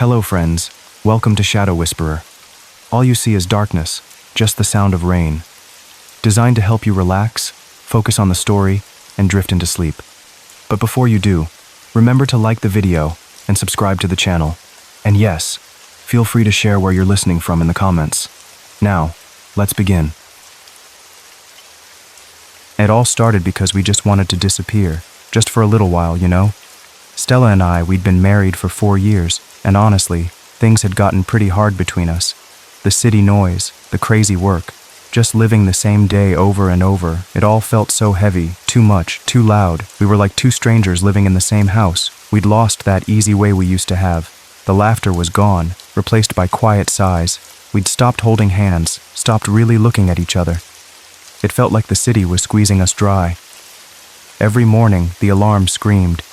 Hello friends, welcome to Shadow Whisperer. All you see is darkness, just the sound of rain. Designed to help you relax, focus on the story, and drift into sleep. But before you do, remember to like the video and subscribe to the channel. And yes, feel free to share where you're listening from in the comments. Now, let's begin. It all started because we just wanted to disappear, just for a little while, you know? Stella and I, we'd been married for 4 years, and honestly, things had gotten pretty hard between us. The city noise, the crazy work, just living the same day over and over, it all felt so heavy, too much, too loud. We were like two strangers living in the same house. We'd lost that easy way we used to have. The laughter was gone, replaced by quiet sighs. We'd stopped holding hands, stopped really looking at each other. It felt like the city was squeezing us dry. Every morning, the alarm screamed.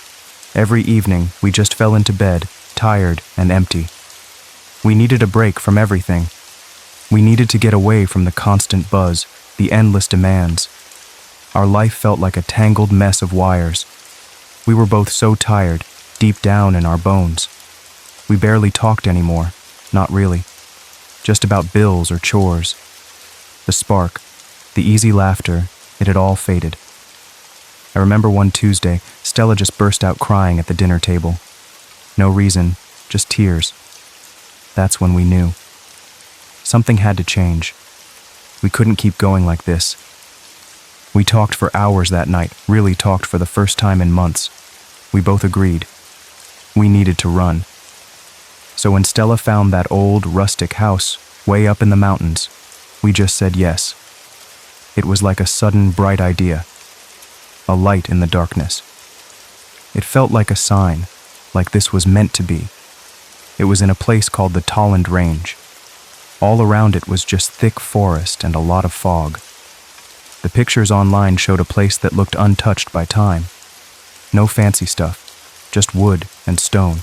Every evening, we just fell into bed, tired and empty. We needed a break from everything. We needed to get away from the constant buzz, the endless demands. Our life felt like a tangled mess of wires. We were both so tired, deep down in our bones. We barely talked anymore, not really. Just about bills or chores. The spark, the easy laughter, it had all faded. I remember one Tuesday, Stella just burst out crying at the dinner table. No reason, just tears. That's when we knew. Something had to change. We couldn't keep going like this. We talked for hours that night, really talked for the first time in months. We both agreed. We needed to run. So when Stella found that old, rustic house way up in the mountains, we just said yes. It was like a sudden, bright idea. A light in the darkness. It felt like a sign, like this was meant to be. It was in a place called the Tolland Range. All around it was just thick forest and a lot of fog. The pictures online showed a place that looked untouched by time. No fancy stuff, just wood and stone.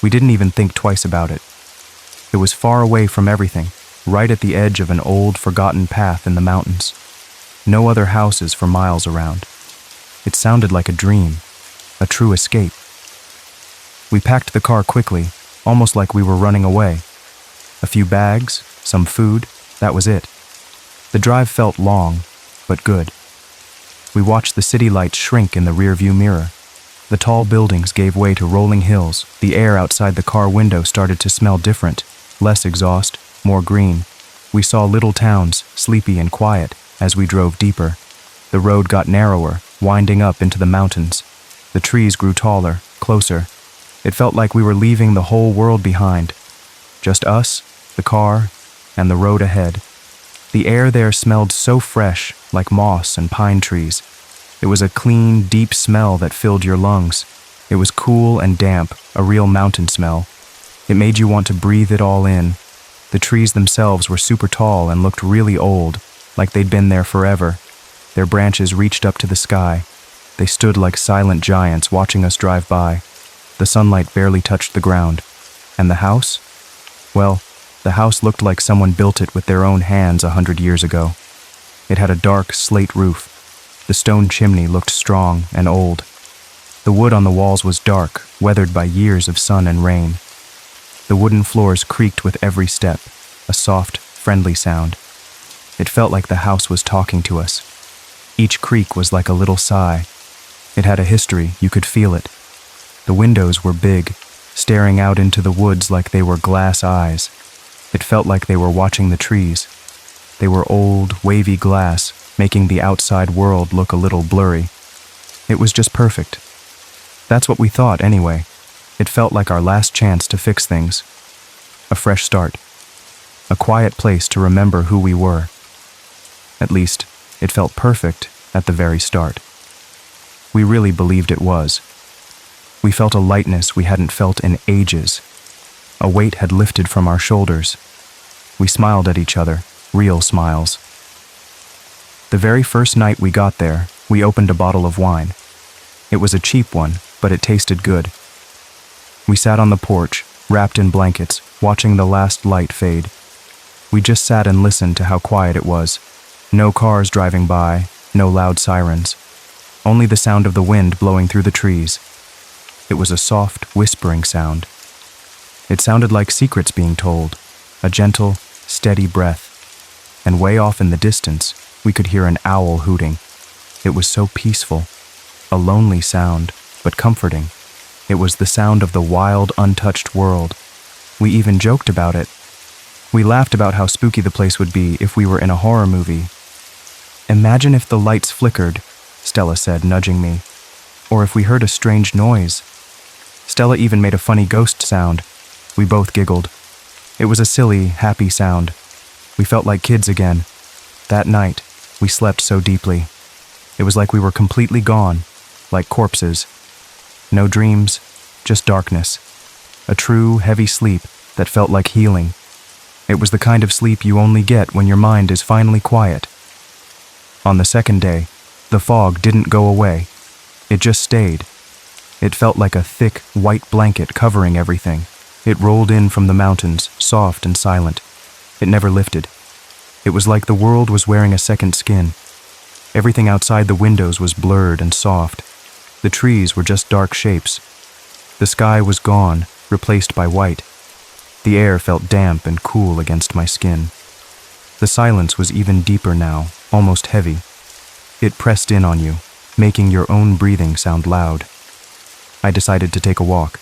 We didn't even think twice about it. It was far away from everything, right at the edge of an old, forgotten path in the mountains. No other houses for miles around. It sounded like a dream, a true escape. We packed the car quickly, almost like we were running away. A few bags, some food, that was it. The drive felt long, but good. We watched the city lights shrink in the rearview mirror. The tall buildings gave way to rolling hills. The air outside the car window started to smell different, less exhaust, more green. We saw little towns, sleepy and quiet, as we drove deeper. The road got narrower, winding up into the mountains. The trees grew taller, closer. It felt like we were leaving the whole world behind. Just us, the car, and the road ahead. The air there smelled so fresh, like moss and pine trees. It was a clean, deep smell that filled your lungs. It was cool and damp, a real mountain smell. It made you want to breathe it all in. The trees themselves were super tall and looked really old, like they'd been there forever. Their branches reached up to the sky. They stood like silent giants watching us drive by. The sunlight barely touched the ground. And the house? Well, the house looked like someone built it with their own hands 100 years ago. It had a dark slate roof. The stone chimney looked strong and old. The wood on the walls was dark, weathered by years of sun and rain. The wooden floors creaked with every step, a soft, friendly sound. It felt like the house was talking to us. Each creak was like a little sigh. It had a history, you could feel it. The windows were big, staring out into the woods like they were glass eyes. It felt like they were watching the trees. They were old, wavy glass, making the outside world look a little blurry. It was just perfect. That's what we thought anyway. It felt like our last chance to fix things. A fresh start. A quiet place to remember who we were. At least, it felt perfect at the very start. We really believed it was. We felt a lightness we hadn't felt in ages. A weight had lifted from our shoulders. We smiled at each other, real smiles. The very first night we got there, we opened a bottle of wine. It was a cheap one, but it tasted good. We sat on the porch, wrapped in blankets, watching the last light fade. We just sat and listened to how quiet it was. No cars driving by, no loud sirens. Only the sound of the wind blowing through the trees. It was a soft, whispering sound. It sounded like secrets being told, a gentle, steady breath. And way off in the distance, we could hear an owl hooting. It was so peaceful, a lonely sound, but comforting. It was the sound of the wild, untouched world. We even joked about it. We laughed about how spooky the place would be if we were in a horror movie. "Imagine if the lights flickered," Stella said, nudging me. "Or if we heard a strange noise." Stella even made a funny ghost sound. We both giggled. It was a silly, happy sound. We felt like kids again. That night, we slept so deeply. It was like we were completely gone, like corpses. No dreams, just darkness. A true, heavy sleep that felt like healing. It was the kind of sleep you only get when your mind is finally quiet. On the second day, the fog didn't go away. It just stayed. It felt like a thick, white blanket covering everything. It rolled in from the mountains, soft and silent. It never lifted. It was like the world was wearing a second skin. Everything outside the windows was blurred and soft. The trees were just dark shapes. The sky was gone, replaced by white. The air felt damp and cool against my skin. The silence was even deeper now, almost heavy. It pressed in on you, making your own breathing sound loud. I decided to take a walk.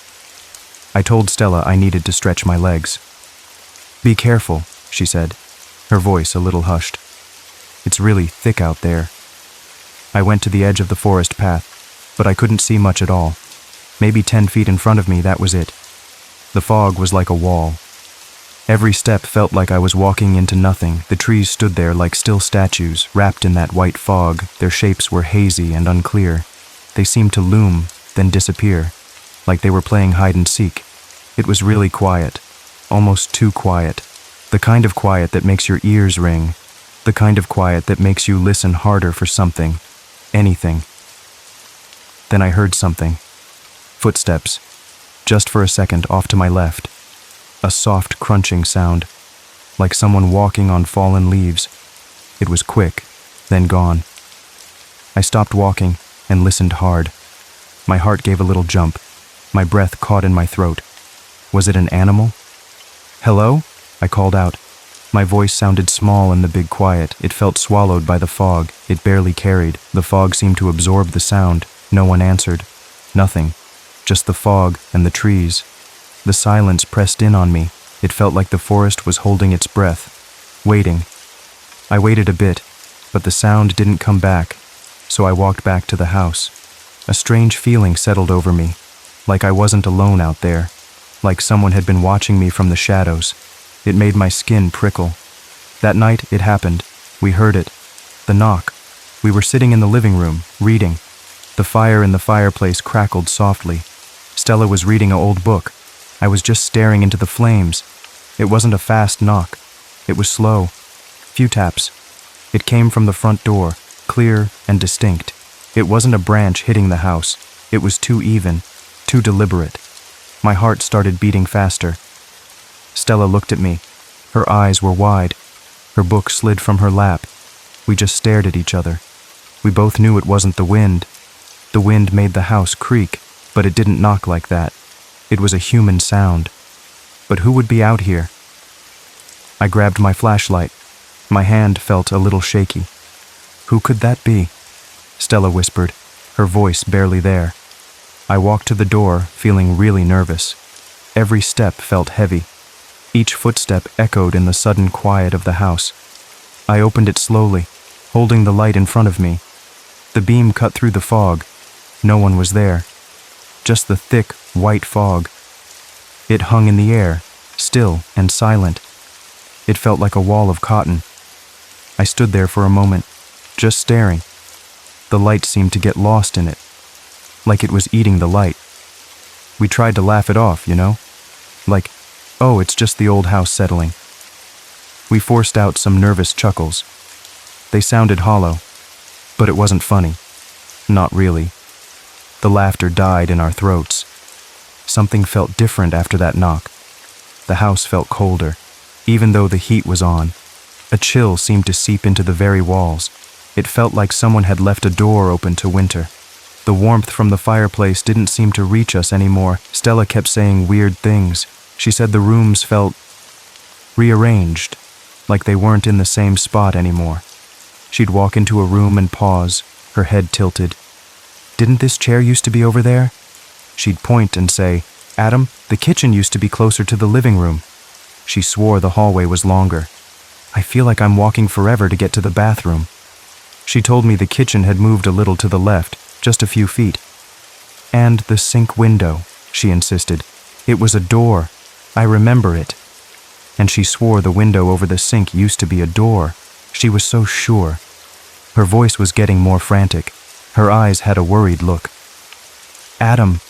I told Stella I needed to stretch my legs. "Be careful," she said, her voice a little hushed. "It's really thick out there." I went to the edge of the forest path, but I couldn't see much at all. Maybe 10 feet in front of me, that was it. The fog was like a wall. Every step felt like I was walking into nothing. The trees stood there like still statues, wrapped in that white fog. Their shapes were hazy and unclear. They seemed to loom, then disappear, like they were playing hide and seek. It was really quiet, almost too quiet. The kind of quiet that makes your ears ring. The kind of quiet that makes you listen harder for something, anything. Then I heard something. Footsteps. Just for a second, off to my left. A soft crunching sound, like someone walking on fallen leaves. It was quick, then gone. I stopped walking and listened hard. My heart gave a little jump. My breath caught in my throat. Was it an animal? "Hello?" I called out. My voice sounded small in the big quiet. It felt swallowed by the fog. It barely carried. The fog seemed to absorb the sound. No one answered. Nothing. Just the fog and the trees. The silence pressed in on me. It felt like the forest was holding its breath, waiting. I waited a bit, but the sound didn't come back, so I walked back to the house. A strange feeling settled over me, like I wasn't alone out there, like someone had been watching me from the shadows. It made my skin prickle. That night, it happened. We heard it. The knock. We were sitting in the living room, reading. The fire in the fireplace crackled softly. Stella was reading an old book. I was just staring into the flames. It wasn't a fast knock. It was slow. Few taps. It came from the front door, clear and distinct. It wasn't a branch hitting the house. It was too even, too deliberate. My heart started beating faster. Stella looked at me. Her eyes were wide. Her book slid from her lap. We just stared at each other. We both knew it wasn't the wind. The wind made the house creak, but it didn't knock like that. It was a human sound. But who would be out here? I grabbed my flashlight. My hand felt a little shaky. "Who could that be?" Stella whispered, her voice barely there. I walked to the door, feeling really nervous. Every step felt heavy. Each footstep echoed in the sudden quiet of the house. I opened it slowly, holding the light in front of me. The beam cut through the fog. No one was there. Just the thick, white fog. It hung in the air, still and silent. It felt like a wall of cotton. I stood there for a moment, just staring. The light seemed to get lost in it, like it was eating the light. We tried to laugh it off, like, "Oh, it's just the old house settling." We forced out some nervous chuckles. They sounded hollow, but it wasn't funny. Not really. The laughter died in our throats. Something felt different after that knock. The house felt colder, even though the heat was on. A chill seemed to seep into the very walls. It felt like someone had left a door open to winter. The warmth from the fireplace didn't seem to reach us anymore. Stella kept saying weird things. She said the rooms felt rearranged, like they weren't in the same spot anymore. She'd walk into a room and pause, her head tilted. "Didn't this chair used to be over there?" She'd point and say, "Adam, the kitchen used to be closer to the living room." She swore the hallway was longer. "I feel like I'm walking forever to get to the bathroom." She told me the kitchen had moved a little to the left, just a few feet. "And the sink window," she insisted. "It was a door. I remember it." And she swore the window over the sink used to be a door. She was so sure. Her voice was getting more frantic. Her eyes had a worried look. "Adam,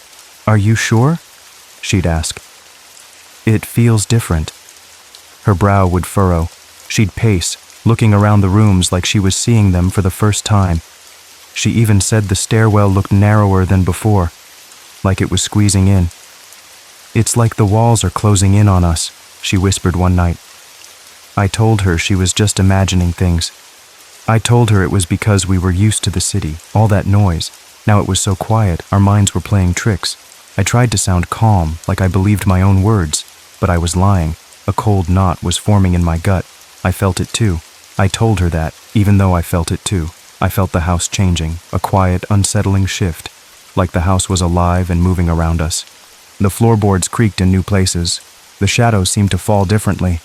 are you sure?" she'd ask. "It feels different." Her brow would furrow. She'd pace, looking around the rooms like she was seeing them for the first time. She even said the stairwell looked narrower than before, like it was squeezing in. "It's like the walls are closing in on us," she whispered one night. I told her she was just imagining things. I told her it was because we were used to the city, all that noise. Now it was so quiet, our minds were playing tricks. I tried to sound calm, like I believed my own words, but I was lying. A cold knot was forming in my gut. I felt it too. I told her that, even though I felt it too. I felt the house changing, a quiet, unsettling shift, like the house was alive and moving around us. The floorboards creaked in new places. The shadows seemed to fall differently.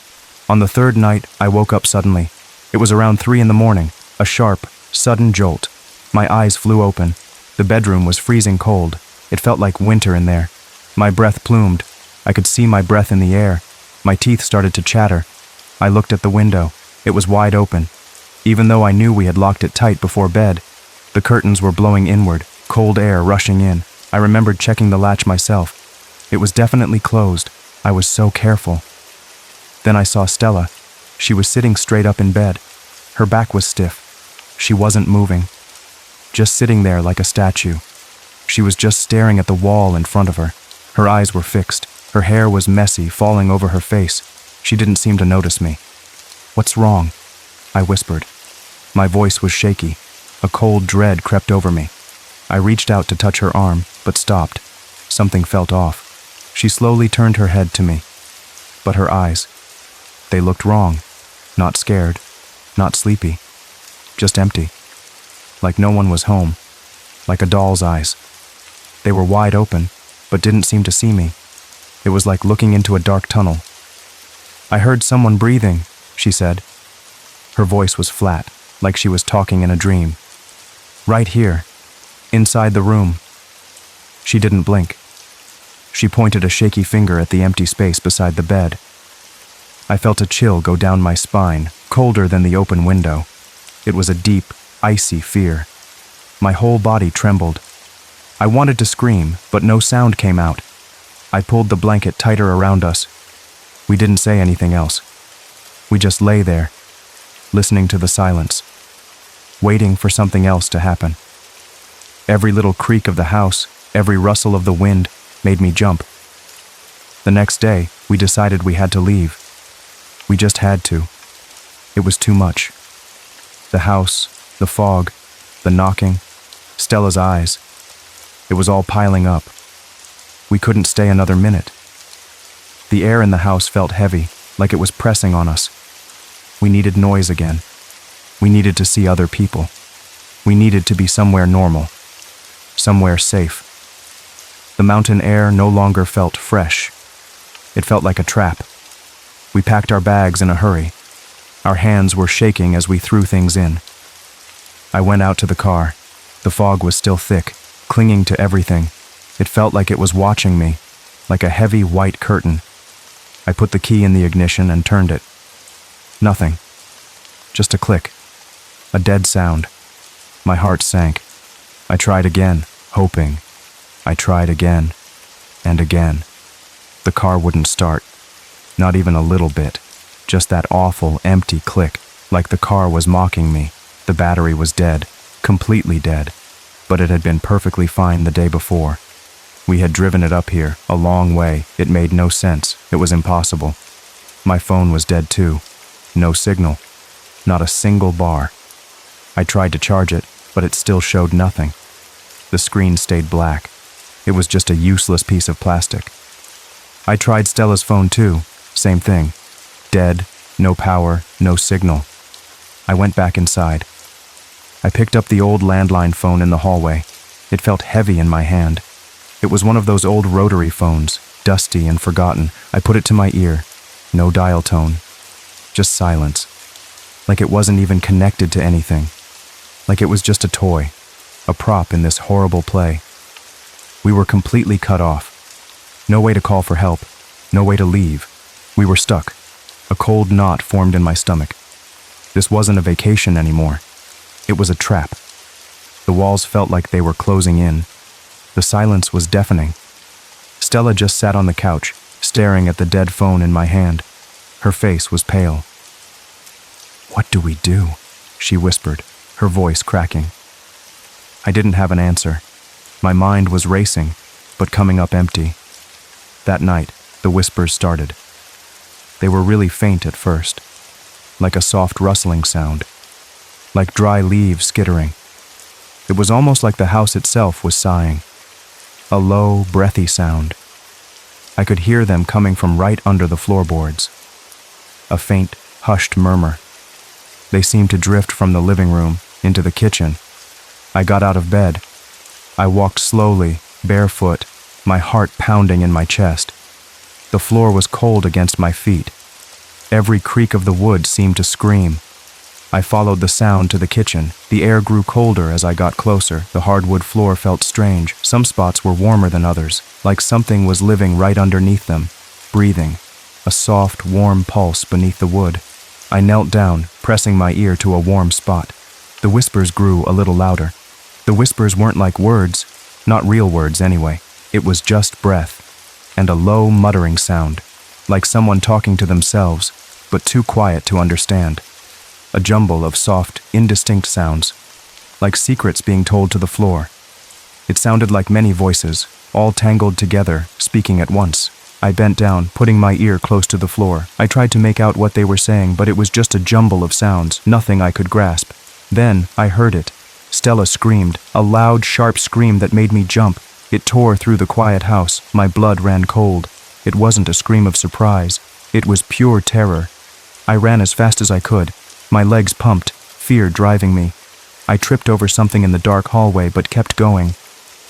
On the third night, I woke up suddenly. It was around 3 a.m, a sharp, sudden jolt. My eyes flew open. The bedroom was freezing cold. It felt like winter in there. My breath plumed. I could see my breath in the air. My teeth started to chatter. I looked at the window. It was wide open. Even though I knew we had locked it tight before bed, the curtains were blowing inward, cold air rushing in. I remembered checking the latch myself. It was definitely closed. I was so careful. Then I saw Stella. She was sitting straight up in bed. Her back was stiff. She wasn't moving. Just sitting there like a statue. She was just staring at the wall in front of her. Her eyes were fixed. Her hair was messy, falling over her face. She didn't seem to notice me. "What's wrong?" I whispered. My voice was shaky. A cold dread crept over me. I reached out to touch her arm, but stopped. Something felt off. She slowly turned her head to me. But her eyes, they looked wrong. Not scared, not sleepy, just empty. Like no one was home. Like a doll's eyes. They were wide open, but didn't seem to see me. It was like looking into a dark tunnel. "I heard someone breathing," she said. Her voice was flat, like she was talking in a dream. "Right here, inside the room." She didn't blink. She pointed a shaky finger at the empty space beside the bed. I felt a chill go down my spine, colder than the open window. It was a deep, icy fear. My whole body trembled. I wanted to scream, but no sound came out. I pulled the blanket tighter around us. We didn't say anything else. We just lay there, listening to the silence, waiting for something else to happen. Every little creak of the house, every rustle of the wind, made me jump. The next day, we decided we had to leave. We just had to. It was too much. The house, the fog, the knocking, Stella's eyes. It was all piling up. We couldn't stay another minute. The air in the house felt heavy, like it was pressing on us. We needed noise again. We needed to see other people. We needed to be somewhere normal, somewhere safe. The mountain air no longer felt fresh. It felt like a trap. We packed our bags in a hurry. Our hands were shaking as we threw things in. I went out to the car. The fog was still thick, clinging to everything. It felt like it was watching me, like a heavy white curtain. I put the key in the ignition and turned it. Nothing. Just a click. A dead sound. My heart sank. I tried again, hoping. I tried again, and again. The car wouldn't start. Not even a little bit. Just that awful, empty click, like the car was mocking me. The battery was dead, completely dead. But it had been perfectly fine the day before. We had driven it up here, a long way. It made no sense. It was impossible. My phone was dead too. No signal. Not a single bar. I tried to charge it, but it still showed nothing. The screen stayed black. It was just a useless piece of plastic. I tried Stella's phone too. Same thing. Dead, no power, no signal. I went back inside. I picked up the old landline phone in the hallway. It felt heavy in my hand. It was one of those old rotary phones, dusty and forgotten. I put it to my ear. No dial tone. Just silence. Like it wasn't even connected to anything. Like it was just a toy, a prop in this horrible play. We were completely cut off. No way to call for help. No way to leave. We were stuck. A cold knot formed in my stomach. This wasn't a vacation anymore. It was a trap. The walls felt like they were closing in. The silence was deafening. Stella just sat on the couch, staring at the dead phone in my hand. Her face was pale. "What do we do?" she whispered, her voice cracking. I didn't have an answer. My mind was racing, but coming up empty. That night, the whispers started. They were really faint at first, like a soft rustling sound, like dry leaves skittering. It was almost like the house itself was sighing, a low, breathy sound. I could hear them coming from right under the floorboards. A faint, hushed murmur. They seemed to drift from the living room into the kitchen. I got out of bed. I walked slowly, barefoot, my heart pounding in my chest. The floor was cold against my feet. Every creak of the wood seemed to scream. I followed the sound to the kitchen. The air grew colder as I got closer. The hardwood floor felt strange. Some spots were warmer than others, like something was living right underneath them, breathing, a soft, warm pulse beneath the wood. I knelt down, pressing my ear to a warm spot. The whispers grew a little louder. The whispers weren't like words, not real words anyway. It was just breath, and a low muttering sound, like someone talking to themselves, but too quiet to understand. A jumble of soft, indistinct sounds, like secrets being told to the floor. It sounded like many voices, all tangled together, speaking at once. I bent down, putting my ear close to the floor. I tried to make out what they were saying, but it was just a jumble of sounds, nothing I could grasp. Then I heard it. Stella screamed, a loud, sharp scream that made me jump. It tore through the quiet house. My blood ran cold. It wasn't a scream of surprise. It was pure terror. I ran as fast as I could. My legs pumped, fear driving me. I tripped over something in the dark hallway, but kept going.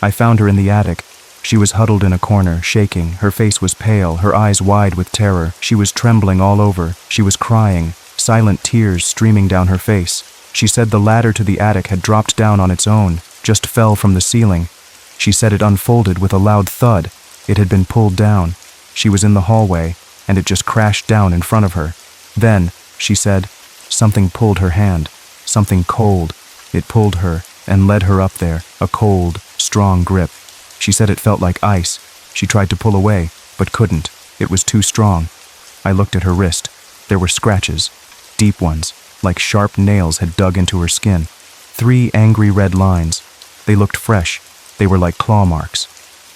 I found her in the attic. She was huddled in a corner, shaking. Her face was pale, her eyes wide with terror. She was trembling all over. She was crying, silent tears streaming down her face. She said the ladder to the attic had dropped down on its own, just fell from the ceiling. She said it unfolded with a loud thud. It had been pulled down. She was in the hallway, and it just crashed down in front of her. Then, she said, something pulled her hand, something cold. It pulled her and led her up there, a cold, strong grip. She said it felt like ice. She tried to pull away, but couldn't. It was too strong. I looked at her wrist. There were scratches, deep ones, like sharp nails had dug into her skin. 3 angry red lines. They looked fresh. They were like claw marks.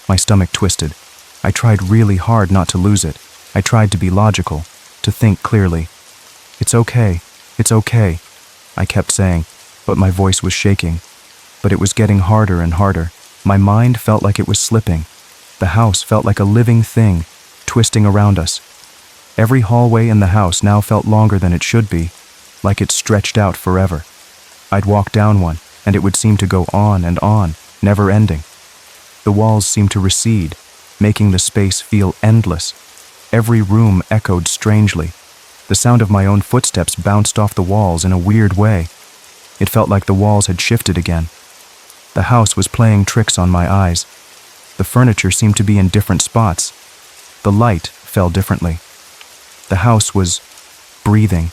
My stomach twisted. I tried really hard not to lose it. I tried to be logical, to think clearly. It's okay, I kept saying, but my voice was shaking. But it was getting harder and harder. My mind felt like it was slipping. The house felt like a living thing, twisting around us. Every hallway in the house now felt longer than it should be, like it stretched out forever. I'd walk down one, and it would seem to go on and on, never ending. The walls seemed to recede, making the space feel endless. Every room echoed strangely. The sound of my own footsteps bounced off the walls in a weird way. It felt like the walls had shifted again. The house was playing tricks on my eyes. The furniture seemed to be in different spots. The light fell differently. The house was breathing.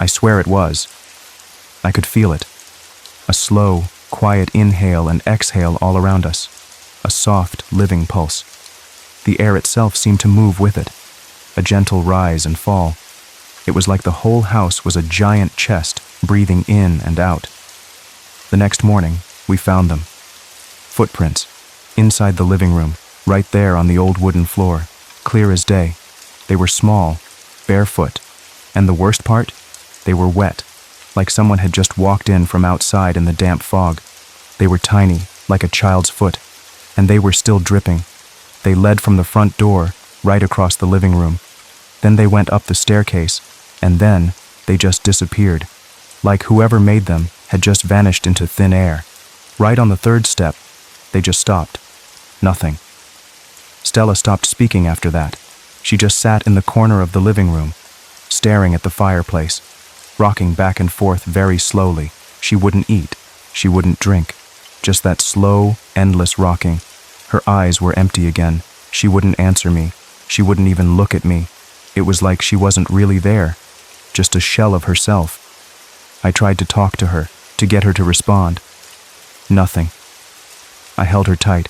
I swear it was. I could feel it. A slow, quiet inhale and exhale all around us. A soft, living pulse. The air itself seemed to move with it. A gentle rise and fall. It was like the whole house was a giant chest, breathing in and out. The next morning, we found them. Footprints. Inside the living room, right there on the old wooden floor, clear as day. They were small, barefoot, and the worst part? They were wet, like someone had just walked in from outside in the damp fog. They were tiny, like a child's foot, and they were still dripping. They led from the front door, right across the living room. Then they went up the staircase, and then they just disappeared, like whoever made them had just vanished into thin air. Right on the third step, they just stopped. Nothing. Stella stopped speaking after that. She just sat in the corner of the living room, staring at the fireplace, rocking back and forth very slowly. She wouldn't eat. She wouldn't drink. Just that slow, endless rocking. Her eyes were empty again. She wouldn't answer me. She wouldn't even look at me. It was like she wasn't really there, just a shell of herself. I tried to talk to her, to get her to respond. Nothing. I held her tight.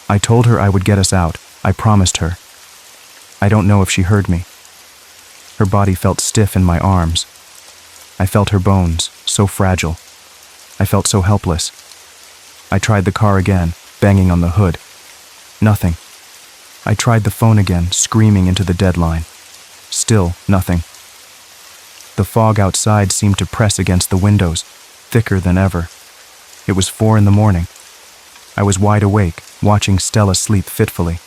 I told her I would get us out. I promised her. I don't know if she heard me. Her body felt stiff in my arms. I felt her bones, so fragile. I felt so helpless. I tried the car again, banging on the hood. Nothing. I tried the phone again, screaming into the deadline. Still nothing. The fog outside seemed to press against the windows, thicker than ever. It was 4 a.m. I was wide awake, watching Stella sleep fitfully.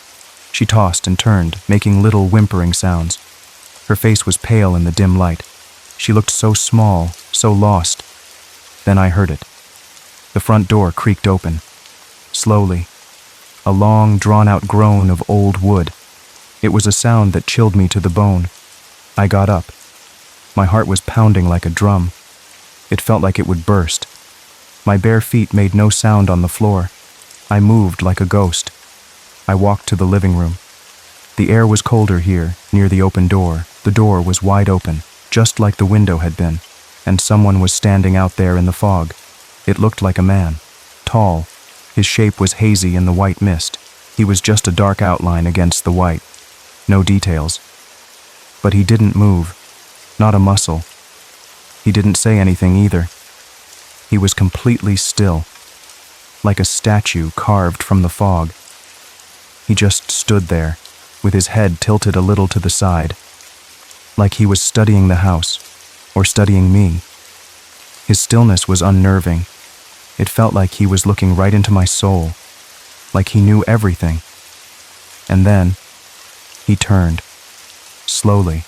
She tossed and turned, making little whimpering sounds. Her face was pale in the dim light. She looked so small, so lost. Then I heard it. The front door creaked open. Slowly. A long, drawn-out groan of old wood. It was a sound that chilled me to the bone. I got up. My heart was pounding like a drum. It felt like it would burst. My bare feet made no sound on the floor. I moved like a ghost. I walked to the living room. The air was colder here, near the open door. The door was wide open, just like the window had been, and someone was standing out there in the fog. It looked like a man, tall. His shape was hazy in the white mist. He was just a dark outline against the white. No details. But he didn't move, not a muscle. He didn't say anything either. He was completely still, like a statue carved from the fog. He just stood there, with his head tilted a little to the side, like he was studying the house, or studying me. His stillness was unnerving. It felt like he was looking right into my soul, like he knew everything. And then, he turned, slowly,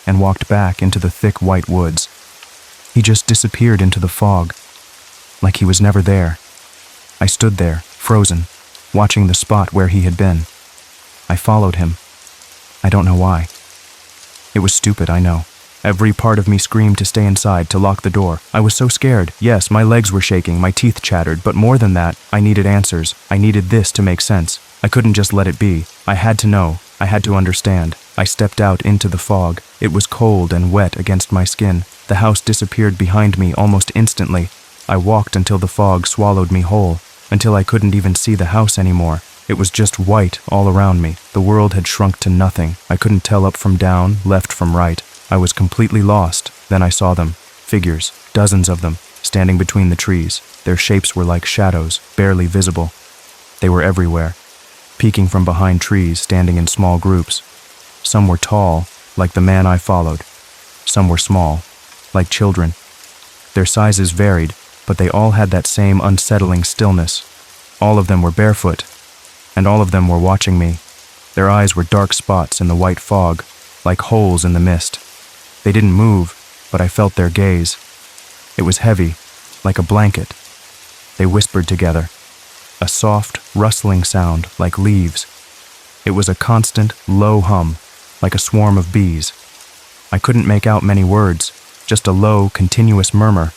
and walked back into the thick white woods. He just disappeared into the fog, like he was never there. I stood there, frozen, watching the spot where he had been. I followed him. I don't know why. It was stupid, I know. Every part of me screamed to stay inside, to lock the door. I was so scared. Yes, my legs were shaking, my teeth chattered, but more than that, I needed answers. I needed this to make sense. I couldn't just let it be. I had to know. I had to understand. I stepped out into the fog. It was cold and wet against my skin. The house disappeared behind me almost instantly. I walked until the fog swallowed me whole, until I couldn't even see the house anymore. It was just white all around me. The world had shrunk to nothing. I couldn't tell up from down, left from right. I was completely lost. Then I saw them. Figures, dozens of them, standing between the trees. Their shapes were like shadows, barely visible. They were everywhere, peeking from behind trees, standing in small groups. Some were tall, like the man I followed. Some were small, like children. Their sizes varied, but they all had that same unsettling stillness. All of them were barefoot, and all of them were watching me. Their eyes were dark spots in the white fog, like holes in the mist. They didn't move, but I felt their gaze. It was heavy, like a blanket. They whispered together, a soft, rustling sound like leaves. It was a constant, low hum, like a swarm of bees. I couldn't make out many words, just a low, continuous murmur.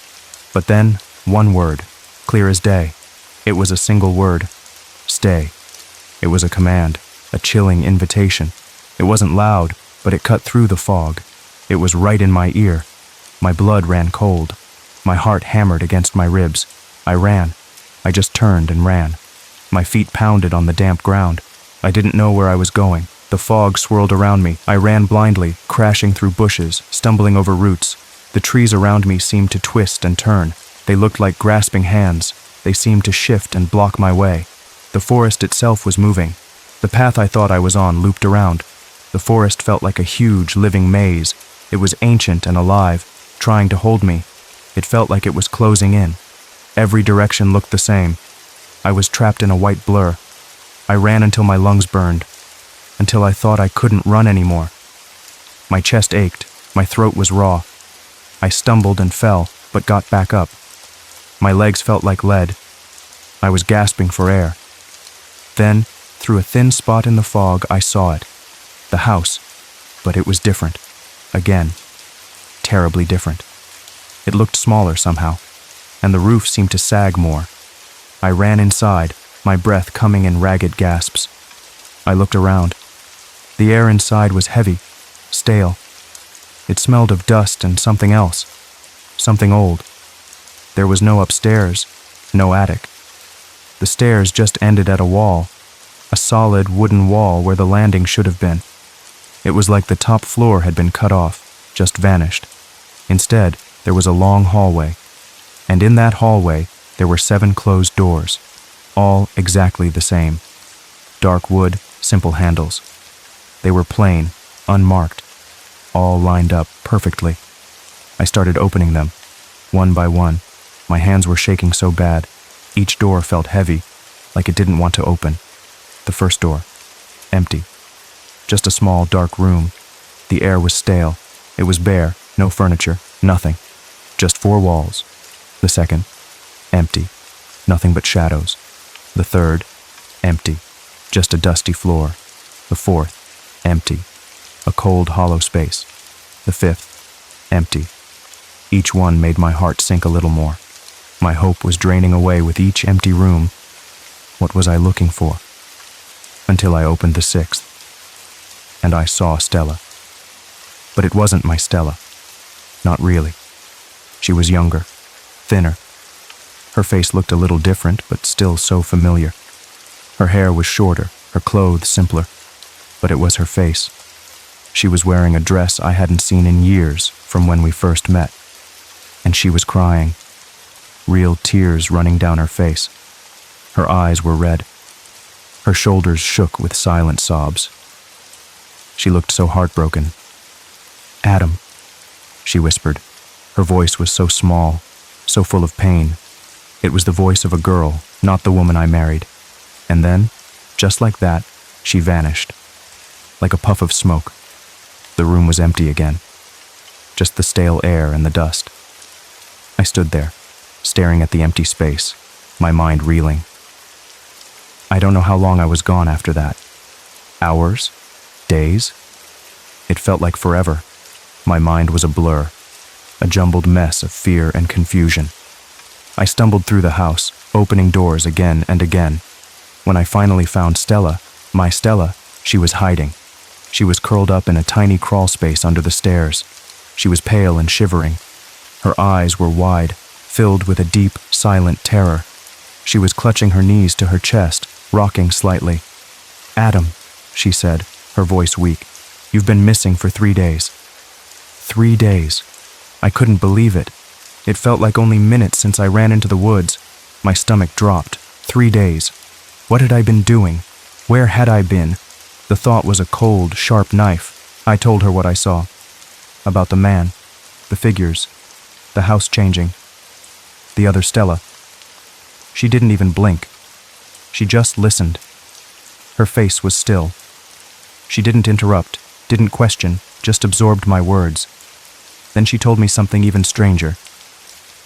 But then, one word, clear as day. It was a single word, stay. It was a command, a chilling invitation. It wasn't loud, but it cut through the fog. It was right in my ear. My blood ran cold. My heart hammered against my ribs. I ran. I just turned and ran. My feet pounded on the damp ground. I didn't know where I was going. The fog swirled around me. I ran blindly, crashing through bushes, stumbling over roots. The trees around me seemed to twist and turn. They looked like grasping hands. They seemed to shift and block my way. The forest itself was moving. The path I thought I was on looped around. The forest felt like a huge, living maze. It was ancient and alive, trying to hold me. It felt like it was closing in. Every direction looked the same. I was trapped in a white blur. I ran until my lungs burned. until I thought I couldn't run anymore. My chest ached, my throat was raw. I stumbled and fell, but got back up. My legs felt like lead. I was gasping for air. Then, through a thin spot in the fog, I saw it. The house. But it was different. Again. Terribly different. It looked smaller somehow, and the roof seemed to sag more. I ran inside, my breath coming in ragged gasps. I looked around. The air inside was heavy, stale. It smelled of dust and something else. Something old. There was no upstairs, no attic. The stairs just ended at a wall, a solid wooden wall where the landing should have been. It was like the top floor had been cut off, just vanished. Instead, there was a long hallway, and in that hallway there were 7 closed doors, all exactly the same. Dark wood, simple handles. They were plain, unmarked, all lined up perfectly. I started opening them, one by one. My hands were shaking so bad. Each door felt heavy, like it didn't want to open. The first door, empty. Just a small, dark room. The air was stale. It was bare, no furniture, nothing. Just 4 walls. The second, empty. Nothing but shadows. The third, empty. Just a dusty floor. The fourth, empty. A cold, hollow space. The fifth, empty. Each one made my heart sink a little more. My hope was draining away with each empty room. What was I looking for? Until I opened the 6th, and I saw Stella. But it wasn't my Stella. Not really. She was younger, thinner. Her face looked a little different, but still so familiar. Her hair was shorter, her clothes simpler, but it was her face. She was wearing a dress I hadn't seen in years from when we first met, and she was crying, real tears running down her face. Her eyes were red. Her shoulders shook with silent sobs. She looked so heartbroken. "Adam," she whispered. Her voice was so small, so full of pain. It was the voice of a girl, not the woman I married. And then, just like that, she vanished. Like a puff of smoke. The room was empty again. Just the stale air and the dust. I stood there, staring at the empty space, my mind reeling. I don't know how long I was gone after that. Hours? Days? It felt like forever. My mind was a blur, a jumbled mess of fear and confusion. I stumbled through the house, opening doors again and again. When I finally found Stella, my Stella, she was hiding. She was curled up in a tiny crawl space under the stairs. She was pale and shivering. Her eyes were wide, filled with a deep, silent terror. She was clutching her knees to her chest, rocking slightly. "Adam," she said, her voice weak. "You've been missing for 3 days." 3 days. I couldn't believe it. It felt like only minutes since I ran into the woods. My stomach dropped. 3 days. What had I been doing? Where had I been? The thought was a cold, sharp knife. I told her what I saw. About the man, the figures, the house changing, the other Stella. She didn't even blink. She just listened. Her face was still. She didn't interrupt, didn't question, just absorbed my words. Then she told me something even stranger.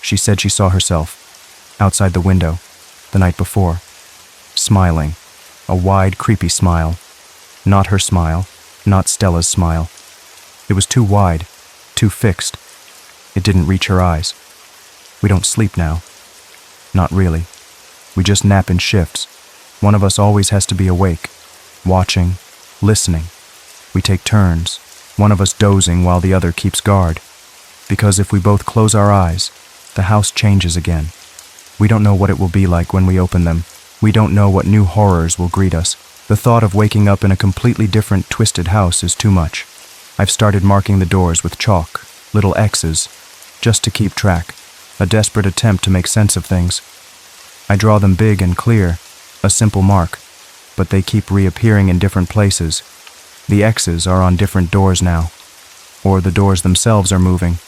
She said she saw herself, outside the window, the night before, smiling, a wide, creepy smile. Not her smile, not Stella's smile. It was too wide, too fixed. It didn't reach her eyes. We don't sleep now. Not really. We just nap in shifts. One of us always has to be awake, watching, listening. We take turns, one of us dozing while the other keeps guard. Because if we both close our eyes, the house changes again. We don't know what it will be like when we open them. We don't know what new horrors will greet us. The thought of waking up in a completely different, twisted house is too much. I've started marking the doors with chalk, little X's, just to keep track, a desperate attempt to make sense of things. I draw them big and clear, a simple mark, but they keep reappearing in different places. The X's are on different doors now, or the doors themselves are moving.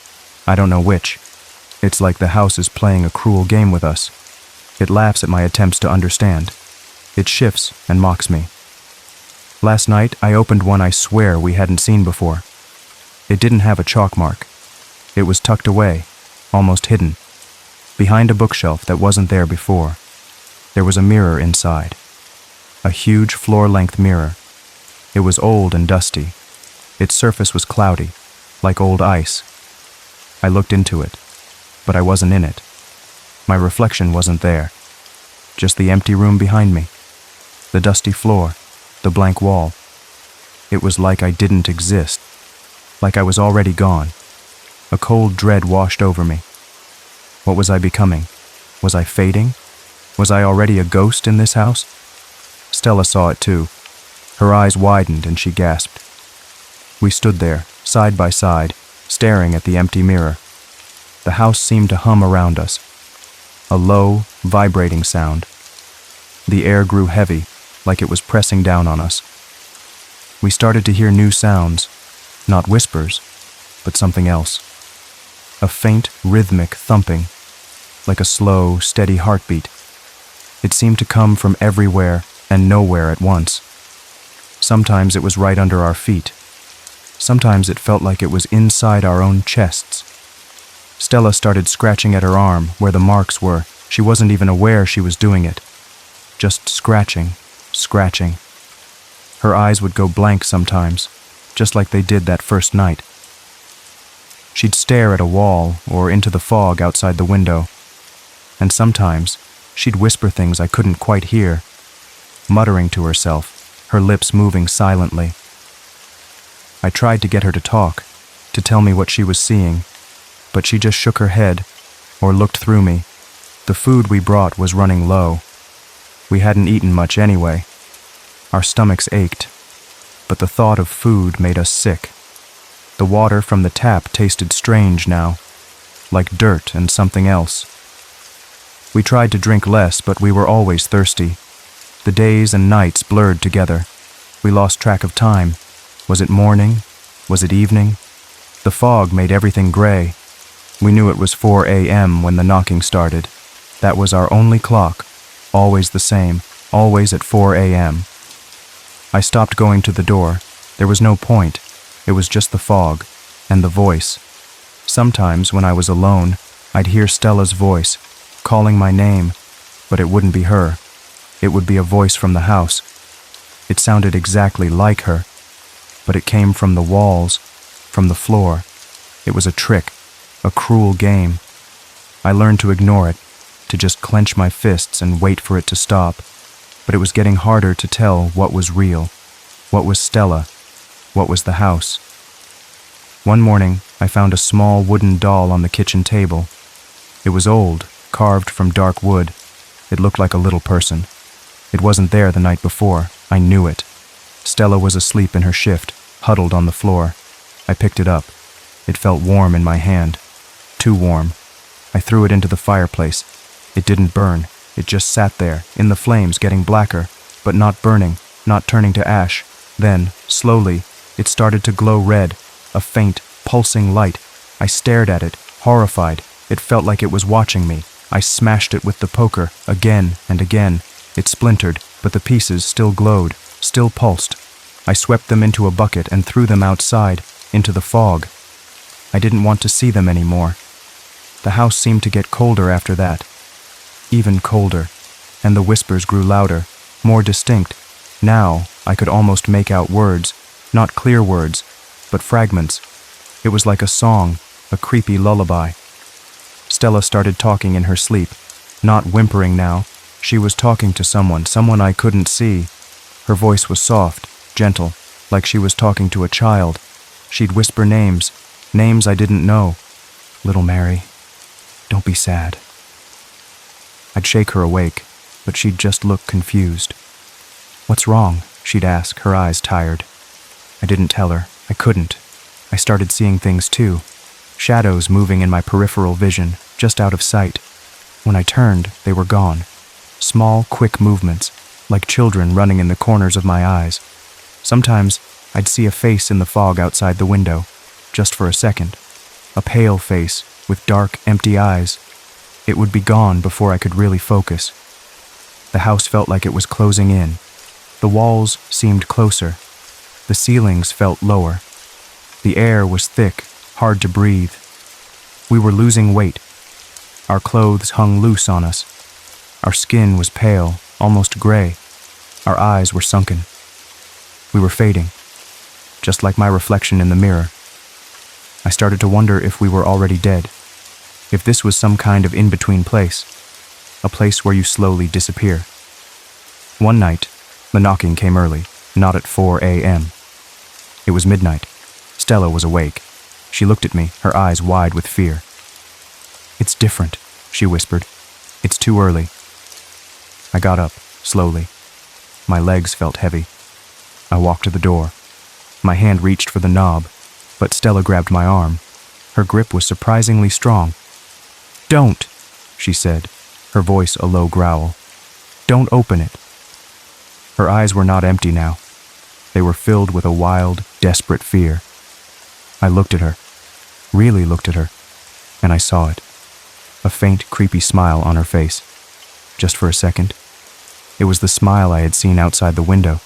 I don't know which. It's like the house is playing a cruel game with us. It laughs at my attempts to understand. It shifts and mocks me. Last night, I opened one I swear we hadn't seen before. It didn't have a chalk mark. It was tucked away, almost hidden, behind a bookshelf that wasn't there before. There was a mirror inside. A huge floor-length mirror. It was old and dusty. Its surface was cloudy, like old ice. I looked into it, but I wasn't in it. My reflection wasn't there. Just the empty room behind me. The dusty floor, the blank wall. It was like I didn't exist, like I was already gone. A cold dread washed over me. What was I becoming? Was I fading? Was I already a ghost in this house? Stella saw it too. Her eyes widened and she gasped. We stood there, side by side, staring at the empty mirror. The house seemed to hum around us. A low, vibrating sound. The air grew heavy, like it was pressing down on us. We started to hear new sounds, not whispers, but something else. A faint, rhythmic thumping, like a slow, steady heartbeat. It seemed to come from everywhere and nowhere at once. Sometimes it was right under our feet. Sometimes it felt like it was inside our own chests. Stella started scratching at her arm where the marks were. She wasn't even aware she was doing it. Just scratching, scratching. Her eyes would go blank sometimes, just like they did that first night. She'd stare at a wall or into the fog outside the window. And sometimes she'd whisper things I couldn't quite hear, muttering to herself, her lips moving silently. I tried to get her to talk, to tell me what she was seeing, but she just shook her head or looked through me. The food we brought was running low. We hadn't eaten much anyway. Our stomachs ached, but the thought of food made us sick. The water from the tap tasted strange now, like dirt and something else. We tried to drink less, but we were always thirsty. The days and nights blurred together. We lost track of time. Was it morning? Was it evening? The fog made everything gray. We knew it was 4 a.m. when the knocking started. That was our only clock, always the same, always at 4 a.m. I stopped going to the door. There was no point. It was just the fog and the voice. Sometimes when I was alone, I'd hear Stella's voice, calling my name, but it wouldn't be her. It would be a voice from the house. It sounded exactly like her, but it came from the walls, from the floor. It was a trick, a cruel game. I learned to ignore it, to just clench my fists and wait for it to stop. But it was getting harder to tell what was real, what was Stella, what was the house. One morning, I found a small wooden doll on the kitchen table. It was old, carved from dark wood. It looked like a little person. It wasn't there the night before. I knew it. Stella was asleep in her shift, huddled on the floor. I picked it up. It felt warm in my hand. Too warm. I threw it into the fireplace. It didn't burn. It just sat there, in the flames, getting blacker, but not burning, not turning to ash. Then, slowly, it started to glow red, a faint, pulsing light. I stared at it, horrified. It felt like it was watching me. I smashed it with the poker, again and again. It splintered, but the pieces still glowed, still pulsed. I swept them into a bucket and threw them outside, into the fog. I didn't want to see them anymore. The house seemed to get colder after that. Even colder, and the whispers grew louder, more distinct. Now I could almost make out words, not clear words, but fragments. It was like a song, a creepy lullaby. Stella started talking in her sleep, not whimpering now. She was talking to someone I couldn't see. Her voice was soft, gentle, like she was talking to a child. She'd whisper names I didn't know. Little Mary, don't be sad. I'd shake her awake, but she'd just look confused. What's wrong? She'd ask, her eyes tired. I didn't tell her. I couldn't. I started seeing things too. Shadows moving in my peripheral vision, just out of sight. When I turned, they were gone. Small, quick movements, like children running in the corners of my eyes. Sometimes I'd see a face in the fog outside the window, just for a second. A pale face with dark, empty eyes. It would be gone before I could really focus. The house felt like it was closing in. The walls seemed closer. The ceilings felt lower. The air was thick, hard to breathe. We were losing weight. Our clothes hung loose on us. Our skin was pale, almost gray. Our eyes were sunken. We were fading, just like my reflection in the mirror. I started to wonder if we were already dead, if this was some kind of in-between place, a place where you slowly disappear. One night, the knocking came early, not at 4 a.m. It was midnight. Stella was awake. She looked at me, her eyes wide with fear. "It's different," she whispered. "It's too early." I got up, slowly. My legs felt heavy. I walked to the door. My hand reached for the knob, but Stella grabbed my arm. Her grip was surprisingly strong. "Don't," she said, her voice a low growl. "Don't open it." Her eyes were not empty now. They were filled with a wild, desperate fear. I looked at her, really looked at her, and I saw it. A faint, creepy smile on her face. Just for a second. It was the smile I had seen outside the window,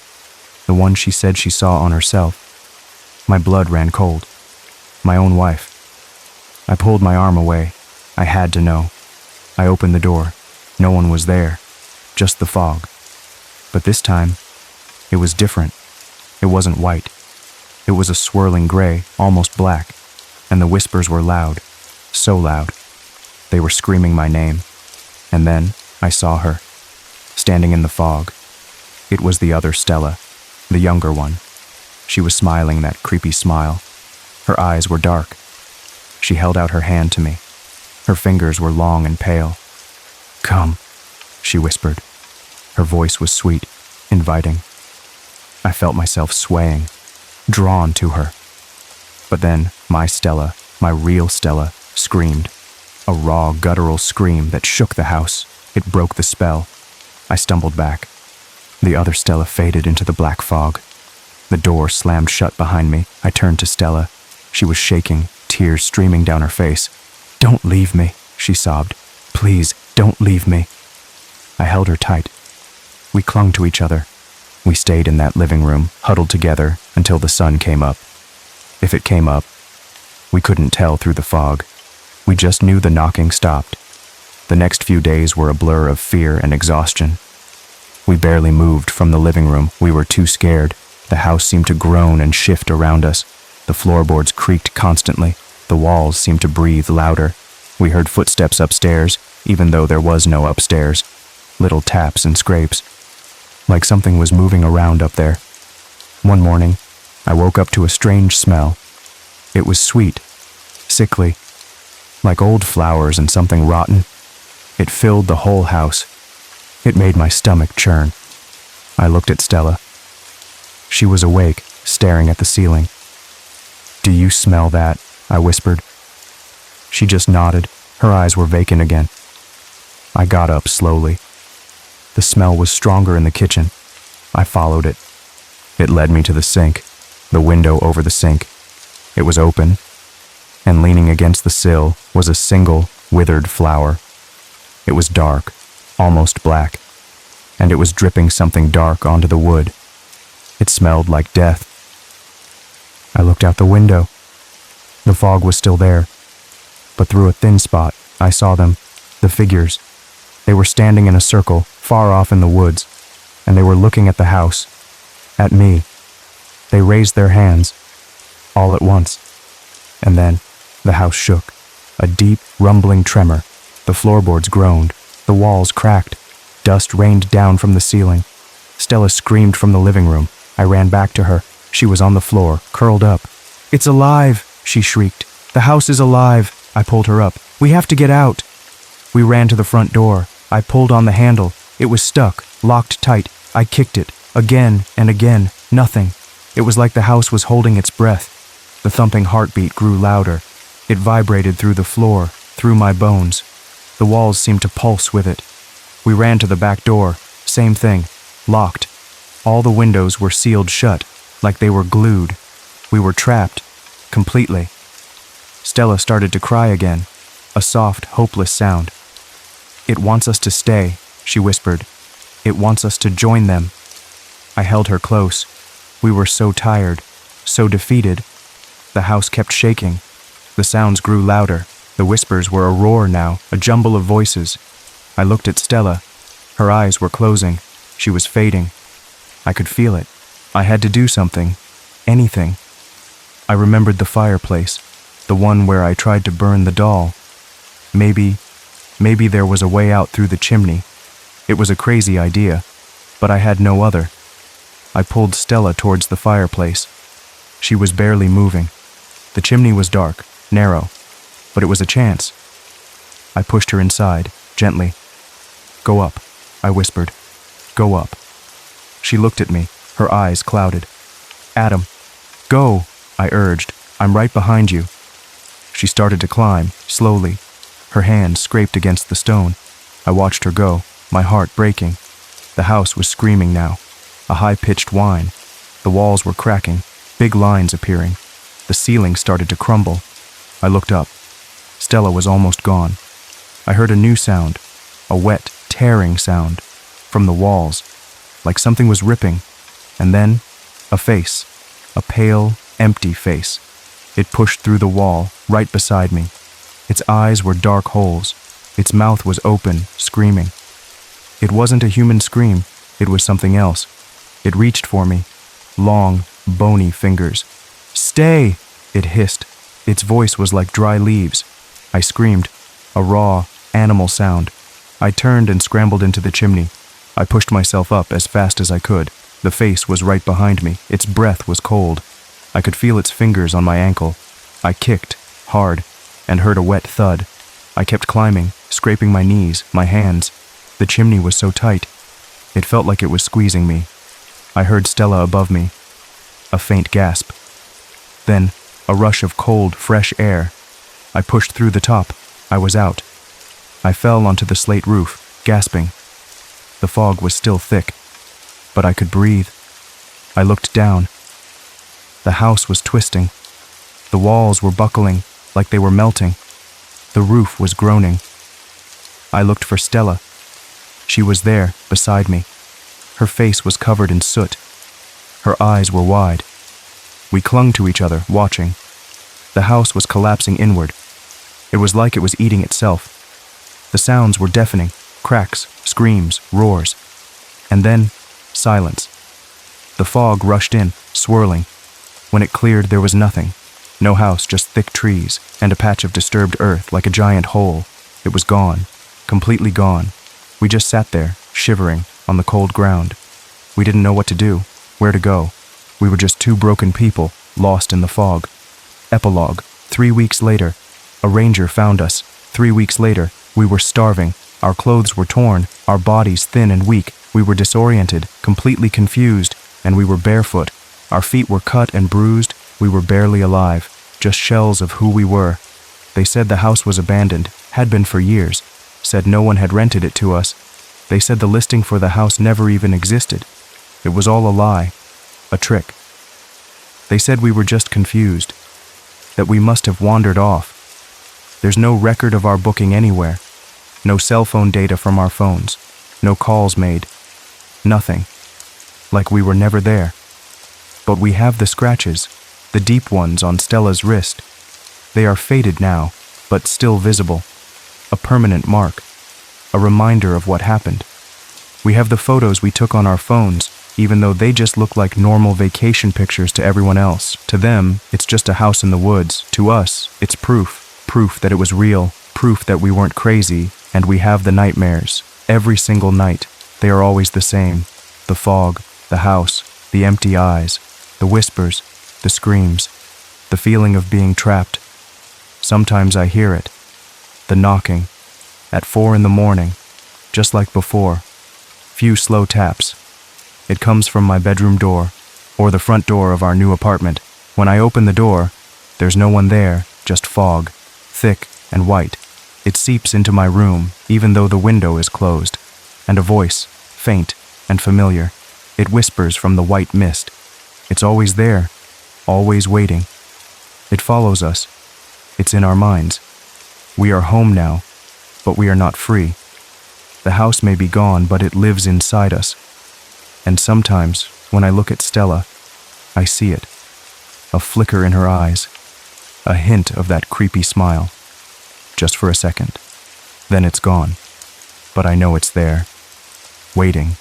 the one she said she saw on herself. My blood ran cold. My own wife. I pulled my arm away. I had to know. I opened the door. No one was there, just the fog. But this time, it was different. It wasn't white. It was a swirling gray, almost black, and the whispers were loud, so loud. They were screaming my name. And then I saw her, standing in the fog. It was the other Stella, the younger one. She was smiling that creepy smile. Her eyes were dark. She held out her hand to me. Her fingers were long and pale. "Come," she whispered. Her voice was sweet, inviting. I felt myself swaying, drawn to her. But then my Stella, my real Stella, screamed. A raw, guttural scream that shook the house. It broke the spell. I stumbled back. The other Stella faded into the black fog. The door slammed shut behind me. I turned to Stella. She was shaking, tears streaming down her face. "Don't leave me," she sobbed. "Please, don't leave me." I held her tight. We clung to each other. We stayed in that living room, huddled together, until the sun came up. If it came up, we couldn't tell through the fog. We just knew the knocking stopped. The next few days were a blur of fear and exhaustion. We barely moved from the living room. We were too scared. The house seemed to groan and shift around us. The floorboards creaked constantly. The walls seemed to breathe louder. We heard footsteps upstairs, even though there was no upstairs. Little taps and scrapes. Like something was moving around up there. One morning, I woke up to a strange smell. It was sweet, sickly, like old flowers and something rotten. It filled the whole house. It made my stomach churn. I looked at Stella. She was awake, staring at the ceiling. "Do you smell that?" I whispered. She just nodded. Her eyes were vacant again. I got up slowly. The smell was stronger in the kitchen. I followed it. It led me to the sink, the window over the sink. It was open, and leaning against the sill was a single, withered flower. It was dark, almost black, and it was dripping something dark onto the wood. It smelled like death. I looked out the window. The fog was still there, but through a thin spot, I saw them, the figures. They were standing in a circle, far off in the woods, and they were looking at the house, at me. They raised their hands, all at once, and then the house shook, a deep, rumbling tremor. The floorboards groaned, the walls cracked, dust rained down from the ceiling. Stella screamed from the living room. I ran back to her. She was on the floor, curled up. "It's alive!" she shrieked. "The house is alive!" I pulled her up. "We have to get out!" We ran to the front door. I pulled on the handle. It was stuck, locked tight. I kicked it, again and again. Nothing. It was like the house was holding its breath. The thumping heartbeat grew louder. It vibrated through the floor, through my bones. The walls seemed to pulse with it. We ran to the back door. Same thing. Locked. All the windows were sealed shut, like they were glued. We were trapped. Completely. Stella started to cry again. A soft, hopeless sound. "It wants us to stay," she whispered. "It wants us to join them." I held her close. We were so tired, so defeated. The house kept shaking. The sounds grew louder. The whispers were a roar now, a jumble of voices. I looked at Stella. Her eyes were closing. She was fading. I could feel it. I had to do something. Anything. I remembered the fireplace, the one where I tried to burn the doll. Maybe there was a way out through the chimney. It was a crazy idea, but I had no other. I pulled Stella towards the fireplace. She was barely moving. The chimney was dark, narrow, but it was a chance. I pushed her inside, gently. "Go up," I whispered. "Go up." She looked at me, her eyes clouded. "Adam, go," I urged. "I'm right behind you." She started to climb, slowly. Her hands scraped against the stone. I watched her go, my heart breaking. The house was screaming now, a high-pitched whine. The walls were cracking, big lines appearing. The ceiling started to crumble. I looked up. Stella was almost gone. I heard a new sound, a wet, tearing sound, from the walls, like something was ripping. And then, a face, a pale, empty face. It pushed through the wall, right beside me. Its eyes were dark holes. Its mouth was open, screaming. It wasn't a human scream. It was something else. It reached for me. Long, bony fingers. "Stay!" it hissed. Its voice was like dry leaves. I screamed, a raw, animal sound. I turned and scrambled into the chimney. I pushed myself up as fast as I could. The face was right behind me. Its breath was cold. I could feel its fingers on my ankle. I kicked, hard, and heard a wet thud. I kept climbing, scraping my knees, my hands. The chimney was so tight. It felt like it was squeezing me. I heard Stella above me. A faint gasp. Then, a rush of cold, fresh air. I pushed through the top. I was out. I fell onto the slate roof, gasping. The fog was still thick, but I could breathe. I looked down. The house was twisting. The walls were buckling, like they were melting. The roof was groaning. I looked for Stella. She was there, beside me. Her face was covered in soot. Her eyes were wide. We clung to each other, watching. The house was collapsing inward. It was like it was eating itself. The sounds were deafening, cracks, screams, roars. And then, silence. The fog rushed in, swirling. When it cleared, there was nothing. No house, just thick trees, and a patch of disturbed earth like a giant hole. It was gone, completely gone. We just sat there, shivering, on the cold ground. We didn't know what to do, where to go. We were just two broken people, lost in the fog. Epilogue. 3 weeks later, a ranger found us. 3 weeks later, we were starving. Our clothes were torn, our bodies thin and weak. We were disoriented, completely confused, and we were barefoot. Our feet were cut and bruised. We were barely alive, just shells of who we were. They said the house was abandoned, had been for years. Said no one had rented it to us. They said the listing for the house never even existed. It was all a lie, a trick. They said we were just confused, that we must have wandered off. There's no record of our booking anywhere, no cell phone data from our phones, no calls made, nothing, like we were never there. But we have the scratches, the deep ones on Stella's wrist. They are faded now, but still visible, a permanent mark, a reminder of what happened. We have the photos we took on our phones, even though they just look like normal vacation pictures to everyone else. To them, it's just a house in the woods. To us, it's proof that it was real, proof that we weren't crazy, and we have the nightmares. Every single night, they are always the same. The fog, the house, the empty eyes, the whispers, the screams, the feeling of being trapped. Sometimes I hear it, the knocking, at 4 a.m, just like before. Few slow taps. It comes from my bedroom door, or the front door of our new apartment. When I open the door, there's no one there, just fog, thick and white. It seeps into my room, even though the window is closed. And a voice, faint and familiar. It whispers from the white mist. It's always there, always waiting. It follows us. It's in our minds. We are home now, but we are not free. The house may be gone, but it lives inside us. And sometimes, When I look at Stella, I see it. A flicker in her eyes. A hint of that creepy smile. Just for a second. Then it's gone. But I know it's there. Waiting.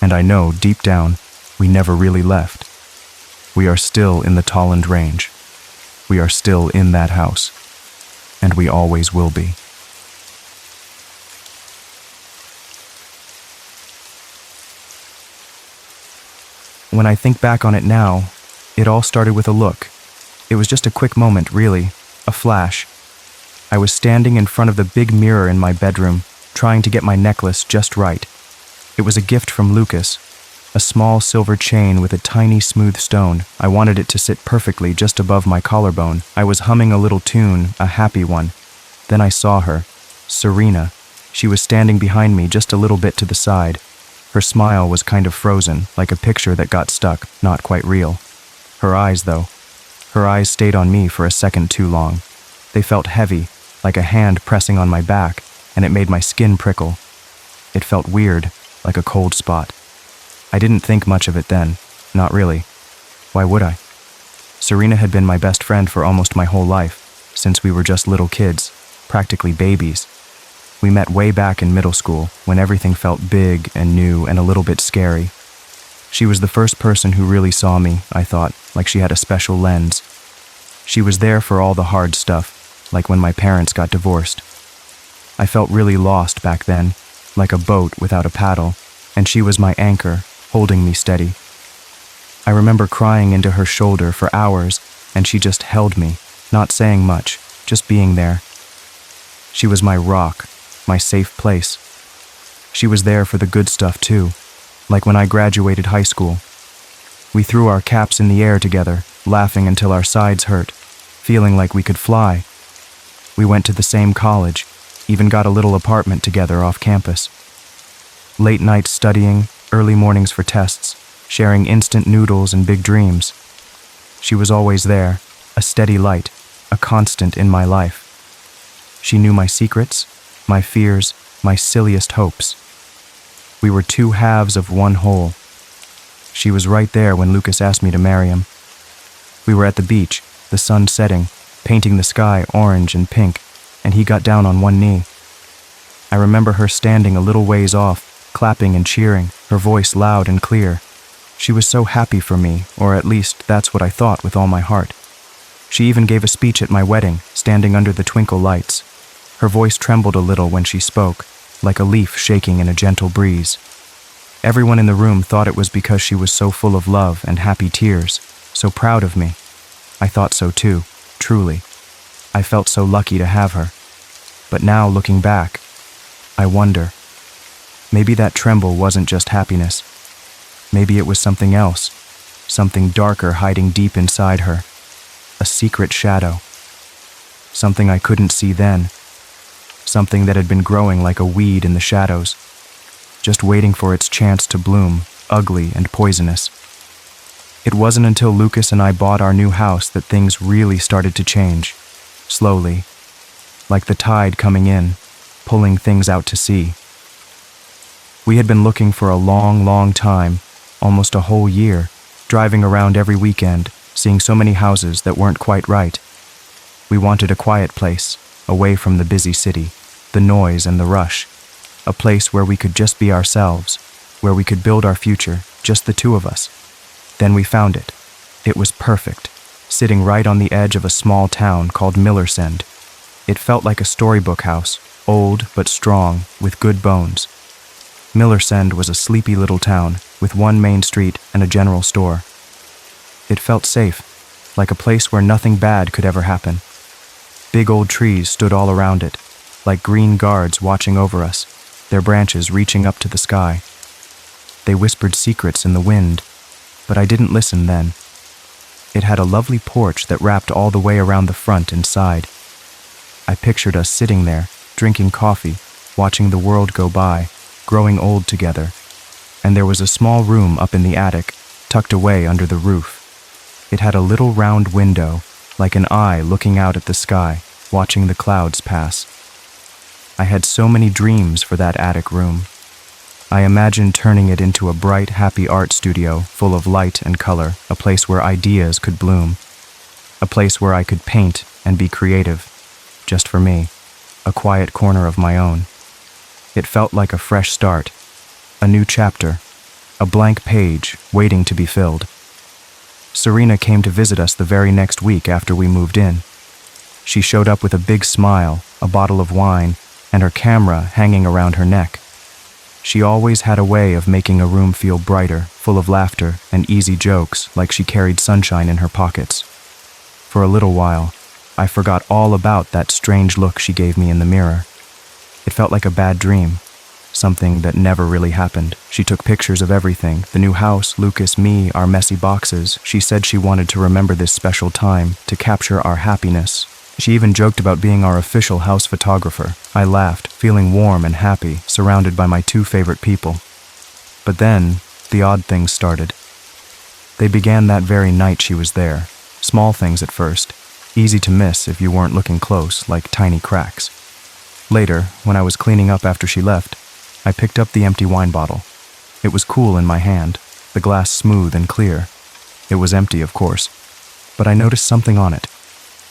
And I know, deep down, we never really left. We are still in the Tolland Range. We are still in that house. And we always will be. When I think back on it now, it all started with a look. It was just a quick moment, really, a flash. I was standing in front of the big mirror in my bedroom, trying to get my necklace just right. It was a gift from Lucas, a small silver chain with a tiny smooth stone. I wanted it to sit perfectly just above my collarbone. I was humming a little tune, a happy one. Then I saw her, Serena. She was standing behind me just a little bit to the side. Her smile was kind of frozen, like a picture that got stuck, not quite real. Her eyes, though. Her eyes stayed on me for a second too long. They felt heavy, like a hand pressing on my back, and it made my skin prickle. It felt weird, like a cold spot. I didn't think much of it then, not really. Why would I? Serena had been my best friend for almost my whole life, since we were just little kids, practically babies. We met way back in middle school, when everything felt big and new and a little bit scary. She was the first person who really saw me, I thought, like she had a special lens. She was there for all the hard stuff, like when my parents got divorced. I felt really lost back then, like a boat without a paddle, and she was my anchor, holding me steady. I remember crying into her shoulder for hours, and she just held me, not saying much, just being there. She was my rock, my safe place. She was there for the good stuff too, like when I graduated high school. We threw our caps in the air together, laughing until our sides hurt, feeling like we could fly. We went to the same college, even got a little apartment together off campus. Late nights studying, early mornings for tests, sharing instant noodles and big dreams. She was always there, a steady light, a constant in my life. She knew my secrets, my fears, my silliest hopes. We were two halves of one whole. She was right there when Lucas asked me to marry him. We were at the beach, the sun setting, painting the sky orange and pink, and he got down on one knee. I remember her standing a little ways off, clapping and cheering, her voice loud and clear. She was so happy for me, or at least that's what I thought with all my heart. She even gave a speech at my wedding, standing under the twinkle lights. Her voice trembled a little when she spoke, like a leaf shaking in a gentle breeze. Everyone in the room thought it was because she was so full of love and happy tears, so proud of me. I thought so too, truly. I felt so lucky to have her. But now, looking back, I wonder, maybe that tremble wasn't just happiness. Maybe it was something else, something darker hiding deep inside her, a secret shadow. Something I couldn't see then, something that had been growing like a weed in the shadows, just waiting for its chance to bloom, ugly and poisonous. It wasn't until Lucas and I bought our new house that things really started to change, slowly, like the tide coming in, pulling things out to sea. We had been looking for a long, long time, almost a whole year, driving around every weekend, seeing so many houses that weren't quite right. We wanted a quiet place, away from the busy city, the noise and the rush, a place where we could just be ourselves, where we could build our future, just the two of us. Then we found it. It was perfect, sitting right on the edge of a small town called Millersend. It felt like a storybook house, old but strong, with good bones. Millersend was a sleepy little town, with one main street and a general store. It felt safe, like a place where nothing bad could ever happen. Big old trees stood all around it, like green guards watching over us, their branches reaching up to the sky. They whispered secrets in the wind, but I didn't listen then. It had a lovely porch that wrapped all the way around the front and side. I pictured us sitting there, drinking coffee, watching the world go by, growing old together. And there was a small room up in the attic, tucked away under the roof. It had a little round window, like an eye looking out at the sky, watching the clouds pass. I had so many dreams for that attic room. I imagined turning it into a bright, happy art studio full of light and color, a place where ideas could bloom, a place where I could paint and be creative, just for me, a quiet corner of my own. It felt like a fresh start, a new chapter, a blank page waiting to be filled. Serena came to visit us the very next week after we moved in. She showed up with a big smile, a bottle of wine, and her camera hanging around her neck. She always had a way of making a room feel brighter, full of laughter and easy jokes, like she carried sunshine in her pockets. For a little while, I forgot all about that strange look she gave me in the mirror. It felt like a bad dream, something that never really happened. She took pictures of everything, the new house, Lucas, me, our messy boxes. She said she wanted to remember this special time, to capture our happiness. She even joked about being our official house photographer. I laughed, feeling warm and happy, surrounded by my two favorite people. But then, the odd things started. They began that very night she was there. Small things at first, easy to miss if you weren't looking close, like tiny cracks. Later, when I was cleaning up after she left, I picked up the empty wine bottle. It was cool in my hand, the glass smooth and clear. It was empty, of course, but I noticed something on it.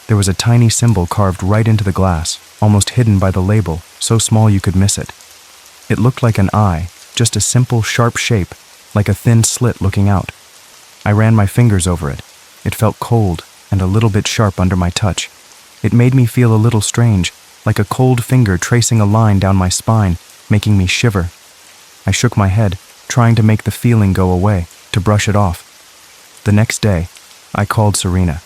There was a tiny symbol carved right into the glass, almost hidden by the label, so small you could miss it. It looked like an eye, just a simple, sharp shape, like a thin slit looking out. I ran my fingers over it. It felt cold and a little bit sharp under my touch. It made me feel a little strange, like a cold finger tracing a line down my spine, making me shiver. I shook my head, trying to make the feeling go away, to brush it off. The next day, I called Serena.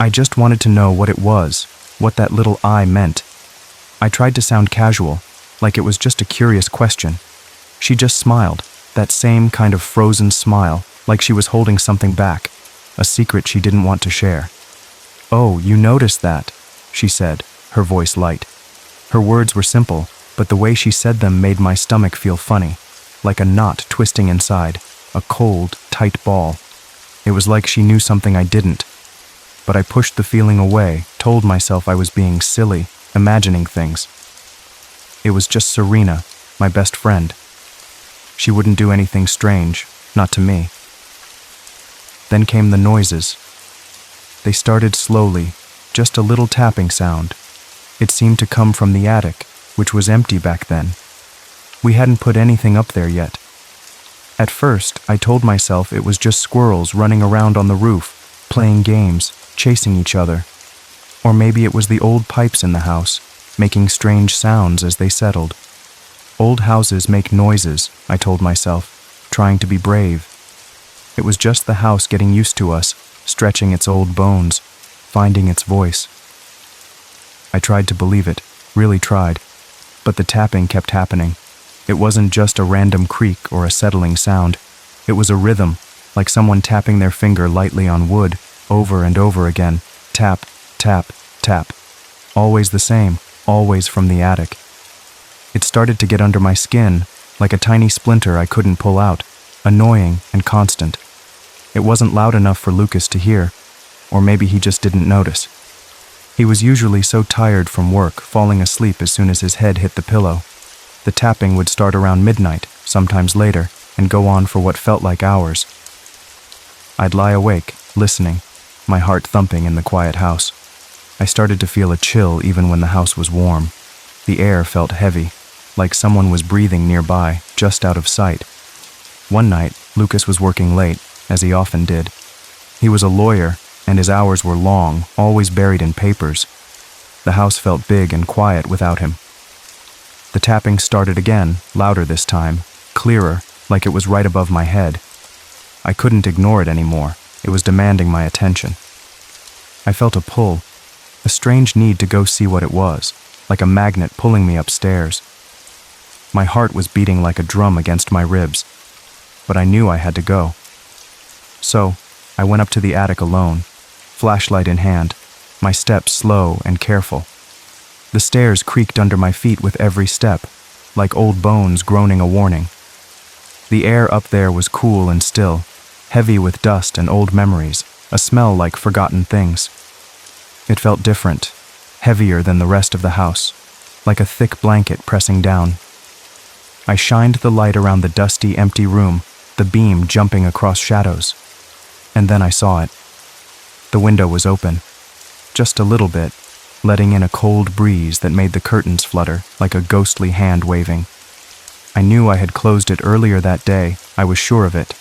I just wanted to know what it was, what that little eye meant. I tried to sound casual, like it was just a curious question. She just smiled, that same kind of frozen smile, like she was holding something back, a secret she didn't want to share. "Oh, you noticed that," she said, her voice light. Her words were simple, but the way she said them made my stomach feel funny, like a knot twisting inside, a cold, tight ball. It was like she knew something I didn't. But I pushed the feeling away, told myself I was being silly, imagining things. It was just Serena, my best friend. She wouldn't do anything strange, not to me. Then came the noises. They started slowly, just a little tapping sound. It seemed to come from the attic, which was empty back then. We hadn't put anything up there yet. At first, I told myself it was just squirrels running around on the roof, playing games, chasing each other. Or maybe it was the old pipes in the house, making strange sounds as they settled. Old houses make noises, I told myself, trying to be brave. It was just the house getting used to us, stretching its old bones, finding its voice. I tried to believe it, really tried, but the tapping kept happening. It wasn't just a random creak or a settling sound. It was a rhythm, like someone tapping their finger lightly on wood, over and over again. Tap, tap, tap. Always the same, always from the attic. It started to get under my skin, like a tiny splinter I couldn't pull out, annoying and constant. It wasn't loud enough for Lucas to hear, or maybe he just didn't notice. He was usually so tired from work, falling asleep as soon as his head hit the pillow. The tapping would start around midnight, sometimes later, and go on for what felt like hours. I'd lie awake, listening, my heart thumping in the quiet house. I started to feel a chill even when the house was warm. The air felt heavy, like someone was breathing nearby, just out of sight. One night, Lucas was working late, as he often did. He was a lawyer, and his hours were long, always buried in papers. The house felt big and quiet without him. The tapping started again, louder this time, clearer, like it was right above my head. I couldn't ignore it anymore. It was demanding my attention. I felt a pull, a strange need to go see what it was, like a magnet pulling me upstairs. My heart was beating like a drum against my ribs, but I knew I had to go. So, I went up to the attic alone, flashlight in hand, my steps slow and careful. The stairs creaked under my feet with every step, like old bones groaning a warning. The air up there was cool and still, heavy with dust and old memories, a smell like forgotten things. It felt different, heavier than the rest of the house, like a thick blanket pressing down. I shined the light around the dusty, empty room, the beam jumping across shadows. And then I saw it. The window was open, just a little bit, letting in a cold breeze that made the curtains flutter like a ghostly hand waving. I knew I had closed it earlier that day, I was sure of it.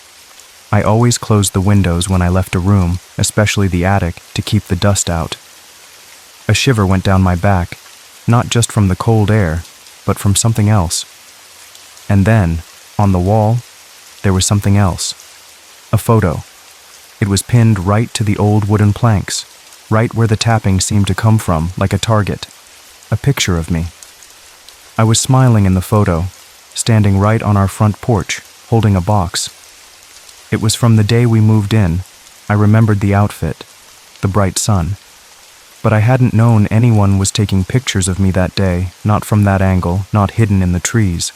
I always closed the windows when I left a room, especially the attic, to keep the dust out. A shiver went down my back, not just from the cold air, but from something else. And then, on the wall, there was something else. A photo. It was pinned right to the old wooden planks, right where the tapping seemed to come from, like a target. A picture of me. I was smiling in the photo, standing right on our front porch, holding a box. It was from the day we moved in. I remembered the outfit, the bright sun. But I hadn't known anyone was taking pictures of me that day, not from that angle, not hidden in the trees.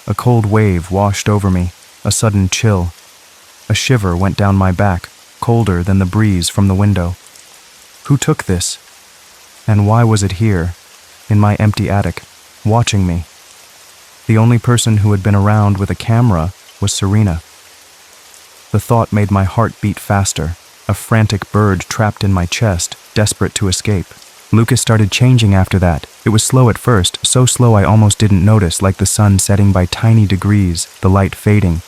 A cold wave washed over me, a sudden chill. A shiver went down my back, colder than the breeze from the window. Who took this? And why was it here, in my empty attic, watching me? The only person who had been around with a camera was Serena. The thought made my heart beat faster, a frantic bird trapped in my chest, desperate to escape. Lucas started changing after that. It was slow at first, so slow I almost didn't notice, like the sun setting by tiny degrees, the light fading.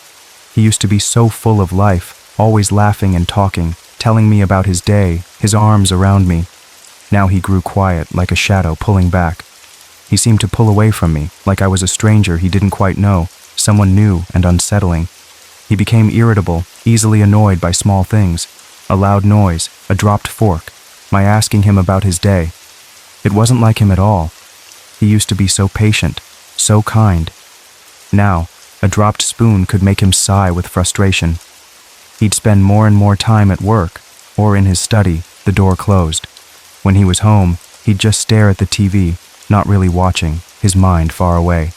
He used to be so full of life, always laughing and talking, telling me about his day, his arms around me. Now he grew quiet, like a shadow pulling back. He seemed to pull away from me, like I was a stranger he didn't quite know, someone new and unsettling. He became irritable, easily annoyed by small things. A loud noise, a dropped fork, my asking him about his day. It wasn't like him at all. He used to be so patient, so kind. Now, a dropped spoon could make him sigh with frustration. He'd spend more and more time at work, or in his study, the door closed. When he was home, he'd just stare at the TV, not really watching, his mind far away.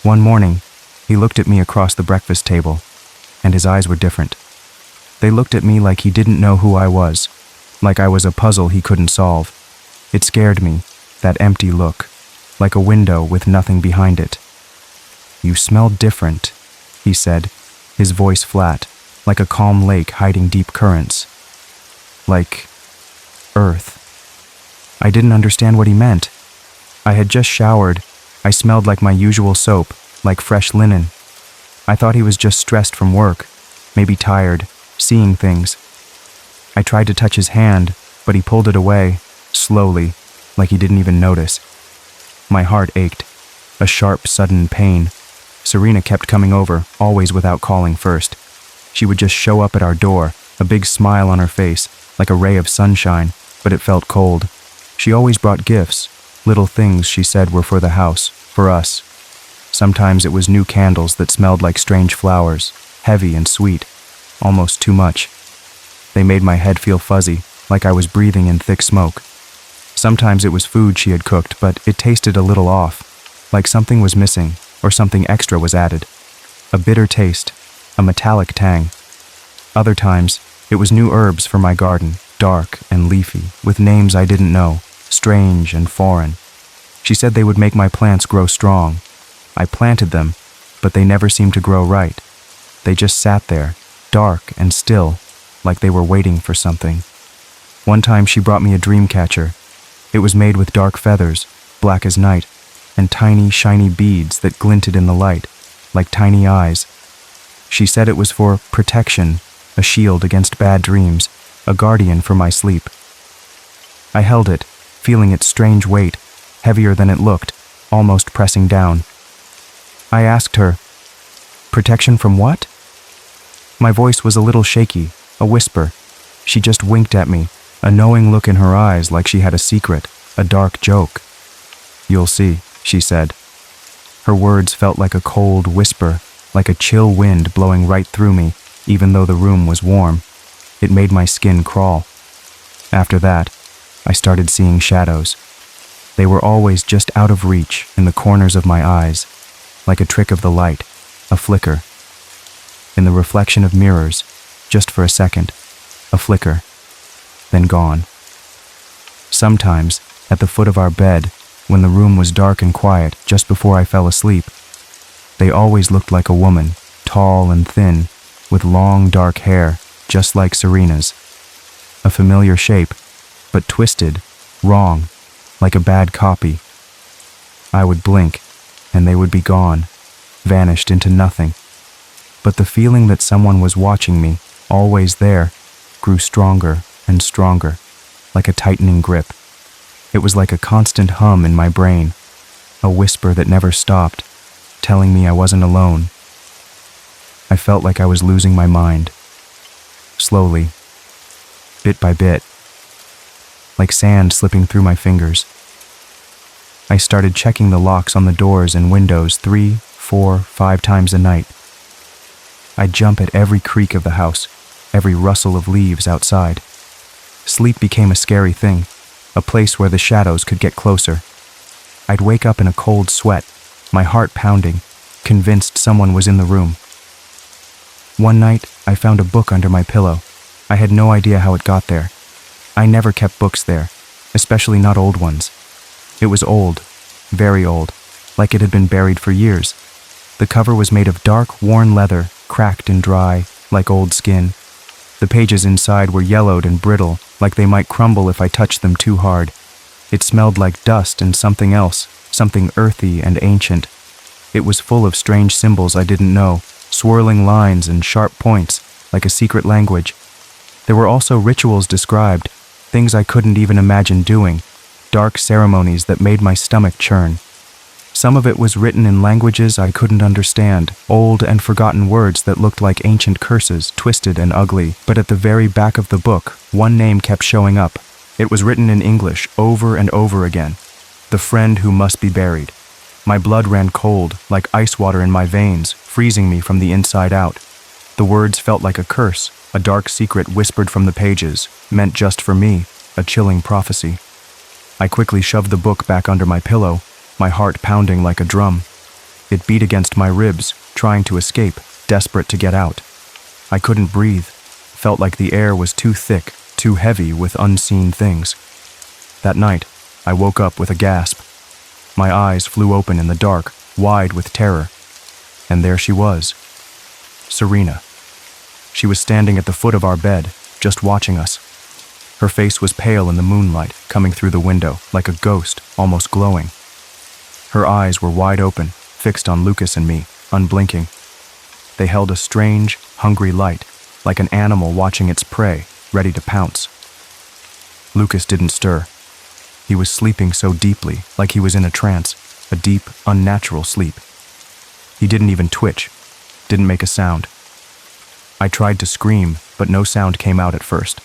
One morning, he looked at me across the breakfast table, and his eyes were different. They looked at me like he didn't know who I was, like I was a puzzle he couldn't solve. It scared me, that empty look, like a window with nothing behind it. "You smell different," he said, his voice flat, like a calm lake hiding deep currents. Like earth. I didn't understand what he meant. I had just showered. I smelled like my usual soap, like fresh linen. I thought he was just stressed from work, maybe tired, seeing things. I tried to touch his hand, but he pulled it away, slowly, like he didn't even notice. My heart ached, a sharp, sudden pain. Serena kept coming over, always without calling first. She would just show up at our door, a big smile on her face, like a ray of sunshine, but it felt cold. She always brought gifts, little things she said were for the house, for us. Sometimes it was new candles that smelled like strange flowers, heavy and sweet, almost too much. They made my head feel fuzzy, like I was breathing in thick smoke. Sometimes it was food she had cooked, but it tasted a little off, like something was missing, or something extra was added. A bitter taste, a metallic tang. Other times, it was new herbs for my garden, dark and leafy, with names I didn't know, strange and foreign. She said they would make my plants grow strong. I planted them, but they never seemed to grow right. They just sat there, dark and still, like they were waiting for something. One time she brought me a dream catcher. It was made with dark feathers, black as night, and tiny, shiny beads that glinted in the light, like tiny eyes. She said it was for protection, a shield against bad dreams, a guardian for my sleep. I held it, feeling its strange weight, heavier than it looked, almost pressing down. I asked her, "Protection from what?" My voice was a little shaky, a whisper. She just winked at me, a knowing look in her eyes like she had a secret, a dark joke. "You'll see," she said. Her words felt like a cold whisper, like a chill wind blowing right through me, even though the room was warm. It made my skin crawl. After that, I started seeing shadows. They were always just out of reach, in the corners of my eyes, like a trick of the light, a flicker. In the reflection of mirrors, just for a second, a flicker, then gone. Sometimes, at the foot of our bed, when the room was dark and quiet just before I fell asleep, They always looked like a woman, tall and thin, with long dark hair, just like Serena's. A familiar shape, but twisted, wrong, like a bad copy. I would blink, and they would be gone, vanished into nothing. But the feeling that someone was watching me, always there, grew stronger and stronger, like a tightening grip. It was like a constant hum in my brain, a whisper that never stopped, telling me I wasn't alone. I felt like I was losing my mind. Slowly, bit by bit, like sand slipping through my fingers. I started checking the locks on the doors and windows 3, 4, 5 times a night. I'd jump at every creak of the house, every rustle of leaves outside. Sleep became a scary thing, a place where the shadows could get closer. I'd wake up in a cold sweat, my heart pounding, convinced someone was in the room. One night, I found a book under my pillow. I had no idea how it got there. I never kept books there, especially not old ones. It was old, very old, like it had been buried for years. The cover was made of dark, worn leather, cracked and dry, like old skin. The pages inside were yellowed and brittle, like they might crumble if I touched them too hard. It smelled like dust and something else, something earthy and ancient. It was full of strange symbols I didn't know, swirling lines and sharp points, like a secret language. There were also rituals described, things I couldn't even imagine doing, dark ceremonies that made my stomach churn. Some of it was written in languages I couldn't understand, old and forgotten words that looked like ancient curses, twisted and ugly. But at the very back of the book, one name kept showing up. It was written in English over and over again. The friend who must be buried. My blood ran cold, like ice water in my veins, freezing me from the inside out. The words felt like a curse, a dark secret whispered from the pages, meant just for me, a chilling prophecy. I quickly shoved the book back under my pillow, my heart pounding like a drum. It beat against my ribs, trying to escape, desperate to get out. I couldn't breathe, felt like the air was too thick, too heavy with unseen things. That night, I woke up with a gasp. My eyes flew open in the dark, wide with terror. And there she was, Serena. She was standing at the foot of our bed, just watching us. Her face was pale in the moonlight, coming through the window, like a ghost, almost glowing. Her eyes were wide open, fixed on Lucas and me, unblinking. They held a strange, hungry light, like an animal watching its prey, ready to pounce. Lucas didn't stir. He was sleeping so deeply, like he was in a trance, a deep, unnatural sleep. He didn't even twitch, didn't make a sound. I tried to scream, but no sound came out at first.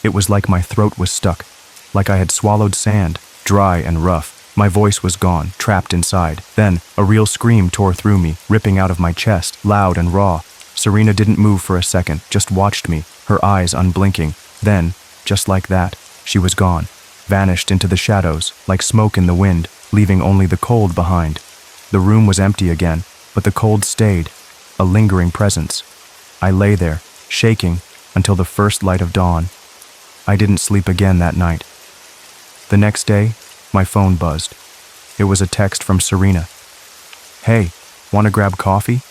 It was like my throat was stuck, like I had swallowed sand, dry and rough. My voice was gone, trapped inside. Then, a real scream tore through me, ripping out of my chest, loud and raw. Serena didn't move for a second, just watched me, her eyes unblinking. Then, just like that, she was gone, vanished into the shadows, like smoke in the wind, leaving only the cold behind. The room was empty again, but the cold stayed, a lingering presence. I lay there, shaking, until the first light of dawn. I didn't sleep again that night. The next day, my phone buzzed. It was a text from Serena. "Hey, want to grab coffee?"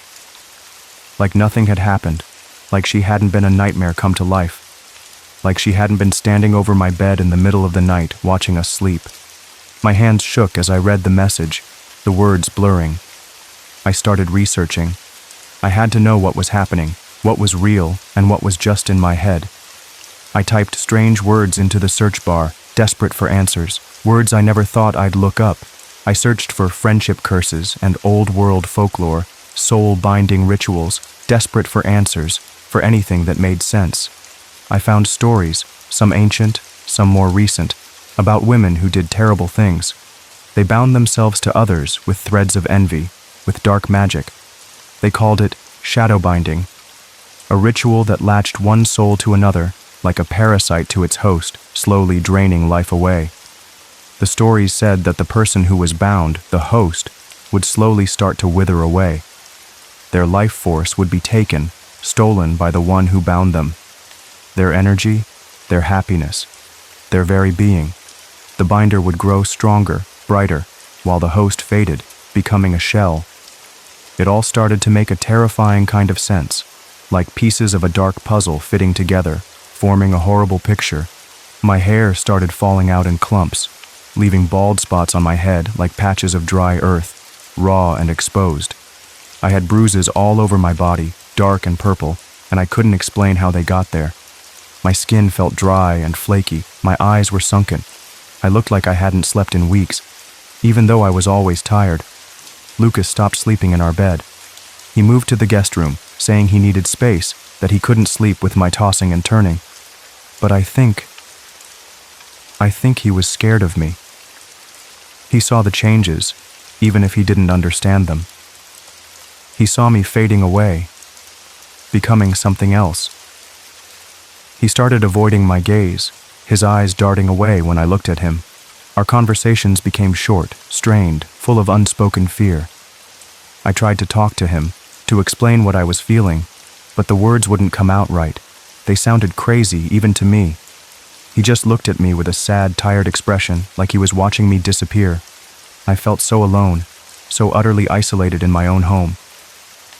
Like nothing had happened, like she hadn't been a nightmare come to life, like she hadn't been standing over my bed in the middle of the night watching us sleep. My hands shook as I read the message, the words blurring. I started researching. I had to know what was happening, what was real, and what was just in my head. I typed strange words into the search bar, desperate for answers, words I never thought I'd look up. I searched for friendship curses and old-world folklore, soul-binding rituals, desperate for answers, for anything that made sense. I found stories, some ancient, some more recent, about women who did terrible things. They bound themselves to others with threads of envy, with dark magic. They called it shadow binding, a ritual that latched one soul to another, like a parasite to its host, slowly draining life away. The stories said that the person who was bound, the host, would slowly start to wither away. Their life force would be taken, stolen by the one who bound them. Their energy, their happiness, their very being. The binder would grow stronger, brighter, while the host faded, becoming a shell. It all started to make a terrifying kind of sense, like pieces of a dark puzzle fitting together, forming a horrible picture. My hair started falling out in clumps, leaving bald spots on my head like patches of dry earth, raw and exposed. I had bruises all over my body, dark and purple, and I couldn't explain how they got there. My skin felt dry and flaky, my eyes were sunken. I looked like I hadn't slept in weeks, even though I was always tired. Lucas stopped sleeping in our bed. He moved to the guest room, saying he needed space, that he couldn't sleep with my tossing and turning. But I think he was scared of me. He saw the changes, even if he didn't understand them. He saw me fading away, becoming something else. He started avoiding my gaze, his eyes darting away when I looked at him. Our conversations became short, strained, full of unspoken fear. I tried to talk to him, to explain what I was feeling, but the words wouldn't come out right. They sounded crazy, even to me. He just looked at me with a sad, tired expression, like he was watching me disappear. I felt so alone, so utterly isolated in my own home.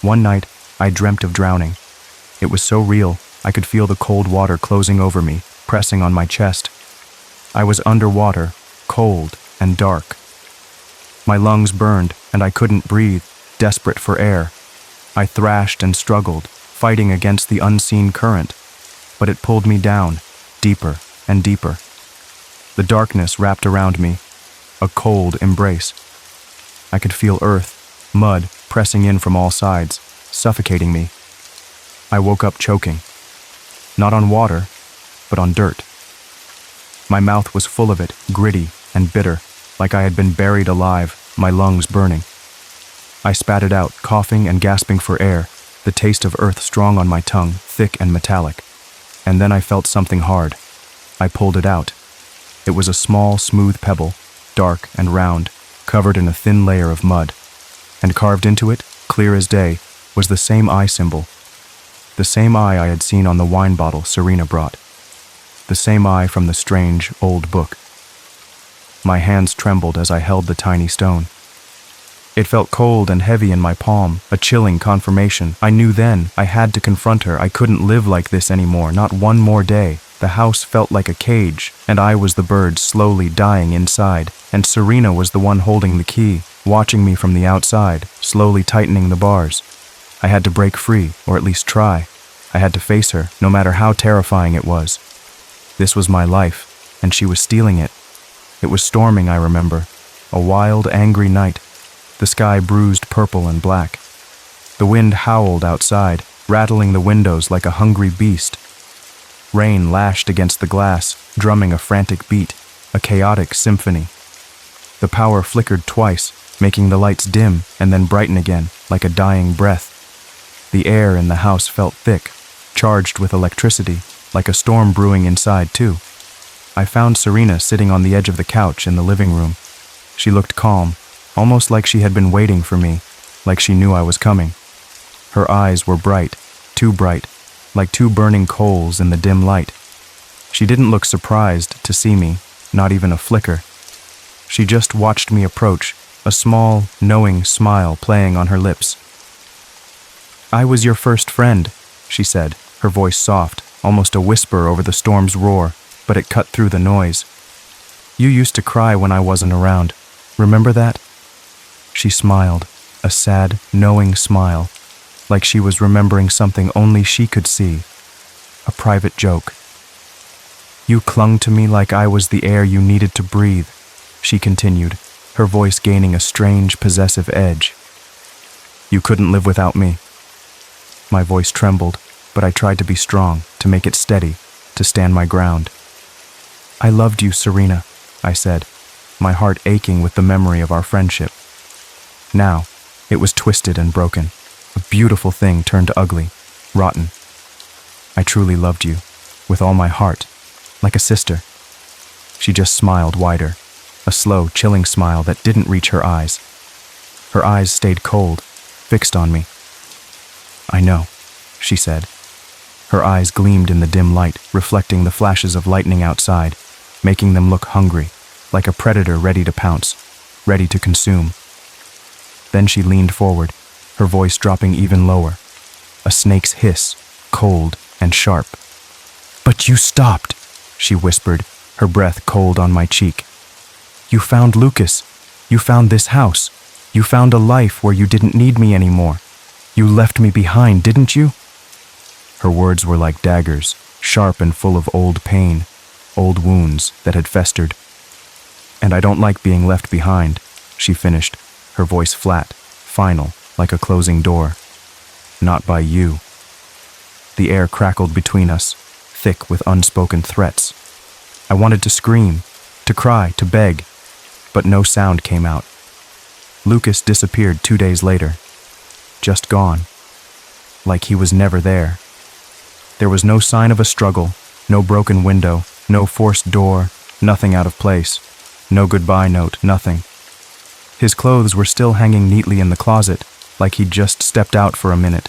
One night, I dreamt of drowning. It was so real, I could feel the cold water closing over me, pressing on my chest. I was underwater, cold and dark. My lungs burned, and I couldn't breathe, desperate for air. I thrashed and struggled, fighting against the unseen current, but it pulled me down, deeper and deeper. The darkness wrapped around me, a cold embrace. I could feel earth, mud, pressing in from all sides, suffocating me. I woke up choking, not on water, but on dirt. My mouth was full of it, gritty and bitter, like I had been buried alive, my lungs burning. I spat it out, coughing and gasping for air, the taste of earth strong on my tongue, thick and metallic. And then I felt something hard. I pulled it out. It was a small, smooth pebble, dark and round, covered in a thin layer of mud. And carved into it, clear as day, was the same eye symbol. The same eye I had seen on the wine bottle Serena brought. The same eye from the strange, old book. My hands trembled as I held the tiny stone. It felt cold and heavy in my palm, a chilling confirmation. I knew then I had to confront her. I couldn't live like this anymore, not one more day. The house felt like a cage, and I was the bird slowly dying inside, and Serena was the one holding the key, watching me from the outside, slowly tightening the bars. I had to break free, or at least try. I had to face her, no matter how terrifying it was. This was my life, and she was stealing it. It was storming, I remember. A wild, angry night. The sky bruised purple and black. The wind howled outside, rattling the windows like a hungry beast. Rain lashed against the glass, drumming a frantic beat, a chaotic symphony. The power flickered twice, making the lights dim and then brighten again, like a dying breath. The air in the house felt thick, charged with electricity, like a storm brewing inside, too. I found Serena sitting on the edge of the couch in the living room. She looked calm, almost like she had been waiting for me, like she knew I was coming. Her eyes were bright, too bright, like two burning coals in the dim light. She didn't look surprised to see me, not even a flicker. She just watched me approach, a small, knowing smile playing on her lips. "I was your first friend," she said, her voice soft, almost a whisper over the storm's roar, but it cut through the noise. "You used to cry when I wasn't around. Remember that?" She smiled, a sad, knowing smile, like she was remembering something only she could see. A private joke. "You clung to me like I was the air you needed to breathe," she continued, her voice gaining a strange, possessive edge. "You couldn't live without me." My voice trembled, but I tried to be strong, to make it steady, to stand my ground. "I loved you, Serena," I said, my heart aching with the memory of our friendship. Now, it was twisted and broken. A beautiful thing turned ugly, rotten. "I truly loved you, with all my heart, like a sister." She just smiled wider, a slow, chilling smile that didn't reach her eyes. Her eyes stayed cold, fixed on me. "I know," she said. Her eyes gleamed in the dim light, reflecting the flashes of lightning outside, making them look hungry, like a predator ready to pounce, ready to consume. Then she leaned forward, her voice dropping even lower. A snake's hiss, cold and sharp. "But you stopped," she whispered, her breath cold on my cheek. "You found Lucas. You found this house. You found a life where you didn't need me anymore. You left me behind, didn't you?" Her words were like daggers, sharp and full of old pain, old wounds that had festered. "And I don't like being left behind," she finished, her voice flat, final, like a closing door. "Not by you." The air crackled between us, thick with unspoken threats. I wanted to scream, to cry, to beg, but no sound came out. Lucas disappeared 2 days later, just gone, like he was never there. There was no sign of a struggle, no broken window, no forced door, nothing out of place, no goodbye note, nothing. His clothes were still hanging neatly in the closet, like he'd just stepped out for a minute,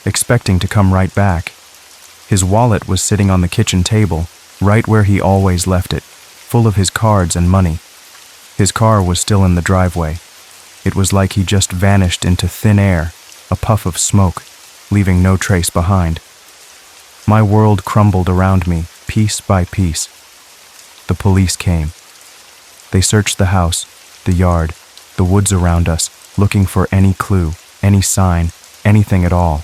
expecting to come right back. His wallet was sitting on the kitchen table, right where he always left it, full of his cards and money. His car was still in the driveway. It was like he just vanished into thin air, a puff of smoke, leaving no trace behind. My world crumbled around me, piece by piece. The police came. They searched the house, the yard, the woods around us, looking for any clue, any sign, anything at all.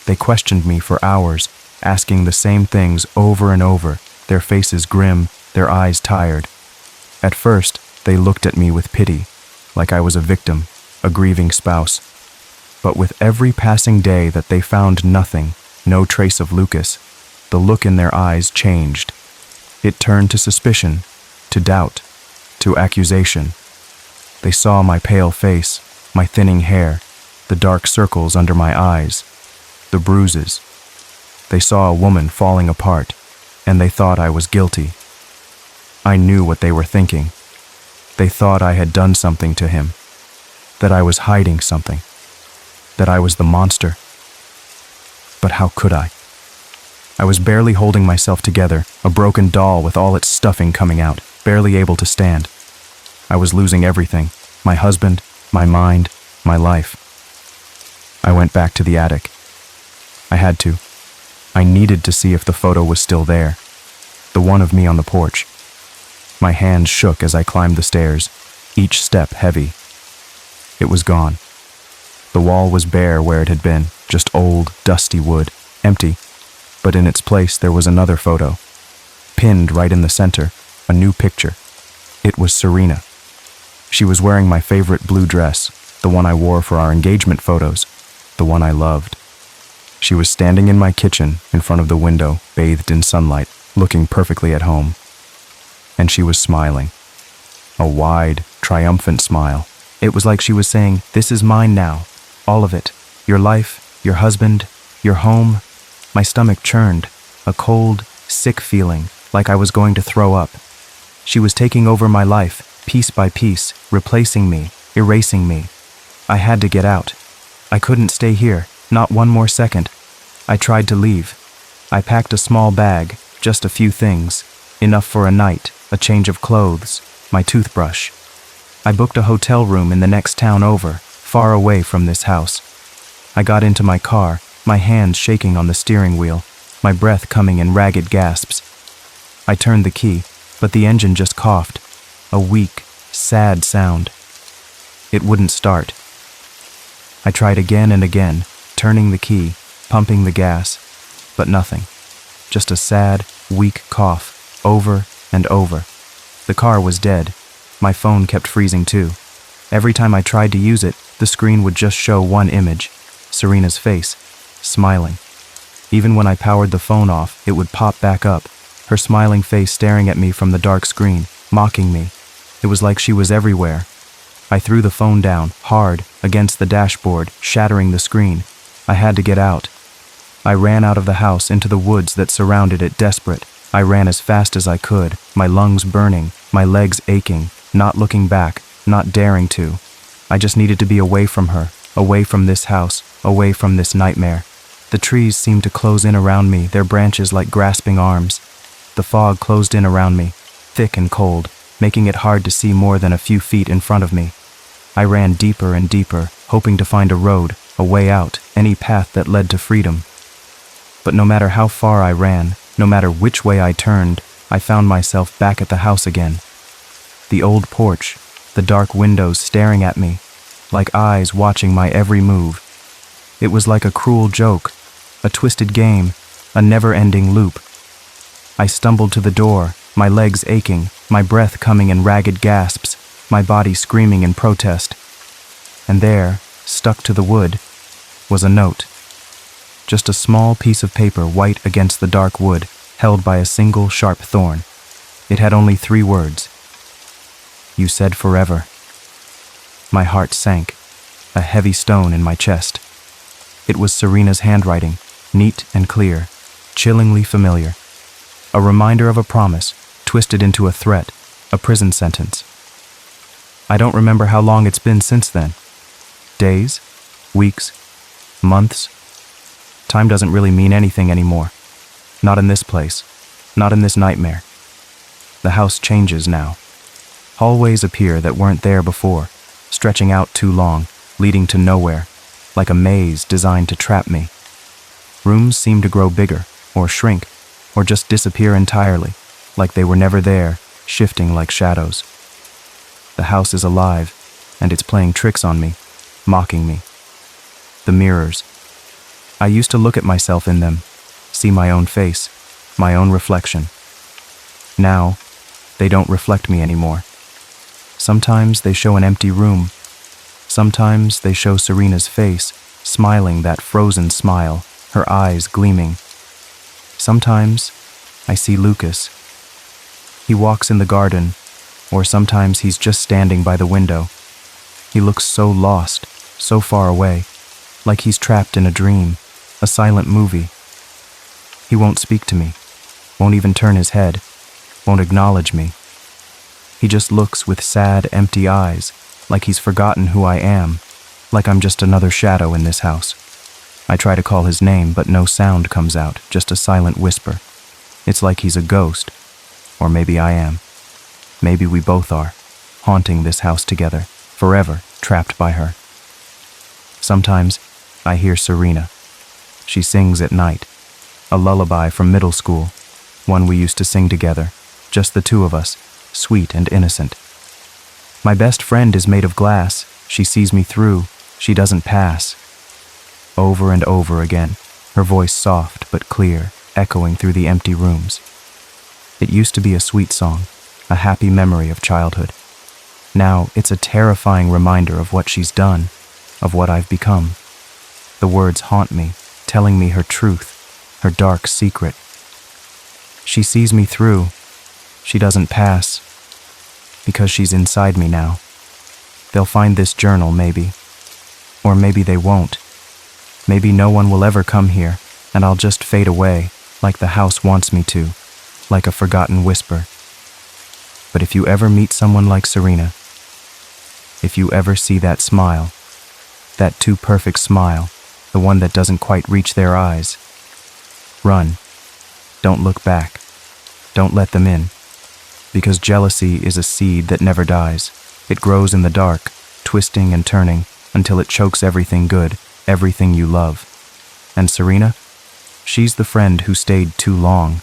They questioned me for hours, asking the same things over and over, their faces grim, their eyes tired. At first, they looked at me with pity, like I was a victim, a grieving spouse. But with every passing day that they found nothing, no trace of Lucas, the look in their eyes changed. It turned to suspicion, to doubt, to accusation. They saw my pale face, my thinning hair, the dark circles under my eyes, the bruises. They saw a woman falling apart, and they thought I was guilty. I knew what they were thinking. They thought I had done something to him, that I was hiding something, that I was the monster. But how could I? I was barely holding myself together, a broken doll with all its stuffing coming out, barely able to stand. I was losing everything, my husband, my mind, my life. I went back to the attic. I had to. I needed to see if the photo was still there, the one of me on the porch. My hands shook as I climbed the stairs, each step heavy. It was gone. The wall was bare where it had been, just old, dusty wood, empty. But in its place there was another photo. Pinned right in the center, a new picture. It was Serena. She was wearing my favorite blue dress, the one I wore for our engagement photos, the one I loved. She was standing in my kitchen, in front of the window, bathed in sunlight, looking perfectly at home. And she was smiling. A wide, triumphant smile. It was like she was saying, "This is mine now. All of it. Your life, your husband, your home." My stomach churned, a cold, sick feeling, like I was going to throw up. She was taking over my life, piece by piece, replacing me, erasing me. I had to get out. I couldn't stay here, not one more second. I tried to leave. I packed a small bag, just a few things, enough for a night, a change of clothes, my toothbrush. I booked a hotel room in the next town over, far away from this house. I got into my car, my hands shaking on the steering wheel, my breath coming in ragged gasps. I turned the key, but the engine just coughed, a weak, sad sound. It wouldn't start. I tried again and again, turning the key, pumping the gas, but nothing. Just a sad, weak cough, over and over. The car was dead. My phone kept freezing too. Every time I tried to use it, the screen would just show one image, Serena's face, smiling. Even when I powered the phone off, it would pop back up, her smiling face staring at me from the dark screen, mocking me. It was like she was everywhere. I threw the phone down, hard, against the dashboard, shattering the screen. I had to get out. I ran out of the house into the woods that surrounded it, desperate. I ran as fast as I could, my lungs burning, my legs aching, not looking back, not daring to. I just needed to be away from her, away from this house, away from this nightmare. The trees seemed to close in around me, their branches like grasping arms. The fog closed in around me, thick and cold, making it hard to see more than a few feet in front of me. I ran deeper and deeper, hoping to find a road, a way out, any path that led to freedom. But no matter how far I ran, no matter which way I turned, I found myself back at the house again. The old porch, the dark windows staring at me, like eyes watching my every move. It was like a cruel joke, a twisted game, a never-ending loop. I stumbled to the door, my legs aching, my breath coming in ragged gasps, my body screaming in protest. And there, stuck to the wood, was a note. Just a small piece of paper white against the dark wood, held by a single sharp thorn. It had only 3 words. You said forever. My heart sank, a heavy stone in my chest. It was Serena's handwriting, neat and clear, chillingly familiar. A reminder of a promise, twisted into a threat, a prison sentence. I don't remember how long it's been since then. Days? Weeks? Months? Time doesn't really mean anything anymore. Not in this place. Not in this nightmare. The house changes now. Hallways appear that weren't there before, stretching out too long, leading to nowhere, like a maze designed to trap me. Rooms seem to grow bigger, or shrink, or just disappear entirely, like they were never there, shifting like shadows. The house is alive, and it's playing tricks on me, mocking me. The mirrors. I used to look at myself in them, see my own face, my own reflection. Now, they don't reflect me anymore. Sometimes they show an empty room. Sometimes they show Serena's face, smiling that frozen smile, her eyes gleaming. Sometimes I see Lucas. He walks in the garden, or sometimes he's just standing by the window. He looks so lost, so far away, like he's trapped in a dream, a silent movie. He won't speak to me, won't even turn his head, won't acknowledge me. He just looks with sad, empty eyes, like he's forgotten who I am, like I'm just another shadow in this house. I try to call his name, but no sound comes out, just a silent whisper. It's like he's a ghost, or maybe I am. Maybe we both are, haunting this house together, forever trapped by her. Sometimes I hear Serena. She sings at night, a lullaby from middle school, one we used to sing together, just the two of us, sweet and innocent. My best friend is made of glass. She sees me through. She doesn't pass. Over and over again, her voice soft but clear, echoing through the empty rooms. It used to be a sweet song, a happy memory of childhood. Now it's a terrifying reminder of what she's done, of what I've become. The words haunt me, telling me her truth, her dark secret. She sees me through. She doesn't pass, because she's inside me now. They'll find this journal, maybe. Or maybe they won't. Maybe no one will ever come here, and I'll just fade away, like the house wants me to, like a forgotten whisper. But if you ever meet someone like Serena, if you ever see that smile, that too perfect smile, the one that doesn't quite reach their eyes, run. Don't look back. Don't let them in. Because jealousy is a seed that never dies. It grows in the dark, twisting and turning, until it chokes everything good, everything you love. And Serena? She's the friend who stayed too long.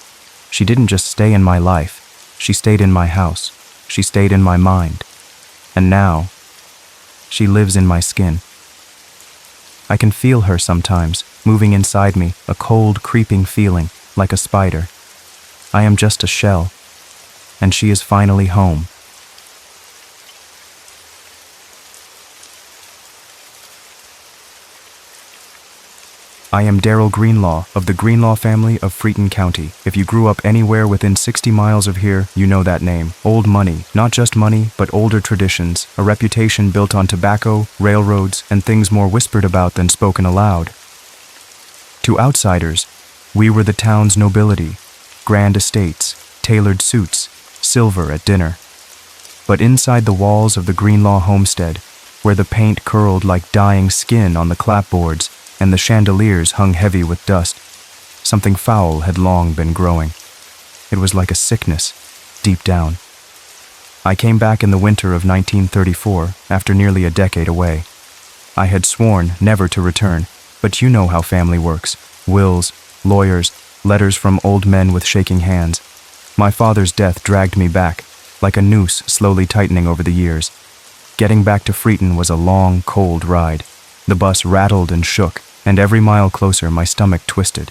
She didn't just stay in my life. She stayed in my house. She stayed in my mind. And now, she lives in my skin. I can feel her sometimes, moving inside me, a cold, creeping feeling, like a spider. I am just a shell. And she is finally home. I am Daryl Greenlaw of the Greenlaw family of Freeton County. If you grew up anywhere within 60 miles of here, you know that name. Old money, not just money, but older traditions, a reputation built on tobacco, railroads, and things more whispered about than spoken aloud. To outsiders, we were the town's nobility, grand estates, tailored suits, silver at dinner. But inside the walls of the Greenlaw homestead, where the paint curled like dying skin on the clapboards and the chandeliers hung heavy with dust, something foul had long been growing. It was like a sickness, deep down. I came back in the winter of 1934, after nearly a decade away. I had sworn never to return, but you know how family works. Wills, lawyers, letters from old men with shaking hands. My father's death dragged me back, like a noose slowly tightening over the years. Getting back to Freeton was a long, cold ride. The bus rattled and shook, and every mile closer my stomach twisted.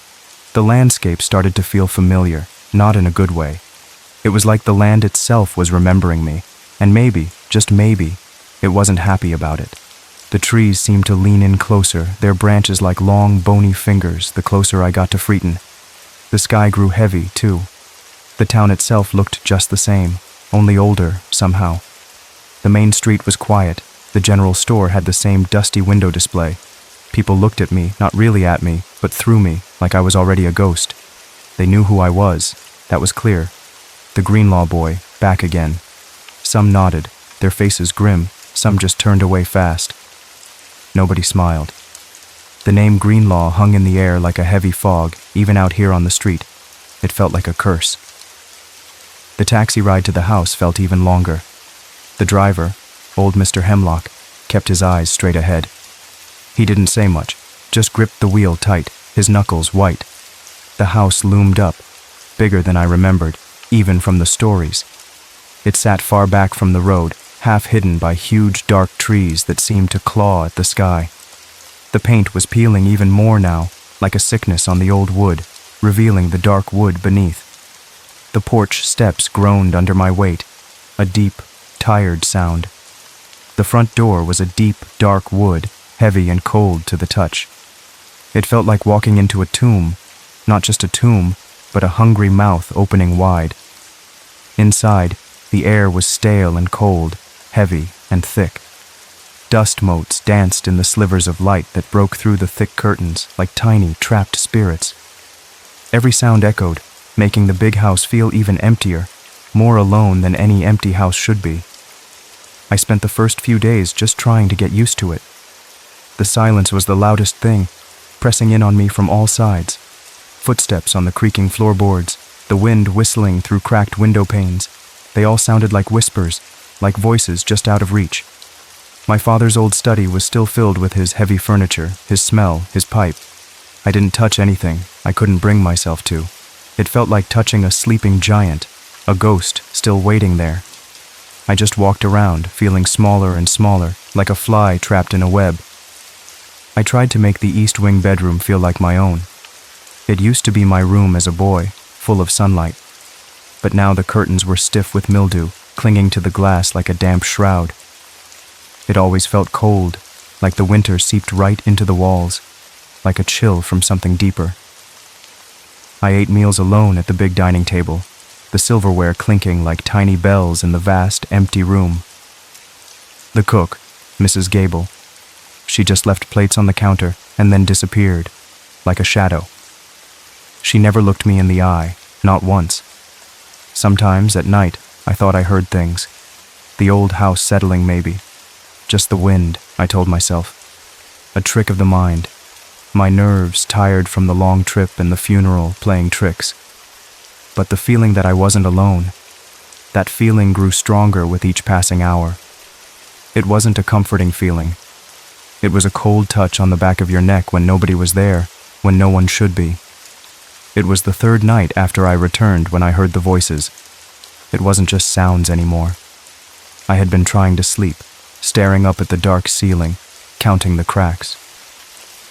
The landscape started to feel familiar, not in a good way. It was like the land itself was remembering me, and maybe, just maybe, it wasn't happy about it. The trees seemed to lean in closer, their branches like long, bony fingers the closer I got to Freeton. The sky grew heavy, too. The town itself looked just the same, only older, somehow. The main street was quiet. The general store had the same dusty window display. People looked at me, not really at me, but through me, like I was already a ghost. They knew who I was. That was clear. The Greenlaw boy, back again. Some nodded, their faces grim, some just turned away fast. Nobody smiled. The name Greenlaw hung in the air like a heavy fog, even out here on the street. It felt like a curse. The taxi ride to the house felt even longer. The driver, old Mr. Hemlock, kept his eyes straight ahead. He didn't say much, just gripped the wheel tight, his knuckles white. The house loomed up, bigger than I remembered, even from the stories. It sat far back from the road, half hidden by huge dark trees that seemed to claw at the sky. The paint was peeling even more now, like a sickness on the old wood, revealing the dark wood beneath. The porch steps groaned under my weight, a deep, tired sound. The front door was a deep, dark wood, heavy and cold to the touch. It felt like walking into a tomb, not just a tomb, but a hungry mouth opening wide. Inside, the air was stale and cold, heavy and thick. Dust motes danced in the slivers of light that broke through the thick curtains like tiny, trapped spirits. Every sound echoed, making the big house feel even emptier, more alone than any empty house should be. I spent the first few days just trying to get used to it. The silence was the loudest thing, pressing in on me from all sides. Footsteps on the creaking floorboards, the wind whistling through cracked window panes. They all sounded like whispers, like voices just out of reach. My father's old study was still filled with his heavy furniture, his smell, his pipe. I didn't touch anything I couldn't bring myself to. It felt like touching a sleeping giant, a ghost still waiting there. I just walked around, feeling smaller and smaller, like a fly trapped in a web. I tried to make the East Wing bedroom feel like my own. It used to be my room as a boy, full of sunlight. But now the curtains were stiff with mildew, clinging to the glass like a damp shroud. It always felt cold, like the winter seeped right into the walls, like a chill from something deeper. I ate meals alone at the big dining table, the silverware clinking like tiny bells in the vast, empty room. The cook, Mrs. Gable, she just left plates on the counter and then disappeared, like a shadow. She never looked me in the eye, not once. Sometimes, at night, I thought I heard things. The old house settling, maybe. Just the wind, I told myself. A trick of the mind. My nerves tired from the long trip and the funeral playing tricks. But the feeling that I wasn't alone, that feeling grew stronger with each passing hour. It wasn't a comforting feeling. It was a cold touch on the back of your neck when nobody was there, when no one should be. It was the third night after I returned when I heard the voices. It wasn't just sounds anymore. I had been trying to sleep, staring up at the dark ceiling, counting the cracks.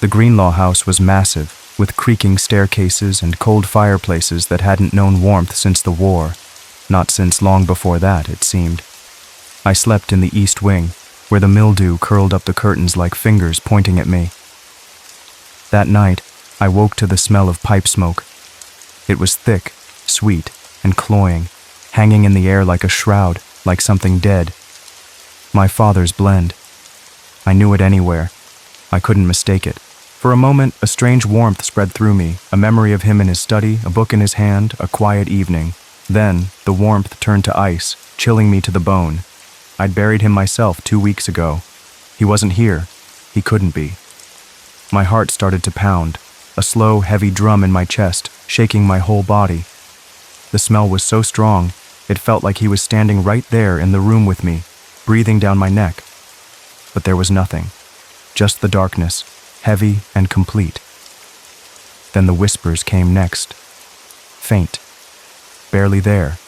The Greenlaw house was massive, with creaking staircases and cold fireplaces that hadn't known warmth since the war, not since long before that, it seemed. I slept in the East Wing, where the mildew curled up the curtains like fingers pointing at me. That night, I woke to the smell of pipe smoke. It was thick, sweet, and cloying, hanging in the air like a shroud, like something dead. My father's blend. I knew it anywhere. I couldn't mistake it. For a moment, a strange warmth spread through me, a memory of him in his study, a book in his hand, a quiet evening. Then, the warmth turned to ice, chilling me to the bone. I'd buried him myself 2 weeks ago. He wasn't here. He couldn't be. My heart started to pound, a slow, heavy drum in my chest, shaking my whole body. The smell was so strong, it felt like he was standing right there in the room with me, breathing down my neck. But there was nothing. just the darkness, heavy and complete. Then the whispers came next. Faint, barely there,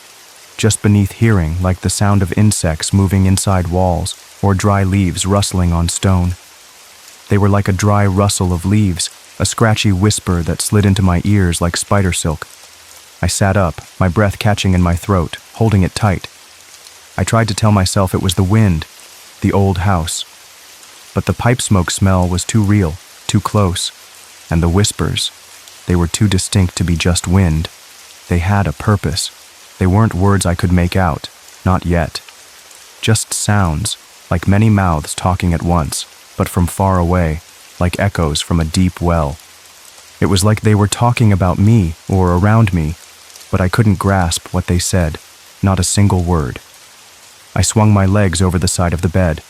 just beneath hearing, like the sound of insects moving inside walls or dry leaves rustling on stone. They were like a dry rustle of leaves, a scratchy whisper that slid into my ears like spider silk. I sat up, my breath catching in my throat, holding it tight. I tried to tell myself it was the wind, the old house. But the pipe smoke smell was too real, too close, and the whispers, they were too distinct to be just wind. They had a purpose. They weren't words I could make out, not yet. Just sounds, like many mouths talking at once, but from far away, like echoes from a deep well. It was like they were talking about me or around me, but I couldn't grasp what they said, not a single word. I swung my legs over the side of the bed.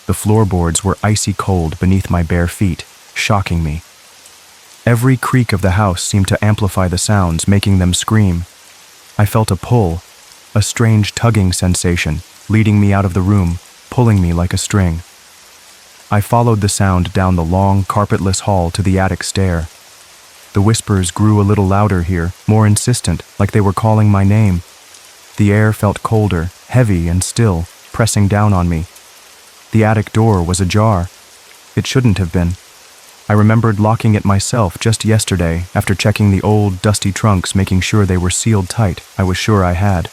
The floorboards were icy cold beneath my bare feet, shocking me. Every creak of the house seemed to amplify the sounds, making them scream. I felt a pull, a strange tugging sensation, leading me out of the room, pulling me like a string. I followed the sound down the long, carpetless hall to the attic stair. The whispers grew a little louder here, more insistent, like they were calling my name. The air felt colder, heavy and still, pressing down on me. The attic door was ajar. It shouldn't have been. I remembered locking it myself just yesterday after checking the old, dusty trunks, making sure they were sealed tight. I was sure I had.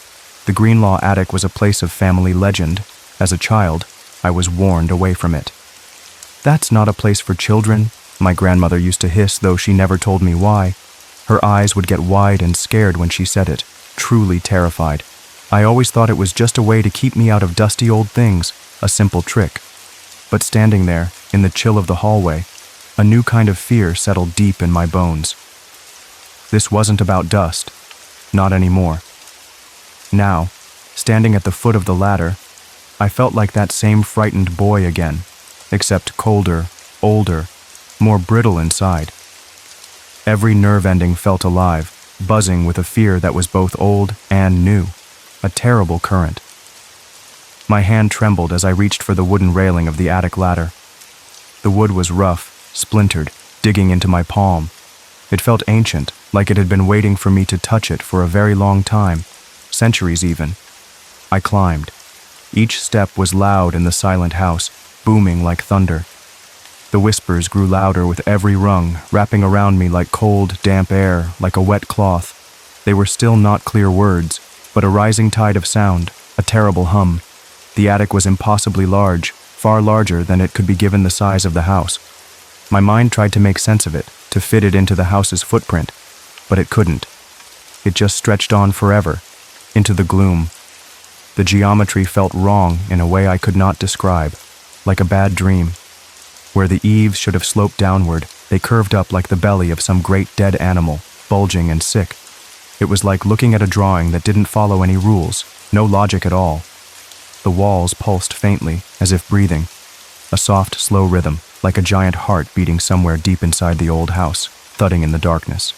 The Greenlaw attic was a place of family legend. As a child, I was warned away from it. "That's not a place for children," my grandmother used to hiss, though she never told me why. Her eyes would get wide and scared when she said it, truly terrified. I always thought it was just a way to keep me out of dusty old things, a simple trick. But standing there, in the chill of the hallway, a new kind of fear settled deep in my bones. This wasn't about dust. Not anymore. Now, standing at the foot of the ladder, I felt like that same frightened boy again, except colder, older, more brittle inside. Every nerve ending felt alive, buzzing with a fear that was both old and new, a terrible current. My hand trembled as I reached for the wooden railing of the attic ladder. The wood was rough, splintered, digging into my palm. It felt ancient, like it had been waiting for me to touch it for a very long time, centuries even. I climbed. Each step was loud in the silent house, booming like thunder. The whispers grew louder with every rung, wrapping around me like cold, damp air, like a wet cloth. They were still not clear words, but a rising tide of sound, a terrible hum. The attic was impossibly large, far larger than it could be given the size of the house. My mind tried to make sense of it, to fit it into the house's footprint, but it couldn't. It just stretched on forever, into the gloom. The geometry felt wrong in a way I could not describe, like a bad dream. Where the eaves should have sloped downward, they curved up like the belly of some great dead animal, bulging and sick. It was like looking at a drawing that didn't follow any rules, no logic at all. The walls pulsed faintly, as if breathing, a soft, slow rhythm, like a giant heart beating somewhere deep inside the old house, thudding in the darkness.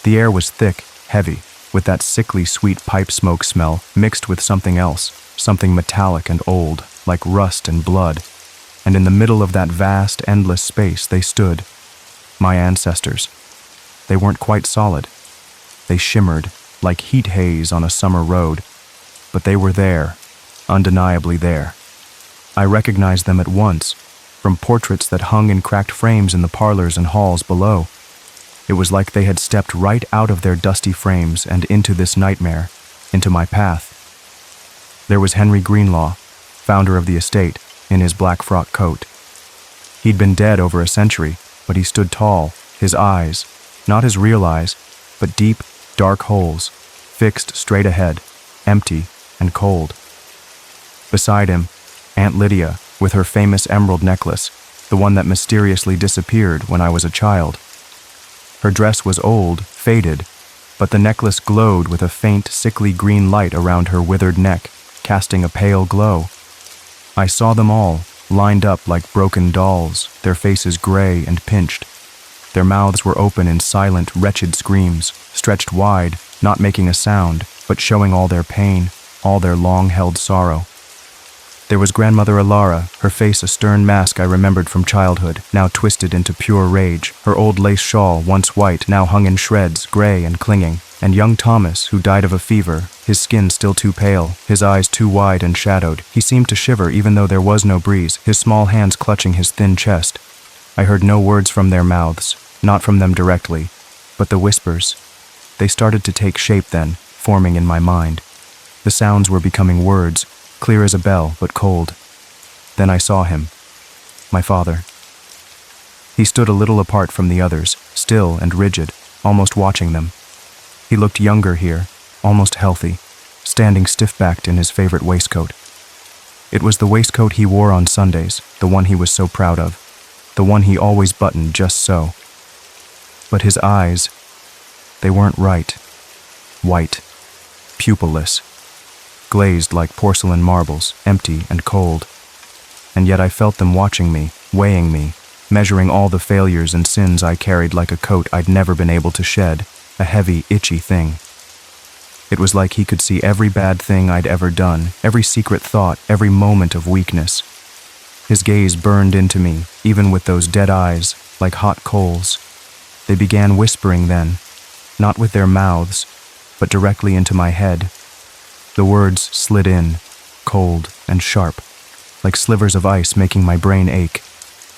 The air was thick, heavy, with that sickly sweet pipe smoke smell mixed with something else, something metallic and old, like rust and blood. And in the middle of that vast, endless space they stood, my ancestors. They weren't quite solid. They shimmered, like heat haze on a summer road, but they were there, undeniably there. I recognized them at once, from portraits that hung in cracked frames in the parlors and halls below. It was like they had stepped right out of their dusty frames and into this nightmare, into my path. There was Henry Greenlaw, founder of the estate, in his black frock coat. He'd been dead over a century, but he stood tall, his eyes, not his real eyes, but deep, dark holes, fixed straight ahead, empty and cold. Beside him, Aunt Lydia, with her famous emerald necklace, the one that mysteriously disappeared when I was a child. Her dress was old, faded, but the necklace glowed with a faint, sickly green light around her withered neck, casting a pale glow. I saw them all, lined up like broken dolls, their faces gray and pinched. Their mouths were open in silent, wretched screams, stretched wide, not making a sound, but showing all their pain, all their long-held sorrow. There was Grandmother Alara, her face a stern mask I remembered from childhood, now twisted into pure rage. Her old lace shawl, once white, now hung in shreds, gray and clinging. And young Thomas, who died of a fever, his skin still too pale, his eyes too wide and shadowed. He seemed to shiver even though there was no breeze, his small hands clutching his thin chest. I heard no words from their mouths, not from them directly, but the whispers. They started to take shape then, forming in my mind. The sounds were becoming words, clear as a bell, but cold. Then I saw him. My father. He stood a little apart from the others, still and rigid, almost watching them. He looked younger here, almost healthy, standing stiff-backed in his favorite waistcoat. It was the waistcoat he wore on Sundays, the one he was so proud of, the one he always buttoned just so. But his eyes, they weren't right. White, pupilless, glazed like porcelain marbles, empty and cold. And yet I felt them watching me, weighing me, measuring all the failures and sins I carried like a coat I'd never been able to shed, a heavy, itchy thing. It was like he could see every bad thing I'd ever done, every secret thought, every moment of weakness. His gaze burned into me, even with those dead eyes, like hot coals. They began whispering then, not with their mouths, but directly into my head. The words slid in, cold and sharp, like slivers of ice making my brain ache.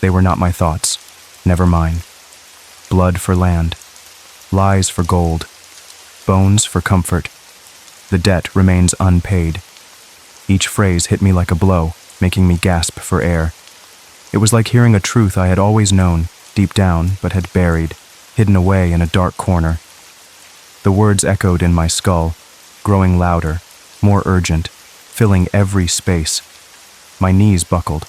They were not my thoughts, never mine. Blood for land, lies for gold, bones for comfort. The debt remains unpaid. Each phrase hit me like a blow, making me gasp for air. It was like hearing a truth I had always known, deep down, but had buried, hidden away in a dark corner. The words echoed in my skull, growing louder, more urgent, filling every space. My knees buckled.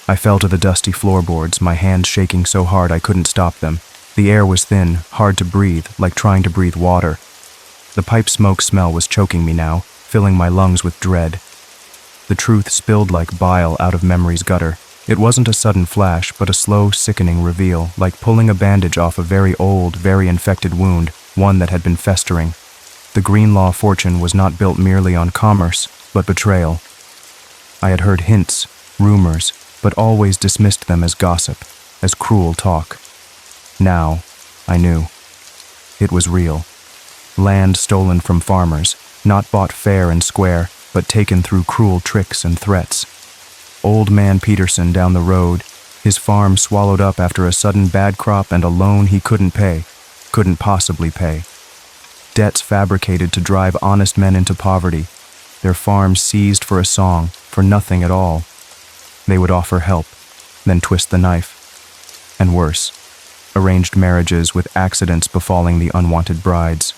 I fell to the dusty floorboards, my hands shaking so hard I couldn't stop them. The air was thin, hard to breathe, like trying to breathe water. The pipe smoke smell was choking me now, filling my lungs with dread. The truth spilled like bile out of memory's gutter. It wasn't a sudden flash, but a slow, sickening reveal, like pulling a bandage off a very old, very infected wound, one that had been festering. The Greenlaw fortune was not built merely on commerce, but betrayal. I had heard hints, rumors, but always dismissed them as gossip, as cruel talk. Now, I knew. It was real. Land stolen from farmers, not bought fair and square, but taken through cruel tricks and threats. Old man Peterson down the road, his farm swallowed up after a sudden bad crop and a loan he couldn't possibly pay. Debts fabricated to drive honest men into poverty, their farms seized for a song, for nothing at all. They would offer help, then twist the knife. And worse, arranged marriages with accidents befalling the unwanted brides.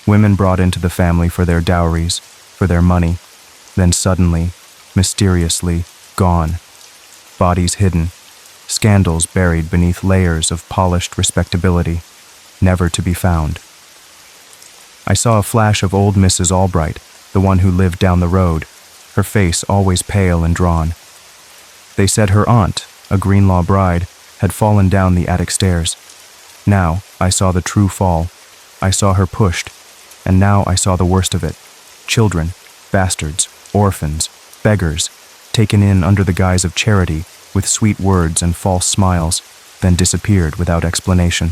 Women brought into the family for their dowries, for their money, then suddenly, mysteriously, gone. Bodies hidden, scandals buried beneath layers of polished respectability, never to be found. I saw a flash of old Mrs. Albright, the one who lived down the road, her face always pale and drawn. They said her aunt, a Greenlaw bride, had fallen down the attic stairs. Now I saw the true fall. I saw her pushed, and now I saw the worst of it. Children, bastards, orphans, beggars, taken in under the guise of charity, with sweet words and false smiles, then disappeared without explanation.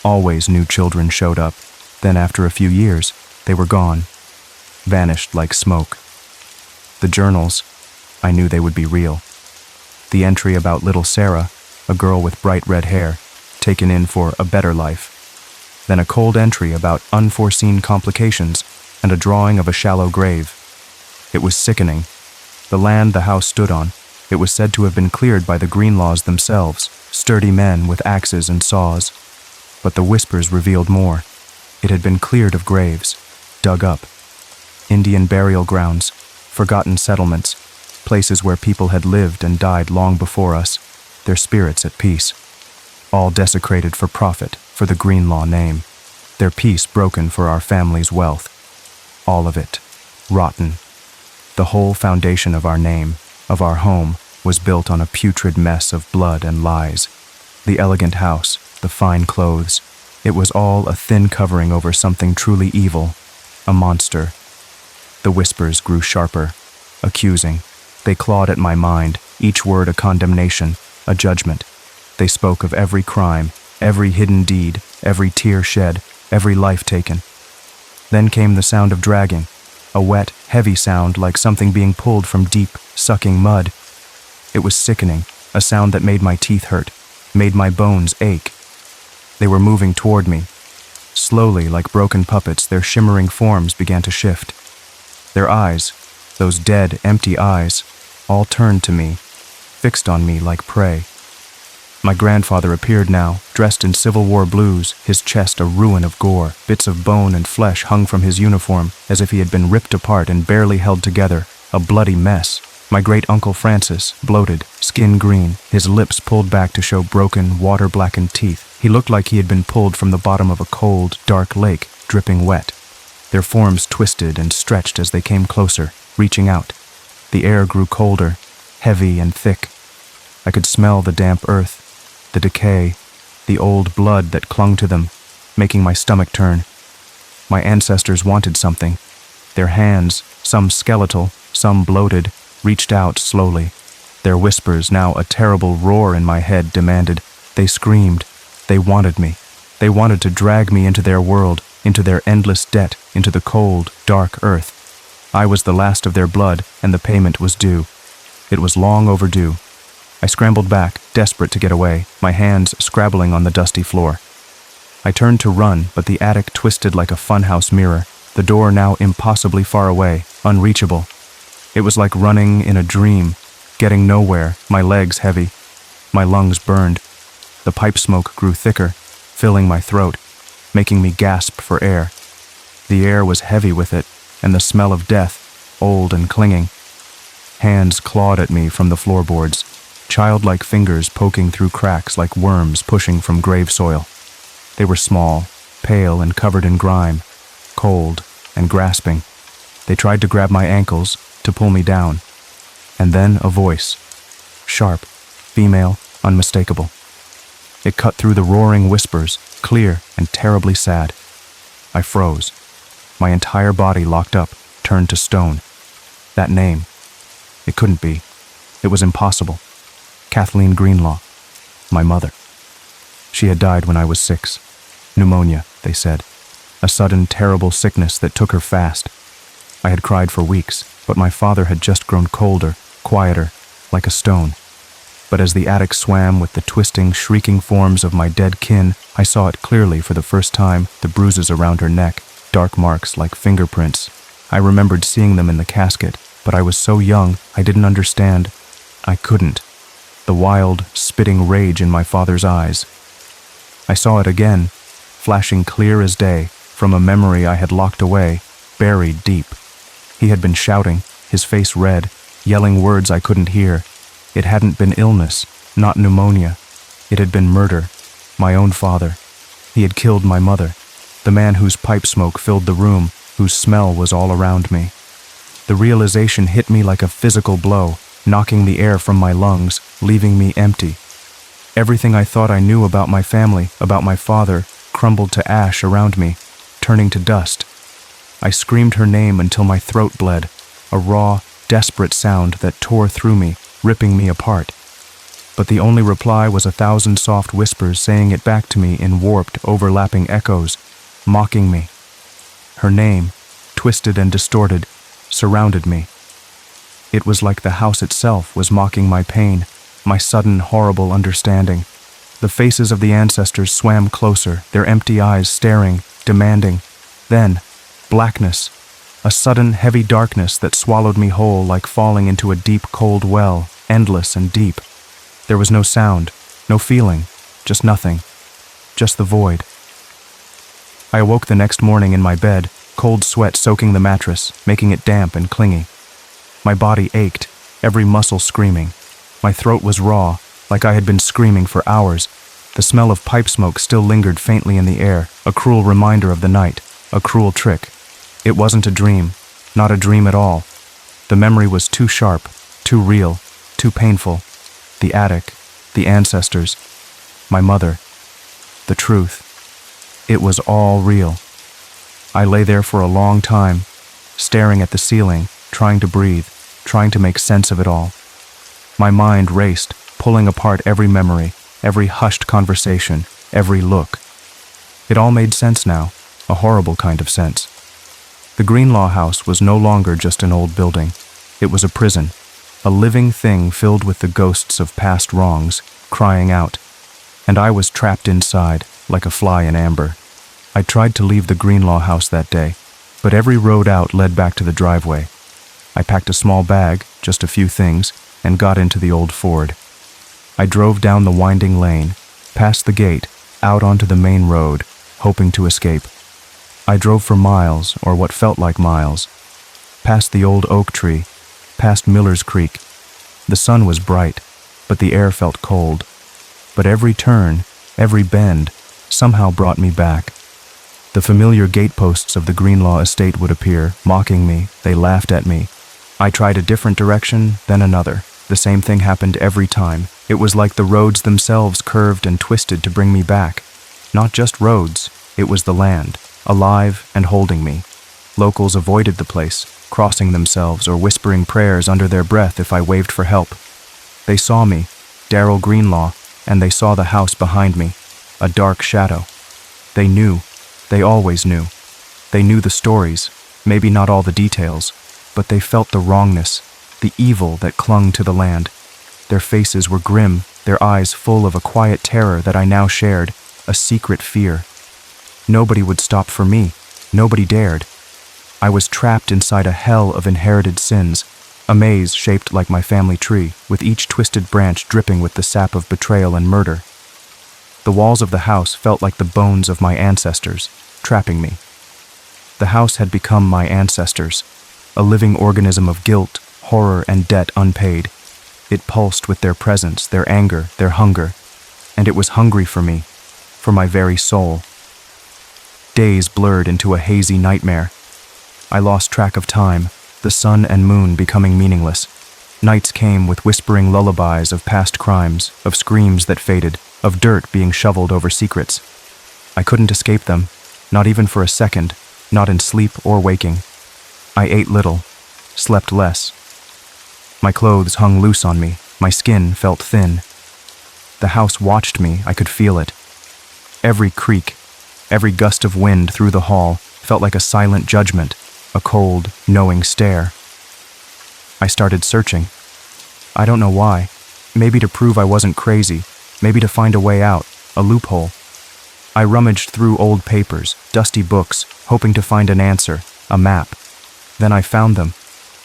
Always new children showed up, then after a few years, they were gone, vanished like smoke. The journals, I knew they would be real. The entry about little Sarah, a girl with bright red hair, taken in for a better life. Then a cold entry about unforeseen complications and a drawing of a shallow grave. It was sickening. The land the house stood on, it was said to have been cleared by the Greenlaws themselves, sturdy men with axes and saws. But the whispers revealed more. It had been cleared of graves, dug up. Indian burial grounds, forgotten settlements, places where people had lived and died long before us, their spirits at peace. All desecrated for profit, for the Greenlaw name. Their peace broken for our family's wealth. All of it, rotten. The whole foundation of our name, of our home, was built on a putrid mess of blood and lies. The elegant house, the fine clothes, it was all a thin covering over something truly evil, a monster. The whispers grew sharper, accusing. They clawed at my mind, each word a condemnation, a judgment. They spoke of every crime, every hidden deed, every tear shed, every life taken. Then came the sound of dragging, a wet, heavy sound like something being pulled from deep, sucking mud. It was sickening, a sound that made my teeth hurt, made my bones ache. They were moving toward me. Slowly, like broken puppets, their shimmering forms began to shift. Their eyes, those dead, empty eyes, all turned to me, fixed on me like prey. My grandfather appeared now, dressed in Civil War blues, his chest a ruin of gore. Bits of bone and flesh hung from his uniform, as if he had been ripped apart and barely held together, a bloody mess. My great-uncle Francis, bloated, skin green, his lips pulled back to show broken, water-blackened teeth. He looked like he had been pulled from the bottom of a cold, dark lake, dripping wet. Their forms twisted and stretched as they came closer, reaching out. The air grew colder, heavy and thick. I could smell the damp earth, the decay, the old blood that clung to them, making my stomach turn. My ancestors wanted something. Their hands, some skeletal, some bloated, reached out slowly. Their whispers, now a terrible roar in my head, demanded. They screamed. They wanted me. They wanted to drag me into their world, into their endless debt, into the cold, dark earth. I was the last of their blood, and the payment was due. It was long overdue. I scrambled back, desperate to get away, my hands scrabbling on the dusty floor. I turned to run, but the attic twisted like a funhouse mirror, the door now impossibly far away, unreachable. It was like running in a dream, getting nowhere, my legs heavy. My lungs burned. The pipe smoke grew thicker, filling my throat, making me gasp for air. The air was heavy with it, and the smell of death, old and clinging. Hands clawed at me from the floorboards, childlike fingers poking through cracks like worms pushing from grave soil. They were small, pale and covered in grime, cold and grasping. They tried to grab my ankles, to pull me down. And then a voice, sharp, female, unmistakable. It cut through the roaring whispers, clear and terribly sad. I froze. My entire body locked up, turned to stone. That name. It couldn't be. It was impossible. Kathleen Greenlaw, my mother. She had died when I was 6. Pneumonia, they said. A sudden, terrible sickness that took her fast. I had cried for weeks, but my father had just grown colder, quieter, like a stone. But as the attic swam with the twisting, shrieking forms of my dead kin, I saw it clearly for the first time, the bruises around her neck, dark marks like fingerprints. I remembered seeing them in the casket, but I was so young I didn't understand. I couldn't. The wild, spitting rage in my father's eyes. I saw it again, flashing clear as day, from a memory I had locked away, buried deep. He had been shouting, his face red, yelling words I couldn't hear. It hadn't been illness, not pneumonia. It had been murder, my own father. He had killed my mother, the man whose pipe smoke filled the room, whose smell was all around me. The realization hit me like a physical blow, knocking the air from my lungs, leaving me empty. Everything I thought I knew about my family, about my father, crumbled to ash around me, turning to dust. I screamed her name until my throat bled, a raw, desperate sound that tore through me, ripping me apart. But the only reply was 1,000 soft whispers saying it back to me in warped, overlapping echoes, mocking me. Her name, twisted and distorted, surrounded me. It was like the house itself was mocking my pain, my sudden, horrible understanding. The faces of the ancestors swam closer, their empty eyes staring, demanding. Then, blackness, a sudden, heavy darkness that swallowed me whole like falling into a deep, cold well, endless and deep. There was no sound, no feeling, just nothing, just the void. I awoke the next morning in my bed, cold sweat soaking the mattress, making it damp and clingy. My body ached, every muscle screaming. My throat was raw, like I had been screaming for hours. The smell of pipe smoke still lingered faintly in the air, a cruel reminder of the night, a cruel trick. It wasn't a dream, not a dream at all. The memory was too sharp, too real, too painful. The attic, the ancestors, my mother, the truth. It was all real. I lay there for a long time, staring at the ceiling, trying to breathe, trying to make sense of it all. My mind raced, pulling apart every memory, every hushed conversation, every look. It all made sense now, a horrible kind of sense. The Greenlaw house was no longer just an old building. It was a prison, a living thing filled with the ghosts of past wrongs, crying out. And I was trapped inside, like a fly in amber. I tried to leave the Greenlaw house that day, but every road out led back to the driveway. I packed a small bag, just a few things, and got into the old Ford. I drove down the winding lane, past the gate, out onto the main road, hoping to escape. I drove for miles, or what felt like miles, past the old oak tree, past Miller's Creek. The sun was bright, but the air felt cold. But every turn, every bend, somehow brought me back. The familiar gateposts of the Greenlaw estate would appear, mocking me. They laughed at me. I tried a different direction, then another. The same thing happened every time. It was like the roads themselves curved and twisted to bring me back. Not just roads, it was the land, alive and holding me. Locals avoided the place, crossing themselves or whispering prayers under their breath if I waved for help. They saw me, Darryl Greenlaw, and they saw the house behind me, a dark shadow. They knew. They always knew. They knew the stories, maybe not all the details, but they felt the wrongness, the evil that clung to the land. Their faces were grim, their eyes full of a quiet terror that I now shared, a secret fear. Nobody would stop for me. Nobody dared. I was trapped inside a hell of inherited sins, a maze shaped like my family tree, with each twisted branch dripping with the sap of betrayal and murder. The walls of the house felt like the bones of my ancestors, trapping me. The house had become my ancestors, a living organism of guilt, horror, and debt unpaid. It pulsed with their presence, their anger, their hunger, and it was hungry for me, for my very soul. Days blurred into a hazy nightmare. I lost track of time, the sun and moon becoming meaningless. Nights came with whispering lullabies of past crimes, of screams that faded, of dirt being shoveled over secrets. I couldn't escape them, not even for a second, not in sleep or waking. I ate little, slept less. My clothes hung loose on me, my skin felt thin. The house watched me, I could feel it. Every creak, every gust of wind through the hall felt like a silent judgment, a cold, knowing stare. I started searching. I don't know why. Maybe to prove I wasn't crazy, maybe to find a way out, a loophole. I rummaged through old papers, dusty books, hoping to find an answer, a map. Then I found them,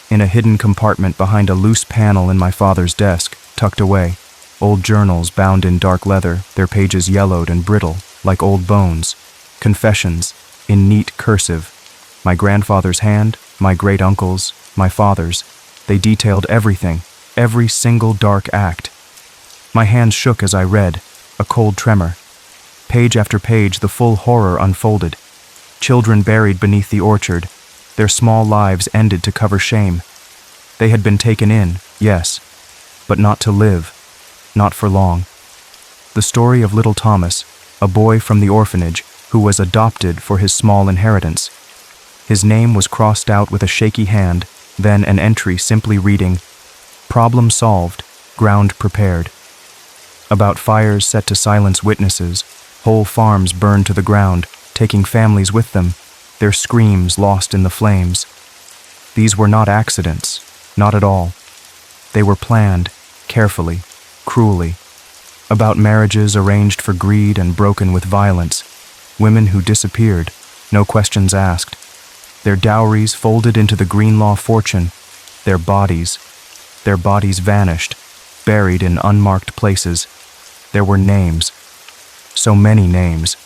in a hidden compartment behind a loose panel in my father's desk, tucked away. Old journals bound in dark leather, their pages yellowed and brittle, like old bones. Confessions, in neat cursive. My grandfather's hand, my great-uncle's, my father's. They detailed everything, every single dark act. My hands shook as I read, a cold tremor. Page after page, the full horror unfolded. Children buried beneath the orchard, their small lives ended to cover shame. They had been taken in, yes, but not to live, not for long. The story of little Thomas, a boy from the orphanage who was adopted for his small inheritance. His name was crossed out with a shaky hand, then an entry simply reading, "Problem solved, ground prepared." About fires set to silence witnesses, whole farms burned to the ground, taking families with them, their screams lost in the flames. These were not accidents, not at all. They were planned, carefully, cruelly. About marriages arranged for greed and broken with violence, women who disappeared, no questions asked. Their dowries folded into the Greenlaw fortune, their bodies vanished, buried in unmarked places. There were names, so many names.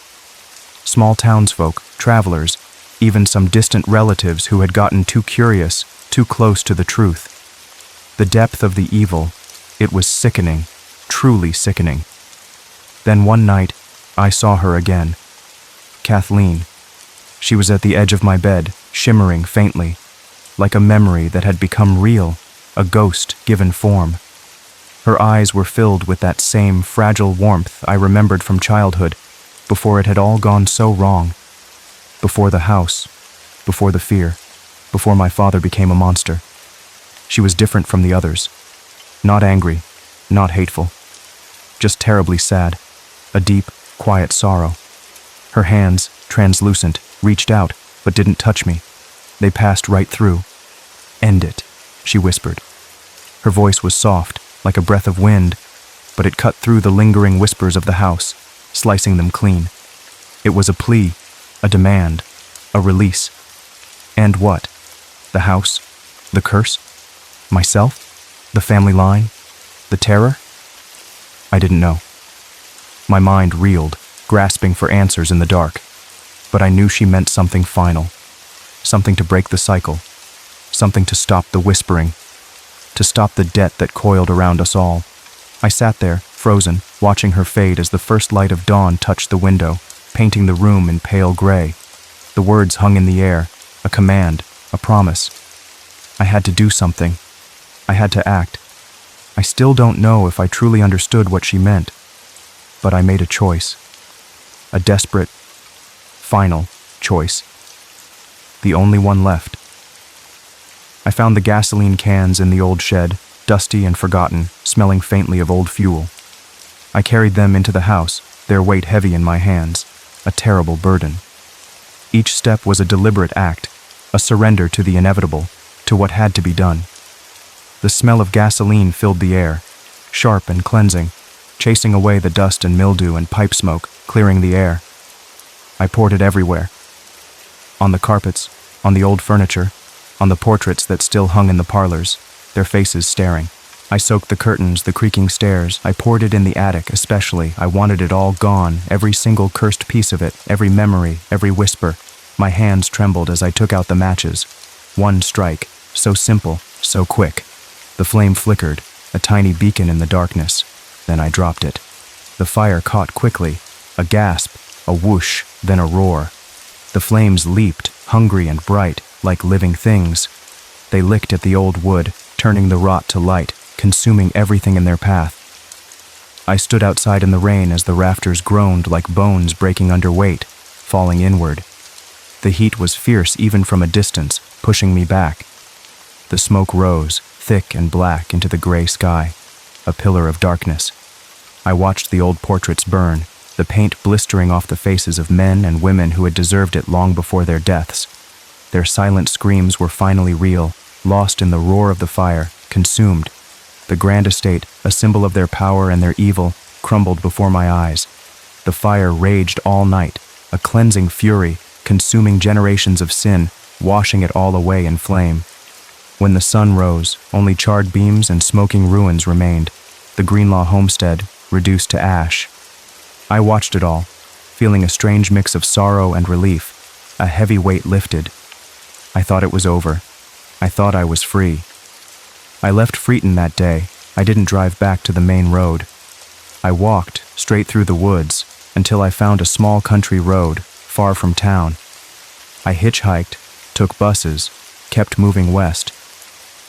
Small townsfolk, travelers, even some distant relatives who had gotten too curious, too close to the truth. The depth of the evil, it was sickening, truly sickening. Then one night, I saw her again. Kathleen. She was at the edge of my bed, shimmering faintly, like a memory that had become real, a ghost given form. Her eyes were filled with that same fragile warmth I remembered from childhood, before it had all gone so wrong. Before the house, before the fear, before my father became a monster. She was different from the others. Not angry, not hateful, just terribly sad, a deep, quiet sorrow. Her hands, translucent, reached out, but didn't touch me. They passed right through. "End it," she whispered. Her voice was soft, like a breath of wind, but it cut through the lingering whispers of the house, slicing them clean. It was a plea, a demand, a release. And what? The house? The curse? Myself? The family line? The terror? I didn't know. My mind reeled, grasping for answers in the dark. But I knew she meant something final. Something to break the cycle. Something to stop the whispering. To stop the debt that coiled around us all. I sat there, frozen, watching her fade as the first light of dawn touched the window, painting the room in pale gray. The words hung in the air, a command, a promise. I had to do something. I had to act. I still don't know if I truly understood what she meant, but I made a choice. A desperate, final choice. The only one left. I found the gasoline cans in the old shed, dusty and forgotten, smelling faintly of old fuel. I carried them into the house, their weight heavy in my hands, a terrible burden. Each step was a deliberate act, a surrender to the inevitable, to what had to be done. The smell of gasoline filled the air, sharp and cleansing, chasing away the dust and mildew and pipe smoke, clearing the air. I poured it everywhere. On the carpets, on the old furniture, on the portraits that still hung in the parlors, their faces staring. I soaked the curtains, the creaking stairs. I poured it in the attic, especially. I wanted it all gone, every single cursed piece of it, every memory, every whisper. My hands trembled as I took out the matches. One strike, so simple, so quick. The flame flickered, a tiny beacon in the darkness. Then I dropped it. The fire caught quickly, a gasp, a whoosh, then a roar. The flames leaped, hungry and bright, like living things. They licked at the old wood, turning the rot to light, consuming everything in their path. I stood outside in the rain as the rafters groaned like bones breaking under weight, falling inward. The heat was fierce even from a distance, pushing me back. The smoke rose, thick and black, into the gray sky, a pillar of darkness. I watched the old portraits burn, the paint blistering off the faces of men and women who had deserved it long before their deaths. Their silent screams were finally real, lost in the roar of the fire, consumed. The grand estate, a symbol of their power and their evil, crumbled before my eyes. The fire raged all night, a cleansing fury, consuming generations of sin, washing it all away in flame. When the sun rose, only charred beams and smoking ruins remained, the Greenlaw homestead reduced to ash. I watched it all, feeling a strange mix of sorrow and relief, a heavy weight lifted. I thought it was over. I thought I was free. I left Freeton that day. I didn't drive back to the main road. I walked straight through the woods until I found a small country road, far from town. I hitchhiked, took buses, kept moving west.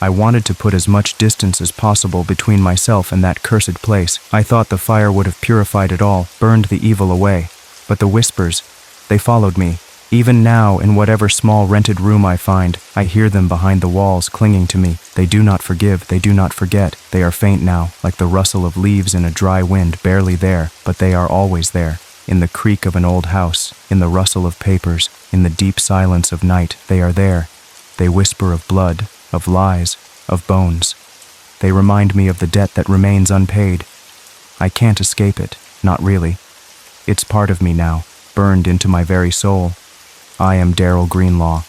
I wanted to put as much distance as possible between myself and that cursed place. I thought the fire would have purified it all, burned the evil away. But the whispers, they followed me. Even now, in whatever small rented room I find, I hear them behind the walls clinging to me. They do not forgive, they do not forget. They are faint now, like the rustle of leaves in a dry wind, barely there, but they are always there. In the creak of an old house, in the rustle of papers, in the deep silence of night, they are there. They whisper of blood, of lies, of bones. They remind me of the debt that remains unpaid. I can't escape it, not really. It's part of me now, burned into my very soul. I am Daryl Greenlaw,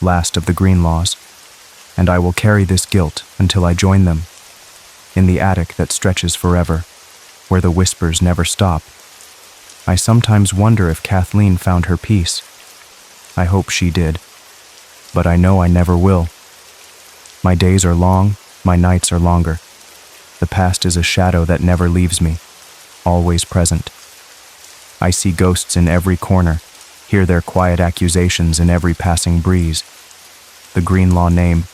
last of the Greenlaws, and I will carry this guilt until I join them, in the attic that stretches forever, where the whispers never stop. I sometimes wonder if Kathleen found her peace. I hope she did, but I know I never will. My days are long, my nights are longer. The past is a shadow that never leaves me, always present. I see ghosts in every corner, hear their quiet accusations in every passing breeze. The Greenlaw name,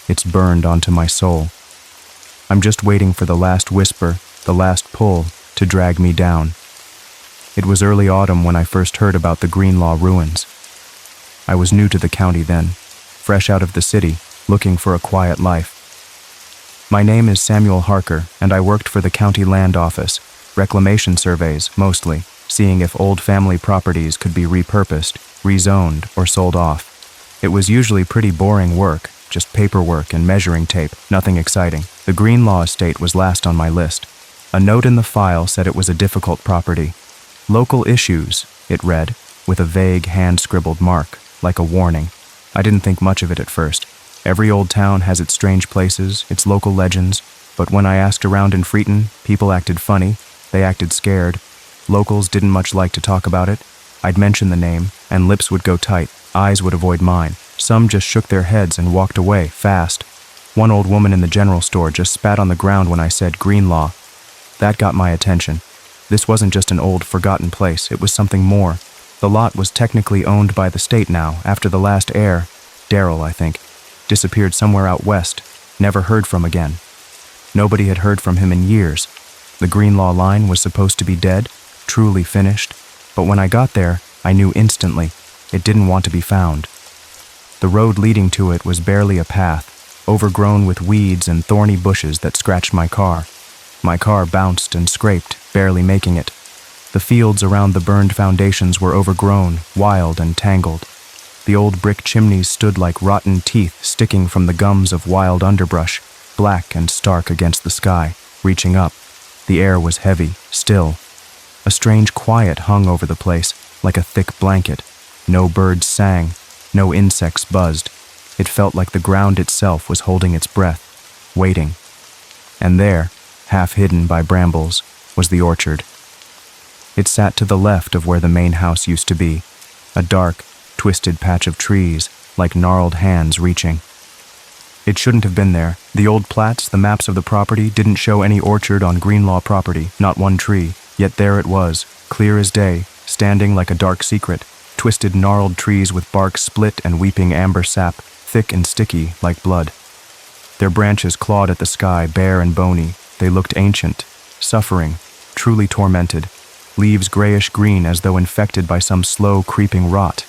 it's burned onto my soul. I'm just waiting for the last whisper, the last pull, to drag me down. It was early autumn when I first heard about the Greenlaw ruins. I was new to the county then, fresh out of the city, looking for a quiet life. My name is Samuel Harker, and I worked for the county land office, reclamation surveys, mostly, seeing if old family properties could be repurposed, rezoned, or sold off. It was usually pretty boring work, just paperwork and measuring tape, nothing exciting. The Greenlaw estate was last on my list. A note in the file said it was a difficult property. Local issues, it read, with a vague hand-scribbled mark, like a warning. I didn't think much of it at first. Every old town has its strange places, its local legends, but when I asked around in Freeton, people acted funny, they acted scared. Locals didn't much like to talk about it. I'd mention the name, and lips would go tight, eyes would avoid mine. Some just shook their heads and walked away, fast. One old woman in the general store just spat on the ground when I said Greenlaw. That got my attention. This wasn't just an old, forgotten place, it was something more. The lot was technically owned by the state now, after the last heir, Daryl, I think, disappeared somewhere out west, never heard from again. Nobody had heard from him in years. The Greenlaw line was supposed to be dead, truly finished, but when I got there, I knew instantly it didn't want to be found. The road leading to it was barely a path, overgrown with weeds and thorny bushes that scratched my car. My car bounced and scraped, barely making it. The fields around the burned foundations were overgrown, wild and tangled. The old brick chimneys stood like rotten teeth sticking from the gums of wild underbrush, black and stark against the sky, reaching up. The air was heavy, still. A strange quiet hung over the place, like a thick blanket. No birds sang, no insects buzzed. It felt like the ground itself was holding its breath, waiting. And there, half hidden by brambles, was the orchard. It sat to the left of where the main house used to be, a dark, twisted patch of trees, like gnarled hands reaching. It shouldn't have been there. The old plats, the maps of the property, didn't show any orchard on Greenlaw property, not one tree. Yet there it was, clear as day, standing like a dark secret, twisted gnarled trees with bark split and weeping amber sap, thick and sticky like blood. Their branches clawed at the sky, bare and bony. They looked ancient, suffering, truly tormented, leaves grayish-green as though infected by some slow, creeping rot.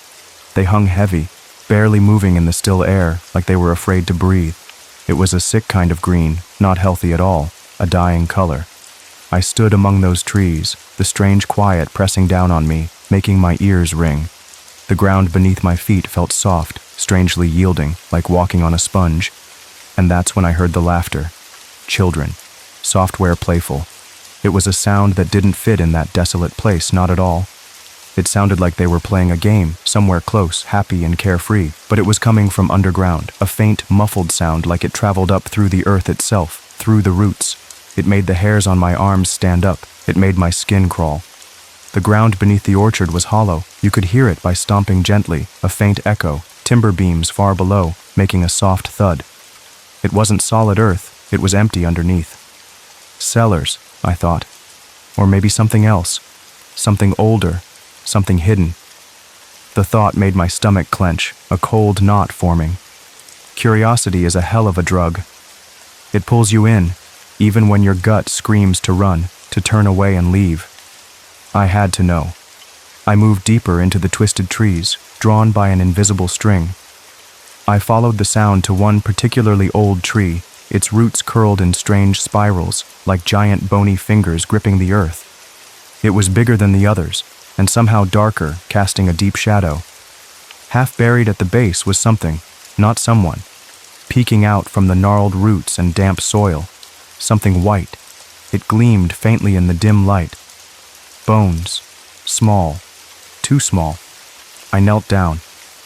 They hung heavy, barely moving in the still air, like they were afraid to breathe. It was a sick kind of green, not healthy at all, a dying color. I stood among those trees, the strange quiet pressing down on me, making my ears ring. The ground beneath my feet felt soft, strangely yielding, like walking on a sponge. And that's when I heard the laughter. Children. Software playful. It was a sound that didn't fit in that desolate place, not at all. It sounded like they were playing a game, somewhere close, happy and carefree, but it was coming from underground, a faint, muffled sound like it traveled up through the earth itself, through the roots. It made the hairs on my arms stand up. It made my skin crawl. The ground beneath the orchard was hollow. You could hear it by stomping gently, a faint echo, timber beams far below, making a soft thud. It wasn't solid earth, it was empty underneath. Cellars, I thought. Or maybe something else. Something older, something hidden. The thought made my stomach clench, a cold knot forming. Curiosity is a hell of a drug. It pulls you in, even when your gut screams to run, to turn away and leave. I had to know. I moved deeper into the twisted trees, drawn by an invisible string. I followed the sound to one particularly old tree, its roots curled in strange spirals, like giant bony fingers gripping the earth. It was bigger than the others, and somehow darker, casting a deep shadow. Half buried at the base was something, not someone, peeking out from the gnarled roots and damp soil. Something white. It gleamed faintly in the dim light. Bones. Small. Too small. I knelt down,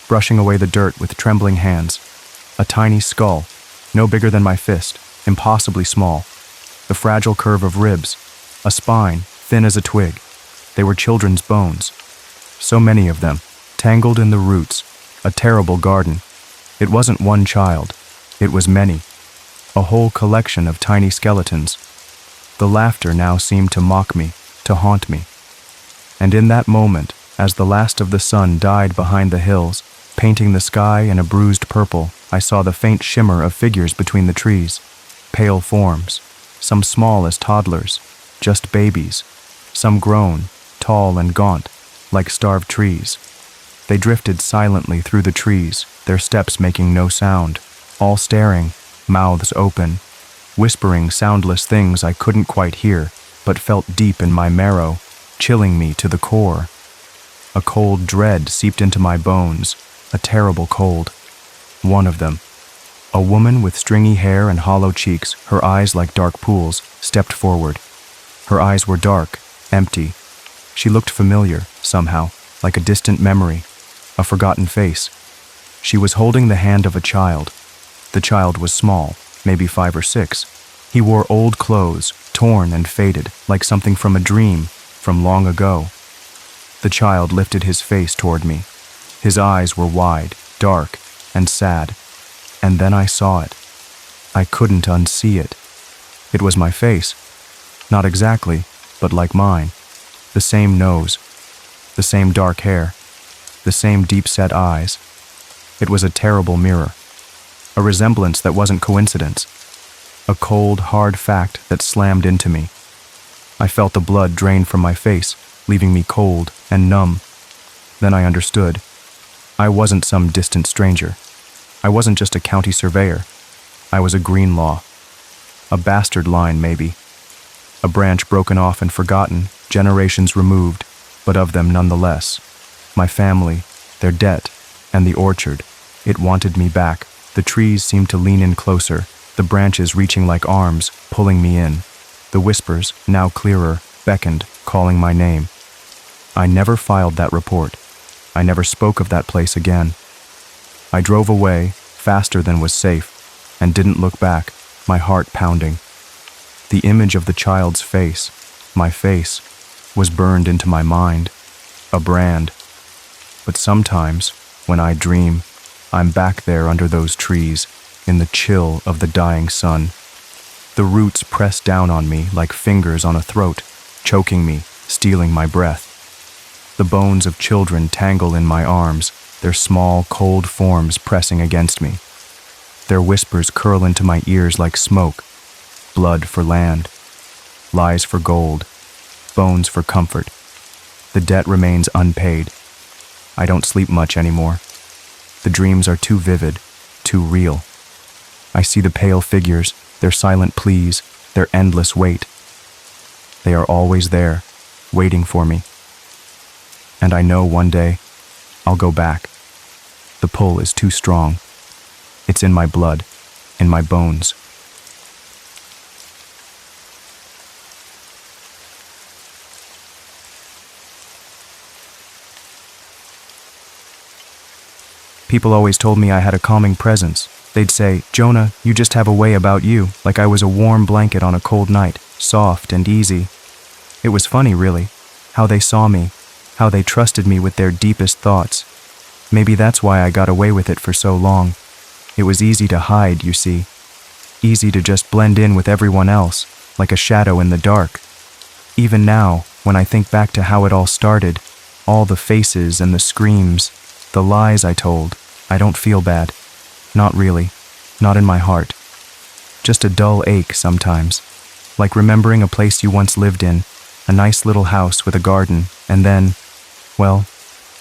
brushing away the dirt with trembling hands. A tiny skull, no bigger than my fist, impossibly small. The fragile curve of ribs. A spine, thin as a twig. They were children's bones. So many of them, tangled in the roots. A terrible garden. It wasn't one child. It was many. A whole collection of tiny skeletons. The laughter now seemed to mock me, to haunt me. And in that moment, as the last of the sun died behind the hills, painting the sky in a bruised purple, I saw the faint shimmer of figures between the trees. Pale forms, some small as toddlers, just babies, some grown, tall and gaunt, like starved trees. They drifted silently through the trees, their steps making no sound, all staring, mouths open. whispering soundless things I couldn't quite hear, but felt deep in my marrow, chilling me to the core. A cold dread seeped into my bones, a terrible cold. One of them, a woman with stringy hair and hollow cheeks, her eyes like dark pools, stepped forward. Her eyes were dark, empty. She looked familiar, somehow, like a distant memory, a forgotten face. She was holding the hand of a child. The child was small, maybe 5 or 6. He wore old clothes, torn and faded, like something from a dream, from long ago. The child lifted his face toward me. His eyes were wide, dark, and sad. And then I saw it. I couldn't unsee it. It was my face. Not exactly, but like mine. The same nose, the same dark hair, the same deep-set eyes. It was a terrible mirror. A resemblance that wasn't coincidence. A cold, hard fact that slammed into me. I felt the blood drain from my face, leaving me cold and numb. Then I understood. I wasn't some distant stranger. I wasn't just a county surveyor. I was a Greenlaw. A bastard line, maybe. A branch broken off and forgotten, generations removed, but of them nonetheless. My family, their debt, and the orchard. It wanted me back. The trees seemed to lean in closer, the branches reaching like arms, pulling me in. The whispers, now clearer, beckoned, calling my name. I never filed that report. I never spoke of that place again. I drove away, faster than was safe, and didn't look back, my heart pounding. The image of the child's face, my face, was burned into my mind, a brand. But sometimes, when I dream, I'm back there under those trees, in the chill of the dying sun. The roots press down on me like fingers on a throat, choking me, stealing my breath. The bones of children tangle in my arms, their small, cold forms pressing against me. Their whispers curl into my ears like smoke. Blood for land, lies for gold, bones for comfort. The debt remains unpaid. I don't sleep much anymore. The dreams are too vivid, too real. I see the pale figures, their silent pleas, their endless wait. They are always there, waiting for me. And I know one day, I'll go back. The pull is too strong. It's in my blood, in my bones. People always told me I had a calming presence. They'd say, "Jonah, you just have a way about you, like I was a warm blanket on a cold night, soft and easy." It was funny, really, how they saw me, how they trusted me with their deepest thoughts. Maybe that's why I got away with it for so long. It was easy to hide, you see. Easy to just blend in with everyone else, like a shadow in the dark. Even now, when I think back to how it all started, all the faces and the screams, the lies I told, I don't feel bad. Not really. Not in my heart. Just a dull ache sometimes. Like remembering a place you once lived in, a nice little house with a garden, and then, well,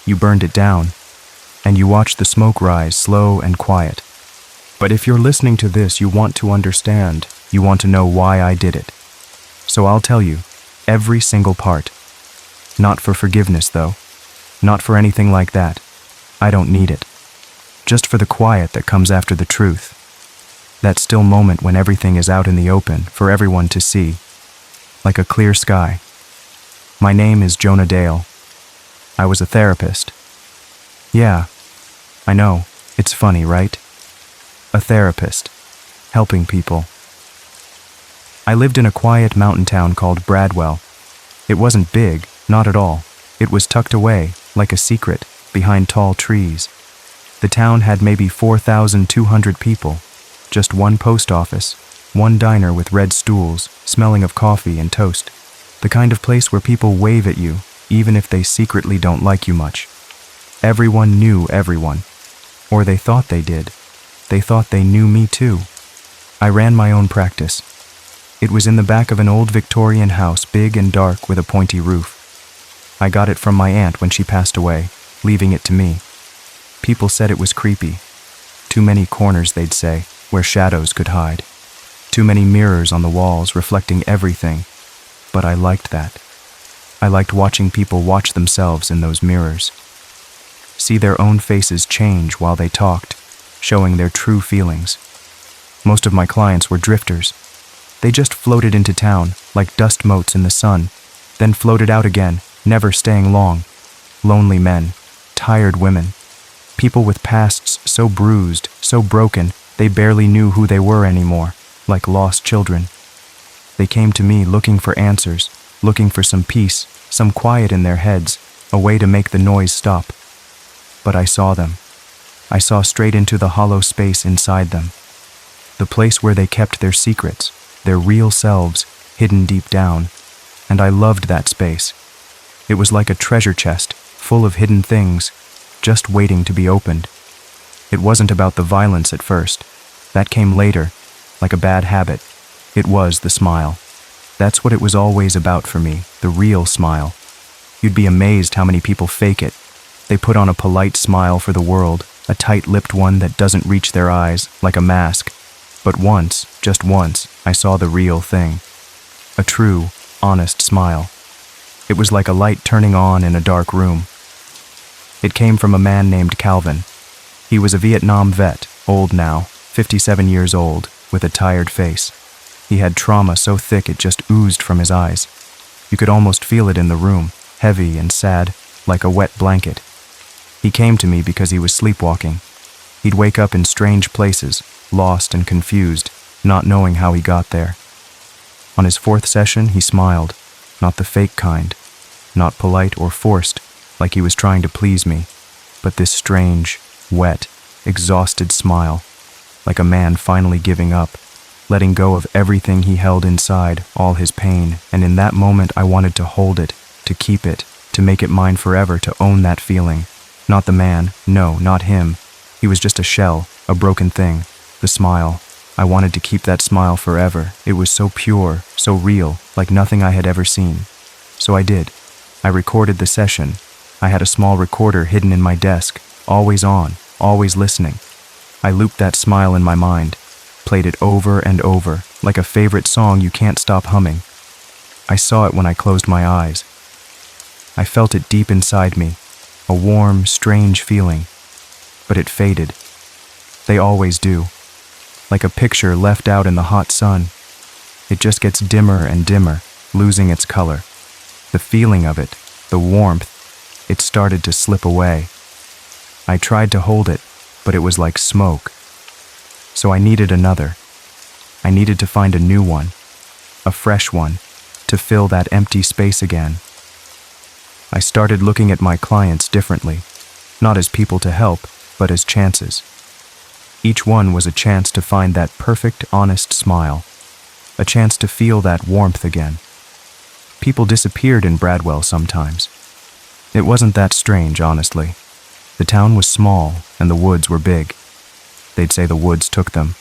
you burned it down, and you watched the smoke rise slow and quiet. But if you're listening to this, you want to understand, you want to know why I did it. So I'll tell you, every single part. Not for forgiveness, though. Not for anything like that. I don't need it. Just for the quiet that comes after the truth. That still moment when everything is out in the open for everyone to see. Like a clear sky. My name is Jonah Dale. I was a therapist. Yeah, I know, it's funny, right? A therapist, helping people. I lived in a quiet mountain town called Bradwell. It wasn't big, not at all. It was tucked away, like a secret, behind tall trees. The town had maybe 4,200 people. Just one post office, one diner with red stools, smelling of coffee and toast. The kind of place where people wave at you, even if they secretly don't like you much. Everyone knew everyone. Or they thought they did. They thought they knew me too. I ran my own practice. It was in the back of an old Victorian house, big and dark with a pointy roof. I got it from my aunt when she passed away, leaving it to me. People said it was creepy. Too many corners, they'd say, where shadows could hide. Too many mirrors on the walls reflecting everything, but I liked that. I liked watching people watch themselves in those mirrors. See their own faces change while they talked, showing their true feelings. Most of my clients were drifters. They just floated into town like dust motes in the sun, then floated out again, never staying long. Lonely men, tired women, people with pasts so bruised, so broken, they barely knew who they were anymore, like lost children. They came to me looking for answers, looking for some peace, some quiet in their heads, a way to make the noise stop. But I saw them. I saw straight into the hollow space inside them. The place where they kept their secrets, their real selves, hidden deep down. And I loved that space. It was like a treasure chest, full of hidden things, just waiting to be opened. It wasn't about the violence at first. That came later, like a bad habit. It was the smile. That's what it was always about for me, the real smile. You'd be amazed how many people fake it. They put on a polite smile for the world, a tight-lipped one that doesn't reach their eyes, like a mask. But once, just once, I saw the real thing. A true, honest smile. It was like a light turning on in a dark room. It came from a man named Calvin. He was a Vietnam vet, old now, 57 years old, with a tired face. He had trauma so thick it just oozed from his eyes. You could almost feel it in the room, heavy and sad, like a wet blanket. He came to me because he was sleepwalking. He'd wake up in strange places, lost and confused, not knowing how he got there. On his 4th session, he smiled, not the fake kind, not polite or forced, like he was trying to please me, but this strange, wet, exhausted smile, like a man finally giving up, letting go of everything he held inside, all his pain, and in that moment I wanted to hold it, to keep it, to make it mine forever, to own that feeling. Not the man, no, not him. He was just a shell, a broken thing. The smile. I wanted to keep that smile forever. It was so pure, so real, like nothing I had ever seen. So I did. I recorded the session. I had a small recorder hidden in my desk, always on, always listening. I looped that smile in my mind, played it over and over, like a favorite song you can't stop humming. I saw it when I closed my eyes. I felt it deep inside me, a warm, strange feeling. But it faded. They always do. Like a picture left out in the hot sun. It just gets dimmer and dimmer, losing its color. The feeling of it, the warmth, it started to slip away. I tried to hold it, but it was like smoke. So I needed another. I needed to find a new one, a fresh one, to fill that empty space again. I started looking at my clients differently, not as people to help, but as chances. Each one was a chance to find that perfect, honest smile, a chance to feel that warmth again. People disappeared in Bradwell sometimes. It wasn't that strange, honestly. The town was small and the woods were big. They'd say the woods took them,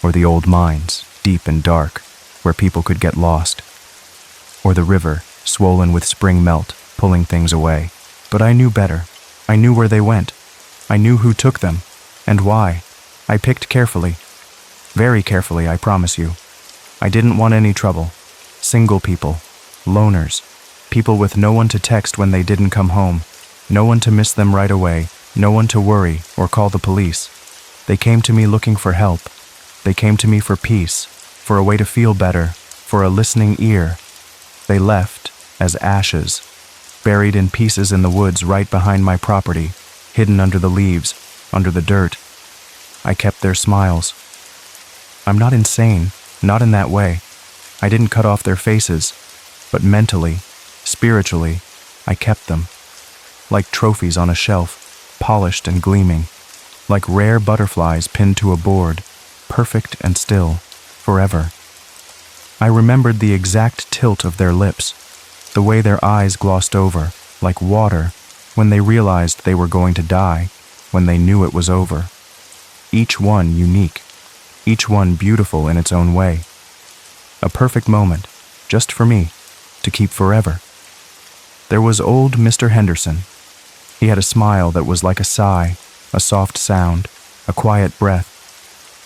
or the old mines, deep and dark, where people could get lost, or the river, swollen with spring melt, pulling things away. But I knew better. I knew where they went. I knew who took them, and why. I picked carefully. Very carefully, I promise you. I didn't want any trouble. Single people, loners, people with no one to text when they didn't come home, no one to miss them right away, no one to worry or call the police. They came to me looking for help. They came to me for peace, for a way to feel better, for a listening ear. They left as ashes, buried in pieces in the woods right behind my property, hidden under the leaves, under the dirt. I kept their smiles. I'm not insane, not in that way. I didn't cut off their faces, but mentally, spiritually, I kept them. Like trophies on a shelf, polished and gleaming, like rare butterflies pinned to a board, perfect and still, forever. I remembered the exact tilt of their lips, the way their eyes glossed over, like water, when they realized they were going to die, when they knew it was over. Each one unique, each one beautiful in its own way. A perfect moment, just for me, to keep forever. There was old Mr. Henderson. He had a smile that was like a sigh, a soft sound, a quiet breath,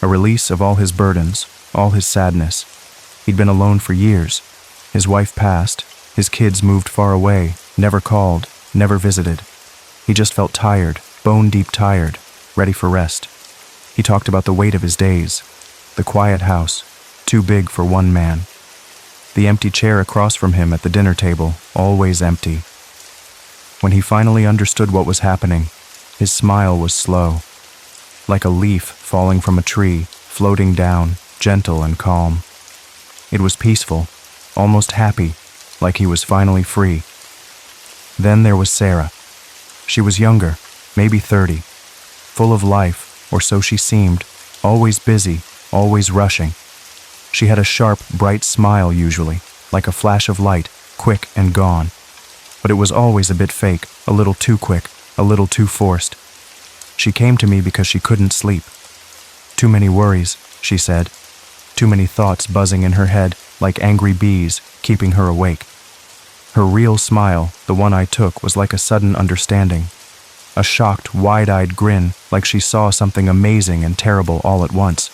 a release of all his burdens, all his sadness. He'd been alone for years. His wife passed, his kids moved far away, never called, never visited. He just felt tired, bone-deep tired, ready for rest. He talked about the weight of his days, the quiet house, too big for one man. The empty chair across from him at the dinner table, always empty. When he finally understood what was happening, his smile was slow, like a leaf falling from a tree, floating down, gentle and calm. It was peaceful, almost happy, like he was finally free. Then there was Sarah. She was younger, maybe 30, full of life, or so she seemed, always busy, always rushing. She had a sharp, bright smile usually, like a flash of light, quick and gone. But it was always a bit fake, a little too quick, a little too forced. She came to me because she couldn't sleep. Too many worries, she said. Too many thoughts buzzing in her head, like angry bees, keeping her awake. Her real smile, the one I took, was like a sudden understanding. A shocked, wide-eyed grin, like she saw something amazing and terrible all at once.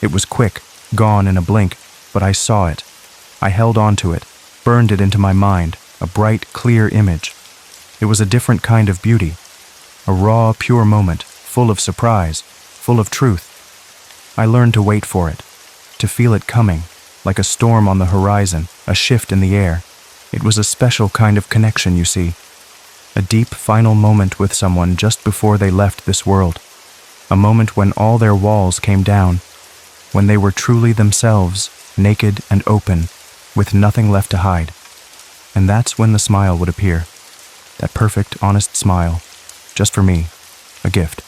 It was quick, gone in a blink, but I saw it. I held on to it, burned it into my mind, a bright, clear image. It was a different kind of beauty, a raw, pure moment, full of surprise, full of truth. I learned to wait for it, to feel it coming, like a storm on the horizon, a shift in the air. It was a special kind of connection, you see. A deep, final moment with someone just before they left this world. A moment when all their walls came down, when they were truly themselves, naked and open, with nothing left to hide. And that's when the smile would appear. That perfect, honest smile, just for me, a gift.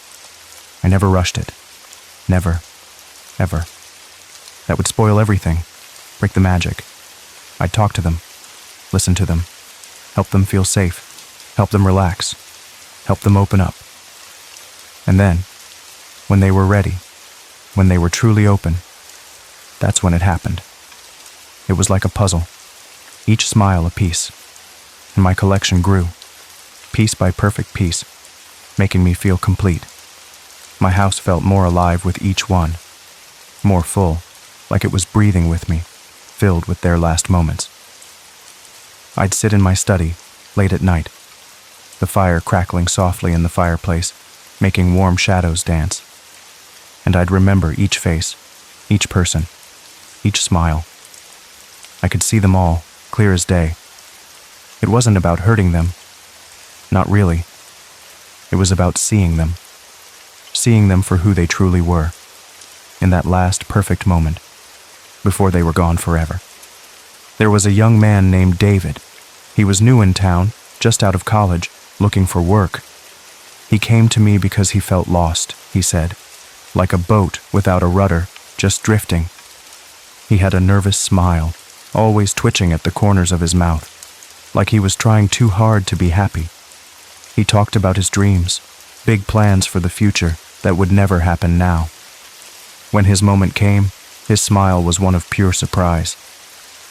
I never rushed it. Never. Ever. That would spoil everything, break the magic. I'd talk to them, listen to them, help them feel safe, help them relax, help them open up. And then, when they were ready, when they were truly open, that's when it happened. It was like a puzzle, each smile a piece, and my collection grew, piece by perfect piece, making me feel complete. My house felt more alive with each one, more full, like it was breathing with me, filled with their last moments. I'd sit in my study, late at night, the fire crackling softly in the fireplace, making warm shadows dance. And I'd remember each face, each person, each smile. I could see them all, clear as day. It wasn't about hurting them. Not really. It was about seeing them for who they truly were, in that last perfect moment, before they were gone forever. There was a young man named David. He was new in town, just out of college, looking for work. He came to me because he felt lost, he said, like a boat without a rudder, just drifting. He had a nervous smile, always twitching at the corners of his mouth, like he was trying too hard to be happy. He talked about his dreams, big plans for the future that would never happen now. When his moment came, his smile was one of pure surprise,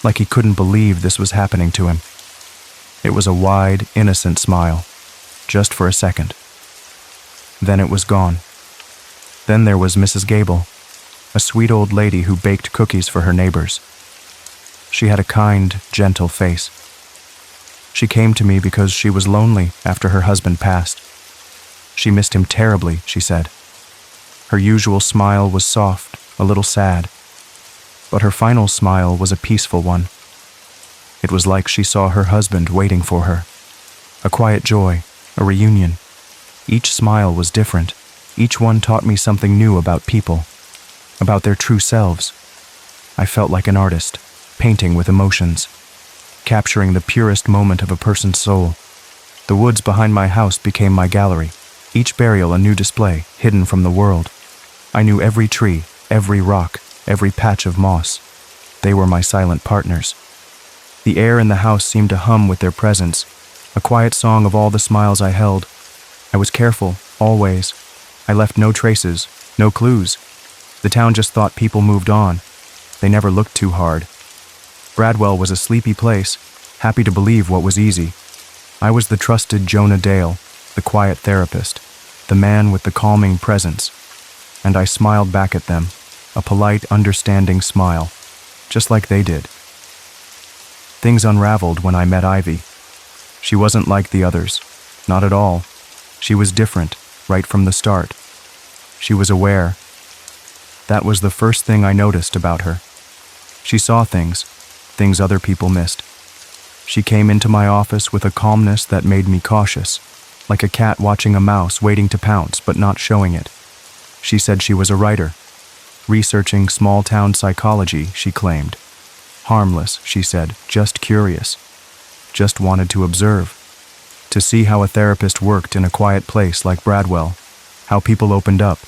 like he couldn't believe this was happening to him. It was a wide, innocent smile, just for a second. Then it was gone. Then there was Mrs. Gable, a sweet old lady who baked cookies for her neighbors. She had a kind, gentle face. She came to me because she was lonely after her husband passed. She missed him terribly, she said. Her usual smile was soft, a little sad, but her final smile was a peaceful one. It was like she saw her husband waiting for her. A quiet joy, a reunion. Each smile was different. Each one taught me something new about people, about their true selves. I felt like an artist, painting with emotions, capturing the purest moment of a person's soul. The woods behind my house became my gallery, each burial a new display, hidden from the world. I knew every tree, every rock, every patch of moss. They were my silent partners. The air in the house seemed to hum with their presence, a quiet song of all the smiles I held. I was careful, always. I left no traces, no clues. The town just thought people moved on. They never looked too hard. Bradwell was a sleepy place, happy to believe what was easy. I was the trusted Jonah Dale, the quiet therapist, the man with the calming presence. And I smiled back at them, a polite, understanding smile, just like they did. Things unraveled when I met Ivy. She wasn't like the others, not at all. She was different, right from the start. She was aware. That was the first thing I noticed about her. She saw things other people missed. She came into my office with a calmness that made me cautious, like a cat watching a mouse waiting to pounce but not showing it. She said she was a writer, researching small-town psychology, she claimed. Harmless, she said, just curious. Just wanted to observe. To see how a therapist worked in a quiet place like Bradwell, how people opened up.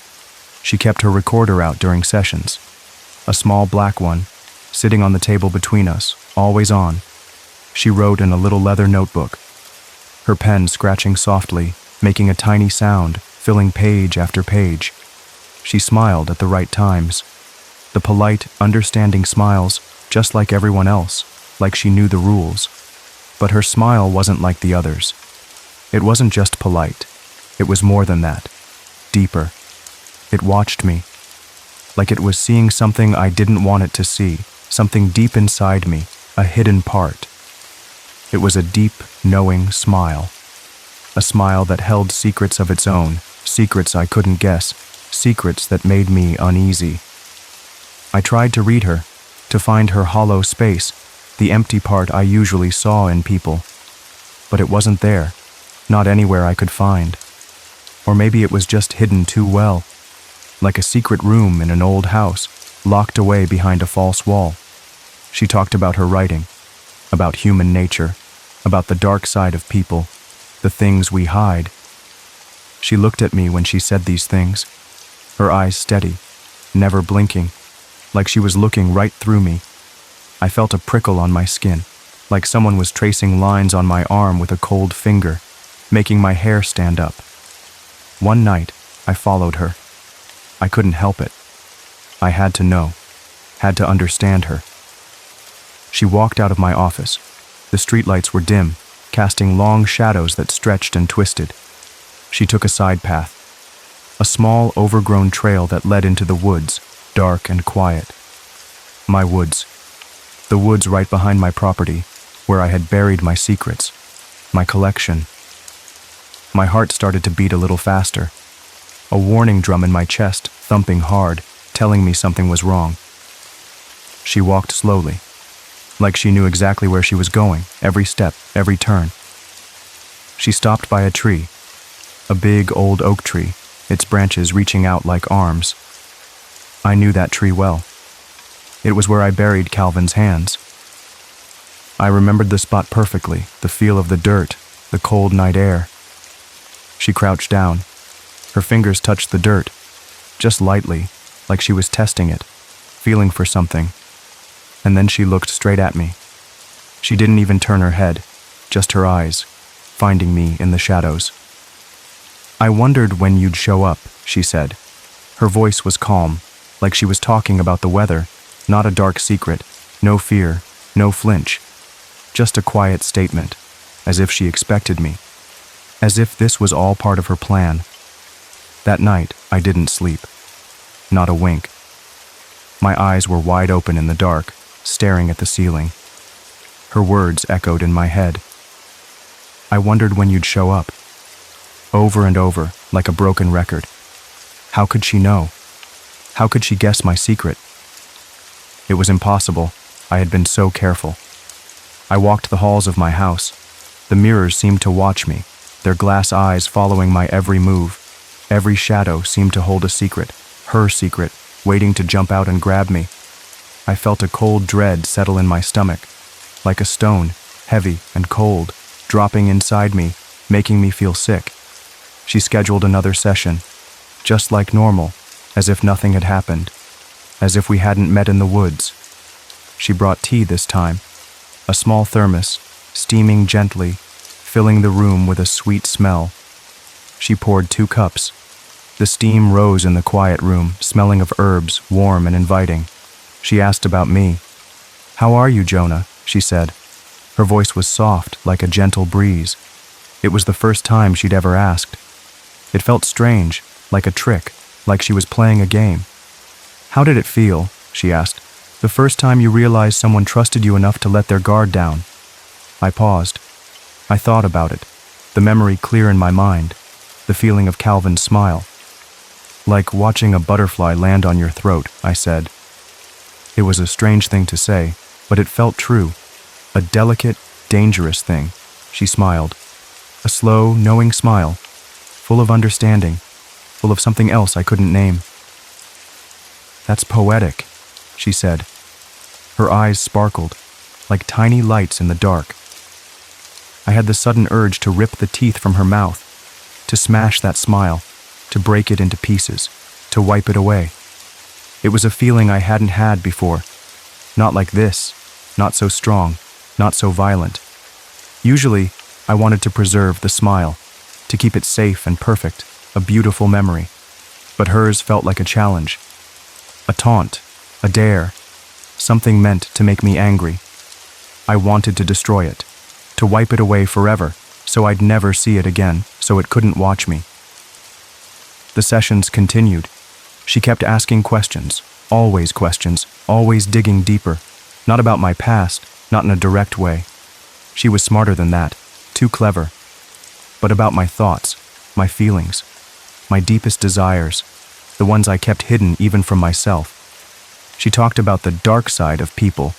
She kept her recorder out during sessions. A small black one, sitting on the table between us, always on. She wrote in a little leather notebook, her pen scratching softly, making a tiny sound, filling page after page. She smiled at the right times. The polite, understanding smiles, just like everyone else, like she knew the rules. But her smile wasn't like the others. It wasn't just polite. It was more than that. Deeper. It watched me, like it was seeing something I didn't want it to see, something deep inside me, a hidden part. It was a deep, knowing smile. A smile that held secrets of its own, secrets I couldn't guess, secrets that made me uneasy. I tried to read her, to find her hollow space, the empty part I usually saw in people. But it wasn't there, not anywhere I could find. Or maybe it was just hidden too well, like a secret room in an old house, locked away behind a false wall. She talked about her writing, about human nature, about the dark side of people, the things we hide. She looked at me when she said these things, her eyes steady, never blinking, like she was looking right through me. I felt a prickle on my skin, like someone was tracing lines on my arm with a cold finger, making my hair stand up. One night, I followed her. I couldn't help it. I had to know, had to understand her. She walked out of my office. The streetlights were dim, casting long shadows that stretched and twisted. She took a side path, a small, overgrown trail that led into the woods, dark and quiet. My woods. The woods right behind my property, where I had buried my secrets, my collection. My heart started to beat a little faster, a warning drum in my chest, thumping hard, telling me something was wrong. She walked slowly, like she knew exactly where she was going, every step, every turn. She stopped by a tree, a big old oak tree, its branches reaching out like arms. I knew that tree well. It was where I buried Calvin's hands. I remembered the spot perfectly, the feel of the dirt, the cold night air. She crouched down. Her fingers touched the dirt, just lightly, like she was testing it, feeling for something. And then she looked straight at me. She didn't even turn her head, just her eyes, finding me in the shadows. I wondered when you'd show up, she said. Her voice was calm, like she was talking about the weather, not a dark secret, no fear, no flinch. Just a quiet statement, as if she expected me, as if this was all part of her plan. That night, I didn't sleep. Not a wink. My eyes were wide open in the dark, staring at the ceiling. Her words echoed in my head. I wondered when you'd show up. Over and over, like a broken record. How could she know? How could she guess my secret? It was impossible. I had been so careful. I walked the halls of my house. The mirrors seemed to watch me, their glass eyes following my every move. Every shadow seemed to hold a secret, her secret, waiting to jump out and grab me. I felt a cold dread settle in my stomach, like a stone, heavy and cold, dropping inside me, making me feel sick. She scheduled another session, just like normal, as if nothing had happened, as if we hadn't met in the woods. She brought tea this time, a small thermos, steaming gently, filling the room with a sweet smell. She poured 2 cups. The steam rose in the quiet room, smelling of herbs, warm and inviting. She asked about me. "How are you, Jonah?" she said. Her voice was soft, like a gentle breeze. It was the first time she'd ever asked. It felt strange, like a trick, like she was playing a game. How did it feel? She asked. The first time you realized someone trusted you enough to let their guard down. I paused. I thought about it, the memory clear in my mind, the feeling of Calvin's smile. Like watching a butterfly land on your throat, I said. It was a strange thing to say, but it felt true. A delicate, dangerous thing. She smiled. A slow, knowing smile, full of understanding, full of something else I couldn't name. That's poetic, she said. Her eyes sparkled, like tiny lights in the dark. I had the sudden urge to rip the teeth from her mouth, to smash that smile, to break it into pieces, to wipe it away. It was a feeling I hadn't had before. Not like this, not so strong, not so violent. Usually, I wanted to preserve the smile, to keep it safe and perfect, a beautiful memory. But hers felt like a challenge. A taunt, a dare, something meant to make me angry. I wanted to destroy it, to wipe it away forever, so I'd never see it again, so it couldn't watch me. The sessions continued. She kept asking questions, always digging deeper, not about my past, not in a direct way. She was smarter than that, too clever, but about my thoughts, my feelings, my deepest desires, the ones I kept hidden even from myself. She talked about the dark side of people,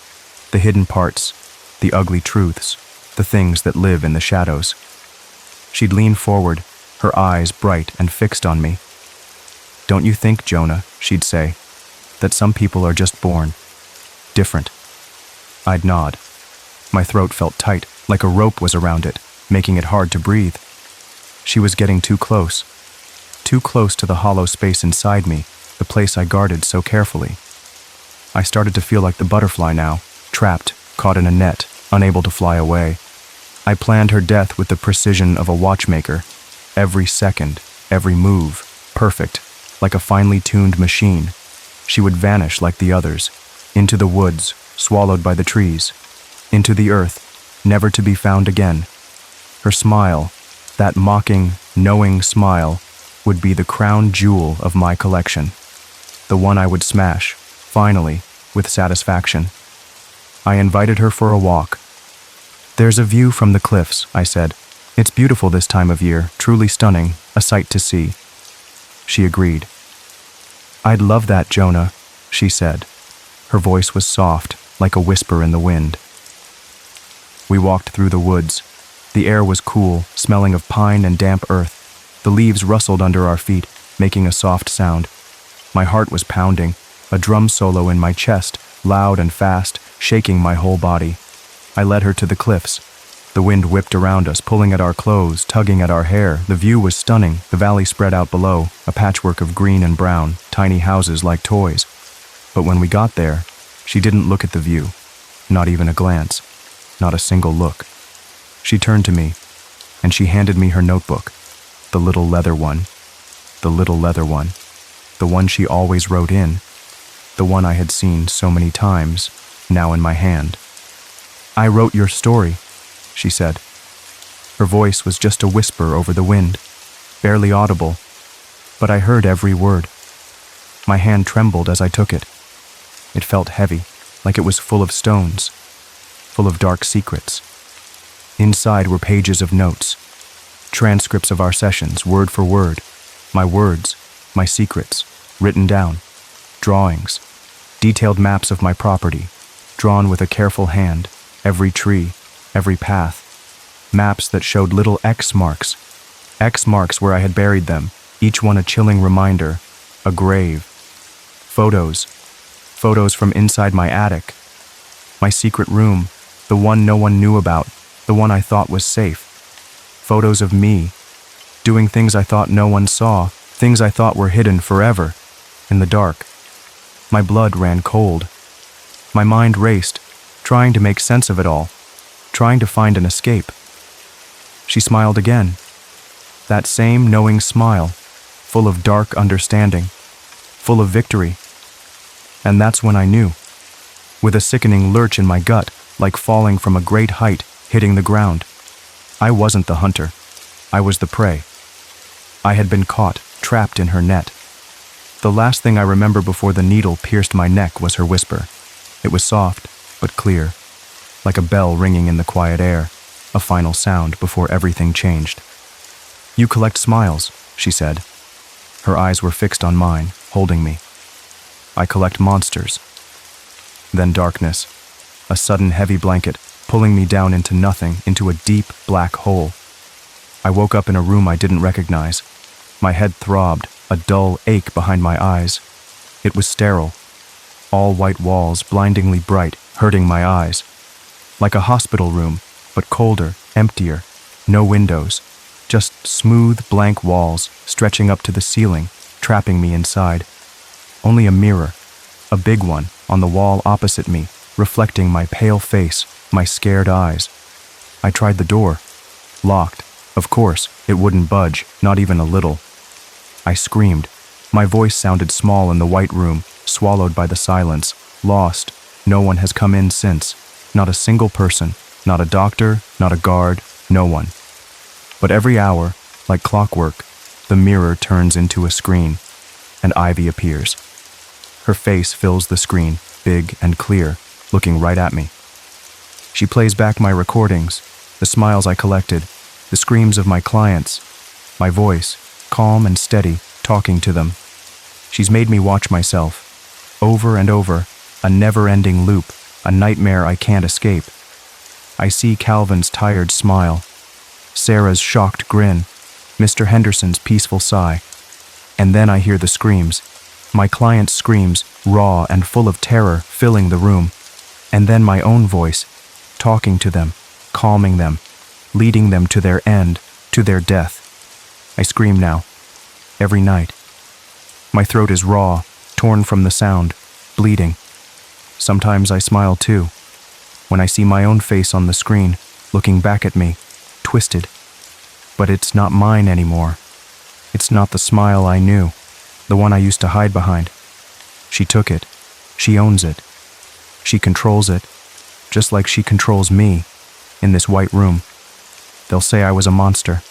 the hidden parts, the ugly truths, the things that live in the shadows. She'd lean forward, her eyes bright and fixed on me. Don't you think, Jonah, she'd say, that some people are just born different? I'd nod. My throat felt tight, like a rope was around it, making it hard to breathe. She was getting too close to the hollow space inside me, the place I guarded so carefully. I started to feel like the butterfly now, trapped, caught in a net, unable to fly away. I planned her death with the precision of a watchmaker. Every second, every move, perfect, like a finely tuned machine. She would vanish like the others, into the woods, swallowed by the trees, into the earth, never to be found again. Her smile, that mocking, knowing smile, would be the crown jewel of my collection, the one I would smash, finally, with satisfaction. I invited her for a walk. There's a view from the cliffs, I said. It's beautiful this time of year, truly stunning, a sight to see. She agreed. I'd love that, Jonah, she said. Her voice was soft, like a whisper in the wind. We walked through the woods. The air was cool, smelling of pine and damp earth. The leaves rustled under our feet, making a soft sound. My heart was pounding, a drum solo in my chest, loud and fast, shaking my whole body. I led her to the cliffs. The wind whipped around us, pulling at our clothes, tugging at our hair. The view was stunning. The valley spread out below, a patchwork of green and brown, tiny houses like toys. But when we got there, she didn't look at the view. Not even a glance. Not a single look. She turned to me, and she handed me her notebook. The little leather one. The little leather one. The one she always wrote in. The one I had seen so many times, now in my hand. I wrote your story, she said. Her voice was just a whisper over the wind, barely audible, but I heard every word. My hand trembled as I took it. It felt heavy, like it was full of stones, full of dark secrets. Inside were pages of notes, transcripts of our sessions, word for word, my words, my secrets, written down, drawings, detailed maps of my property, drawn with a careful hand, every tree, every path, maps that showed little X marks where I had buried them, each one a chilling reminder, a grave. Photos from inside my attic, my secret room, the one no one knew about, the one I thought was safe. Photos of me, doing things I thought no one saw, things I thought were hidden forever, in the dark. My blood ran cold. My mind raced, trying to make sense of it all, trying to find an escape. She smiled again. That same knowing smile, full of dark understanding, full of victory. And that's when I knew. With a sickening lurch in my gut, like falling from a great height, hitting the ground. I wasn't the hunter. I was the prey. I had been caught, trapped in her net. The last thing I remember before the needle pierced my neck was her whisper. It was soft, but clear, like a bell ringing in the quiet air, a final sound before everything changed. "You collect smiles," she said. Her eyes were fixed on mine, holding me. "I collect monsters." Then darkness, a sudden heavy blanket pulling me down into nothing, into a deep black hole. I woke up in a room I didn't recognize. My head throbbed, a dull ache behind my eyes. It was sterile. All white walls, blindingly bright, hurting my eyes. Like a hospital room, but colder, emptier. No windows. Just smooth, blank walls stretching up to the ceiling, trapping me inside. Only a mirror, a big one, on the wall opposite me, reflecting my pale face, my scared eyes. I tried the door. Locked. Of course, it wouldn't budge, not even a little. I screamed. My voice sounded small in the white room, swallowed by the silence. Lost. No one has come in since. Not a single person. Not a doctor, not a guard, no one. But every hour, like clockwork, the mirror turns into a screen, and Ivy appears. Her face fills the screen, big and clear, looking right at me. She plays back my recordings, the smiles I collected, the screams of my clients, my voice, calm and steady, talking to them. She's made me watch myself, over and over, a never-ending loop, a nightmare I can't escape. I see Calvin's tired smile, Sarah's shocked grin, Mr. Henderson's peaceful sigh. And then I hear the screams, my client's screams, raw and full of terror, filling the room. And then my own voice, talking to them, calming them, leading them to their end, to their death. I scream now, every night. My throat is raw, torn from the sound, bleeding. Sometimes I smile too, when I see my own face on the screen, looking back at me, twisted. But it's not mine anymore. It's not the smile I knew, the one I used to hide behind. She took it. She owns it. She controls it, just like she controls me, in this white room. They'll say I was a monster.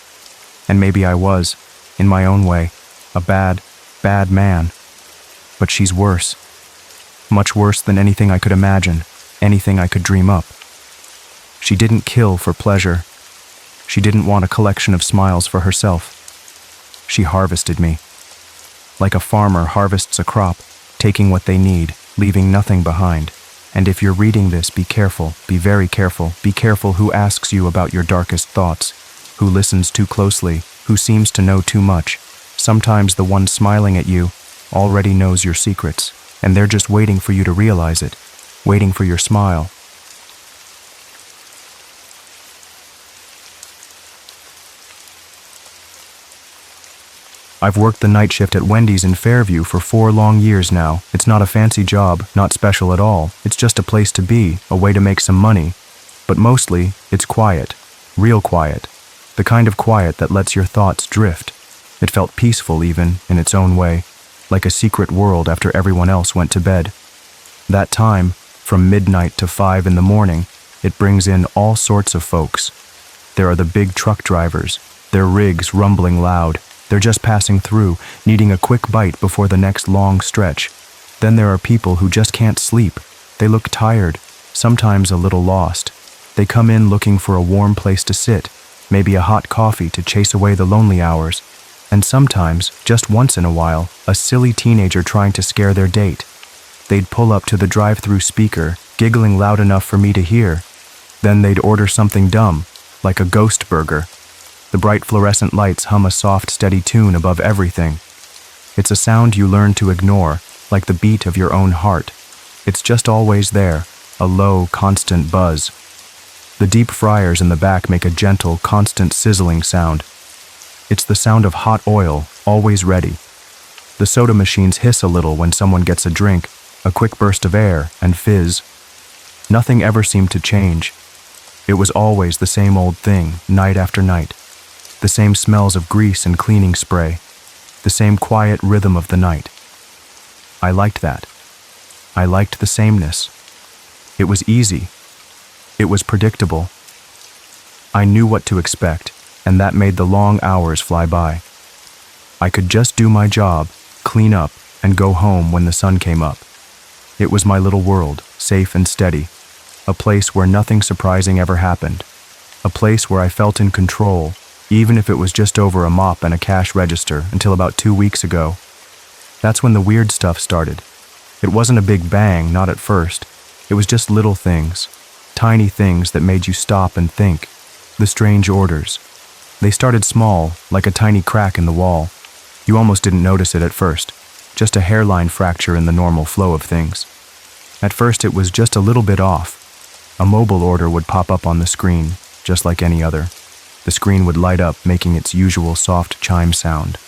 And maybe I was, in my own way, a bad, bad man. But she's worse. Much worse than anything I could imagine, anything I could dream up. She didn't kill for pleasure. She didn't want a collection of smiles for herself. She harvested me. Like a farmer harvests a crop, taking what they need, leaving nothing behind. And if you're reading this, be careful, be very careful. Be careful who asks you about your darkest thoughts, who listens too closely, who seems to know too much. Sometimes the one smiling at you already knows your secrets, and they're just waiting for you to realize it, waiting for your smile. I've worked the night shift at Wendy's in Fairview for 4 long years now. It's not a fancy job, not special at all. It's just a place to be, a way to make some money. But mostly, it's quiet. Real quiet. The kind of quiet that lets your thoughts drift. It felt peaceful even, in its own way, like a secret world after everyone else went to bed. That time, from midnight to 5 in the morning, it brings in all sorts of folks. There are the big truck drivers, their rigs rumbling loud. They're just passing through, needing a quick bite before the next long stretch. Then there are people who just can't sleep. They look tired, sometimes a little lost. They come in looking for a warm place to sit, maybe a hot coffee to chase away the lonely hours. And sometimes, just once in a while, a silly teenager trying to scare their date. They'd pull up to the drive-through speaker, giggling loud enough for me to hear. Then they'd order something dumb, like a ghost burger. The bright fluorescent lights hum a soft, steady tune above everything. It's a sound you learn to ignore, like the beat of your own heart. It's just always there, a low, constant buzz. The deep fryers in the back make a gentle, constant sizzling sound. It's the sound of hot oil, always ready. The soda machines hiss a little when someone gets a drink, a quick burst of air, and fizz. Nothing ever seemed to change. It was always the same old thing, night after night. The same smells of grease and cleaning spray, the same quiet rhythm of the night. I liked that. I liked the sameness. It was easy. It was predictable. I knew what to expect, and that made the long hours fly by. I could just do my job, clean up, and go home when the sun came up. It was my little world, safe and steady, a place where nothing surprising ever happened, a place where I felt in control, even if it was just over a mop and a cash register until about 2 weeks ago. That's when the weird stuff started. It wasn't a big bang, not at first. It was just little things, tiny things that made you stop and think. The strange orders. They started small, like a tiny crack in the wall. You almost didn't notice it at first, just a hairline fracture in the normal flow of things. At first it was just a little bit off. A mobile order would pop up on the screen, just like any other. The screen would light up, making its usual soft chime sound.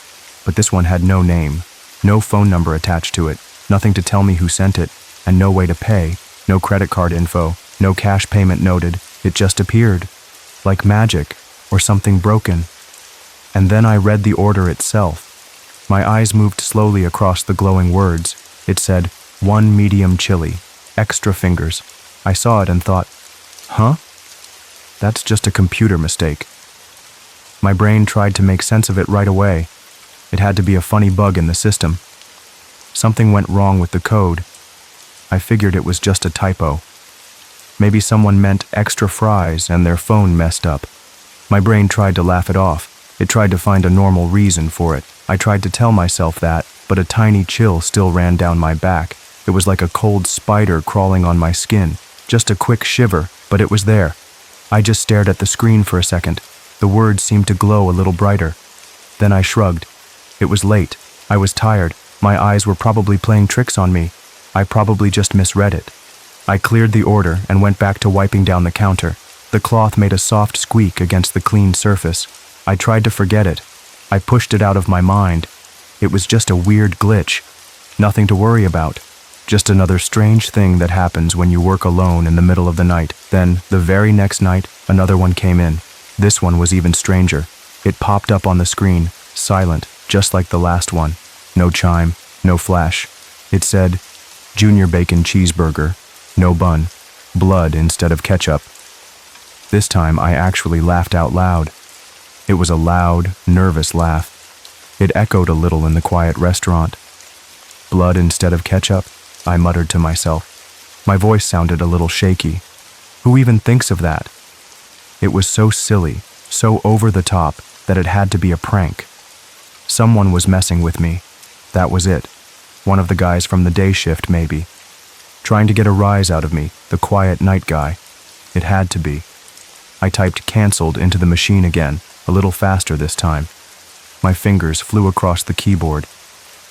But this one had no name, no phone number attached to it, nothing to tell me who sent it, and no way to pay, no credit card info, no cash payment noted. It just appeared, like magic, or something broken. And then I read the order itself. My eyes moved slowly across the glowing words. It said, 1 medium chili, extra fingers. I saw it and thought, huh? That's just a computer mistake. My brain tried to make sense of it right away. It had to be a funny bug in the system. Something went wrong with the code. I figured it was just a typo. Maybe someone meant extra fries and their phone messed up. My brain tried to laugh it off. It tried to find a normal reason for it. I tried to tell myself that, but a tiny chill still ran down my back. It was like a cold spider crawling on my skin. Just a quick shiver, but it was there. I just stared at the screen for a second. The words seemed to glow a little brighter. Then I shrugged. It was late. I was tired. My eyes were probably playing tricks on me. I probably just misread it. I cleared the order and went back to wiping down the counter. The cloth made a soft squeak against the clean surface. I tried to forget it. I pushed it out of my mind. It was just a weird glitch. Nothing to worry about. Just another strange thing that happens when you work alone in the middle of the night. Then, the very next night, another one came in. This one was even stranger. It popped up on the screen, silent, just like the last one. No chime, no flash. It said, Junior Bacon Cheeseburger, no bun, blood instead of ketchup. This time I actually laughed out loud. It was a loud, nervous laugh. It echoed a little in the quiet restaurant. Blood instead of ketchup, I muttered to myself. My voice sounded a little shaky. Who even thinks of that? It was so silly, so over the top, that it had to be a prank. Someone was messing with me. That was it. One of the guys from the day shift, maybe. Trying to get a rise out of me, the quiet night guy. It had to be. I typed canceled into the machine again, a little faster this time. My fingers flew across the keyboard.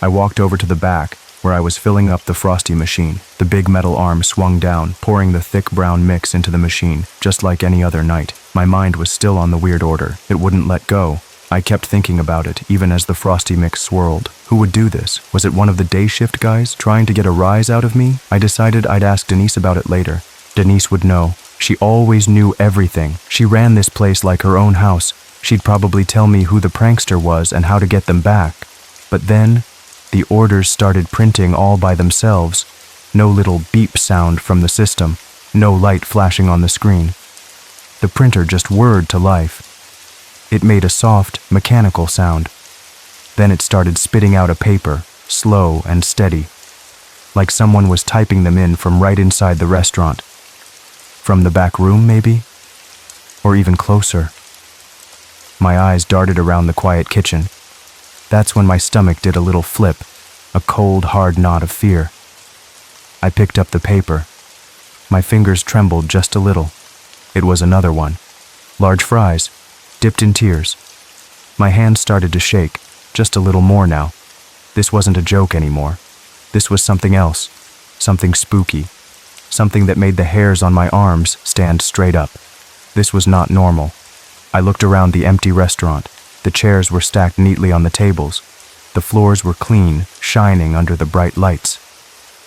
I walked over to the back, where I was filling up the frosty machine. The big metal arm swung down, pouring the thick brown mix into the machine, just like any other night. My mind was still on the weird order. It wouldn't let go. I kept thinking about it, even as the frosty mix swirled. Who would do this? Was it one of the day shift guys, trying to get a rise out of me? I decided I'd ask Denise about it later. Denise would know. She always knew everything. She ran this place like her own house. She'd probably tell me who the prankster was and how to get them back. But then, the orders started printing all by themselves. No little beep sound from the system. No light flashing on the screen. The printer just whirred to life. It made a soft, mechanical sound. Then it started spitting out a paper, slow and steady, like someone was typing them in from right inside the restaurant. From the back room, maybe? Or even closer. My eyes darted around the quiet kitchen. That's when my stomach did a little flip, a cold, hard knot of fear. I picked up the paper. My fingers trembled just a little. It was another one. Large fries, dipped in tears. My hands started to shake, just a little more now. This wasn't a joke anymore. This was something else, something spooky, something that made the hairs on my arms stand straight up. This was not normal. I looked around the empty restaurant. The chairs were stacked neatly on the tables. The floors were clean, shining under the bright lights.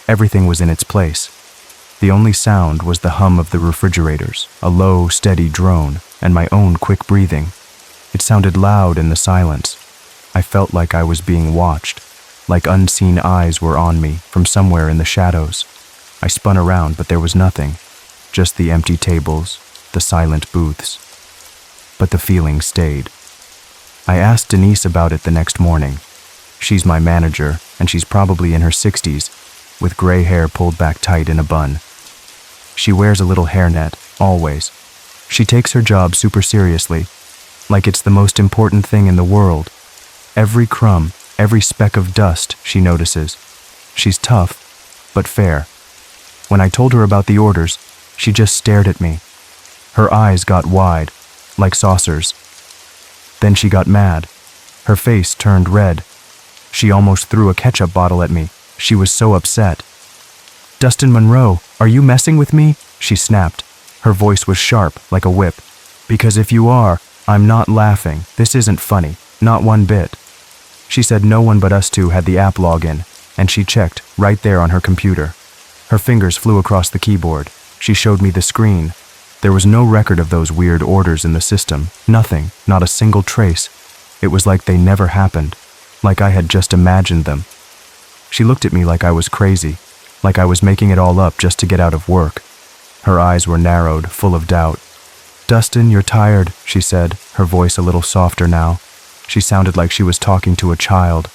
Everything was in its place. The only sound was the hum of the refrigerators, a low, steady drone, and my own quick breathing. It sounded loud in the silence. I felt like I was being watched, like unseen eyes were on me from somewhere in the shadows. I spun around, but there was nothing, just the empty tables, the silent booths. But the feeling stayed. I asked Denise about it the next morning. She's my manager, and she's probably in her 60s, with gray hair pulled back tight in a bun. She wears a little hairnet, always. She takes her job super seriously, like it's the most important thing in the world. Every crumb, every speck of dust she notices. She's tough, but fair. When I told her about the orders, she just stared at me. Her eyes got wide, like saucers. Then she got mad. Her face turned red. She almost threw a ketchup bottle at me. She was so upset. "Dustin Monroe, are you messing with me?" she snapped. Her voice was sharp, like a whip. "Because if you are, I'm not laughing. This isn't funny. Not one bit." She said no one but us two had the app login, and she checked right there on her computer. Her fingers flew across the keyboard. She showed me the screen. There was no record of those weird orders in the system. Nothing, not a single trace. It was like they never happened, like I had just imagined them. She looked at me like I was crazy, like I was making it all up just to get out of work. Her eyes were narrowed, full of doubt. "Dustin, you're tired," she said, her voice a little softer now. She sounded like she was talking to a child.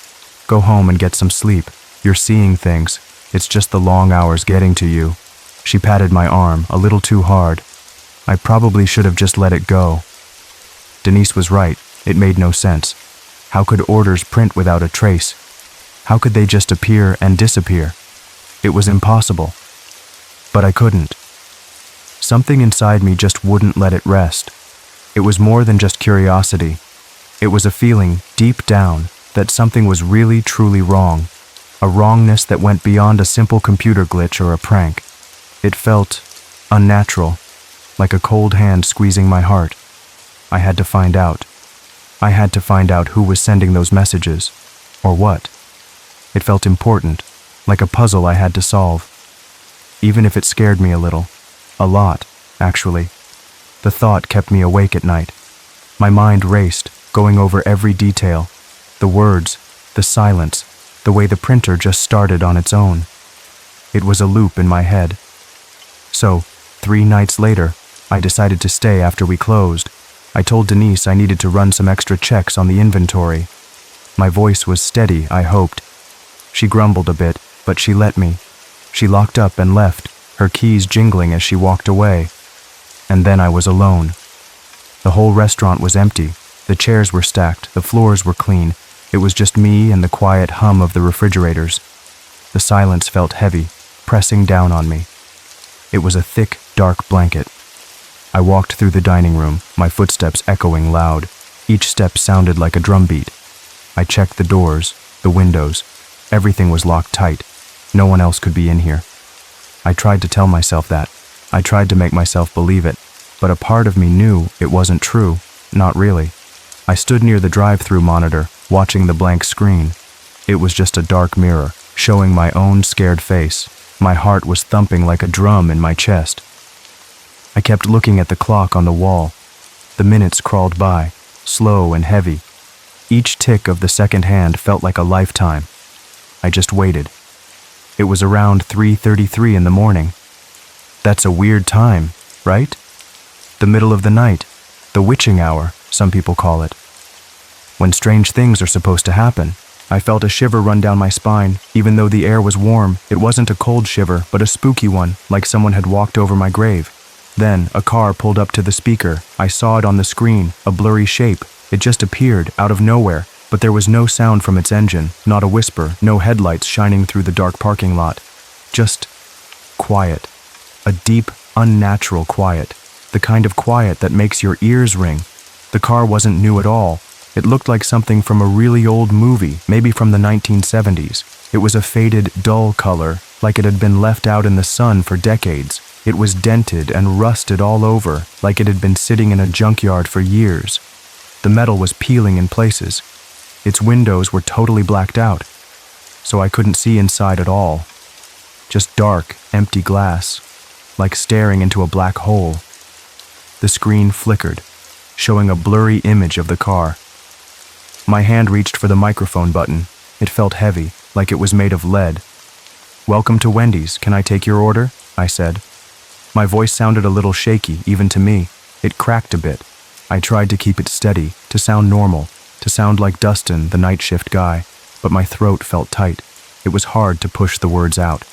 "Go home and get some sleep. You're seeing things. It's just the long hours getting to you." She patted my arm, a little too hard. I probably should have just let it go. Denise was right. It made no sense. How could orders print without a trace? How could they just appear and disappear? It was impossible. But I couldn't. Something inside me just wouldn't let it rest. It was more than just curiosity. It was a feeling, deep down, that something was really, truly wrong. A wrongness that went beyond a simple computer glitch or a prank. It felt unnatural, like a cold hand squeezing my heart. I had to find out. I had to find out who was sending those messages, or what. It felt important, like a puzzle I had to solve. Even if it scared me a little. A lot, actually. The thought kept me awake at night. My mind raced, going over every detail. The words, the silence, the way the printer just started on its own. It was a loop in my head. So, 3 nights later, I decided to stay after we closed. I told Denise I needed to run some extra checks on the inventory. My voice was steady, I hoped. She grumbled a bit, but she let me. She locked up and left, her keys jingling as she walked away. And then I was alone. The whole restaurant was empty. The chairs were stacked, the floors were clean. It was just me and the quiet hum of the refrigerators. The silence felt heavy, pressing down on me. It was a thick, dark blanket. I walked through the dining room, my footsteps echoing loud. Each step sounded like a drumbeat. I checked the doors, the windows. Everything was locked tight. No one else could be in here. I tried to tell myself that. I tried to make myself believe it, but a part of me knew it wasn't true. Not really. I stood near the drive-through monitor, watching the blank screen. It was just a dark mirror, showing my own scared face. My heart was thumping like a drum in my chest. I kept looking at the clock on the wall. The minutes crawled by, slow and heavy. Each tick of the second hand felt like a lifetime. I just waited. It was around 3:33 in the morning. That's a weird time, right? The middle of the night, the witching hour, some people call it. When strange things are supposed to happen. I felt a shiver run down my spine. Even though the air was warm, it wasn't a cold shiver, but a spooky one, like someone had walked over my grave. Then, a car pulled up to the speaker. I saw it on the screen, a blurry shape. It just appeared, out of nowhere, but there was no sound from its engine, not a whisper, no headlights shining through the dark parking lot. Just quiet. A deep, unnatural quiet. The kind of quiet that makes your ears ring. The car wasn't new at all. It looked like something from a really old movie, maybe from the 1970s. It was a faded, dull color, like it had been left out in the sun for decades. It was dented and rusted all over, like it had been sitting in a junkyard for years. The metal was peeling in places. Its windows were totally blacked out, so I couldn't see inside at all. Just dark, empty glass, like staring into a black hole. The screen flickered, showing a blurry image of the car. My hand reached for the microphone button. It felt heavy, like it was made of lead. "Welcome to Wendy's. Can I take your order?" I said. My voice sounded a little shaky, even to me. It cracked a bit. I tried to keep it steady, to sound normal, to sound like Dustin, the night shift guy, but my throat felt tight. It was hard to push the words out.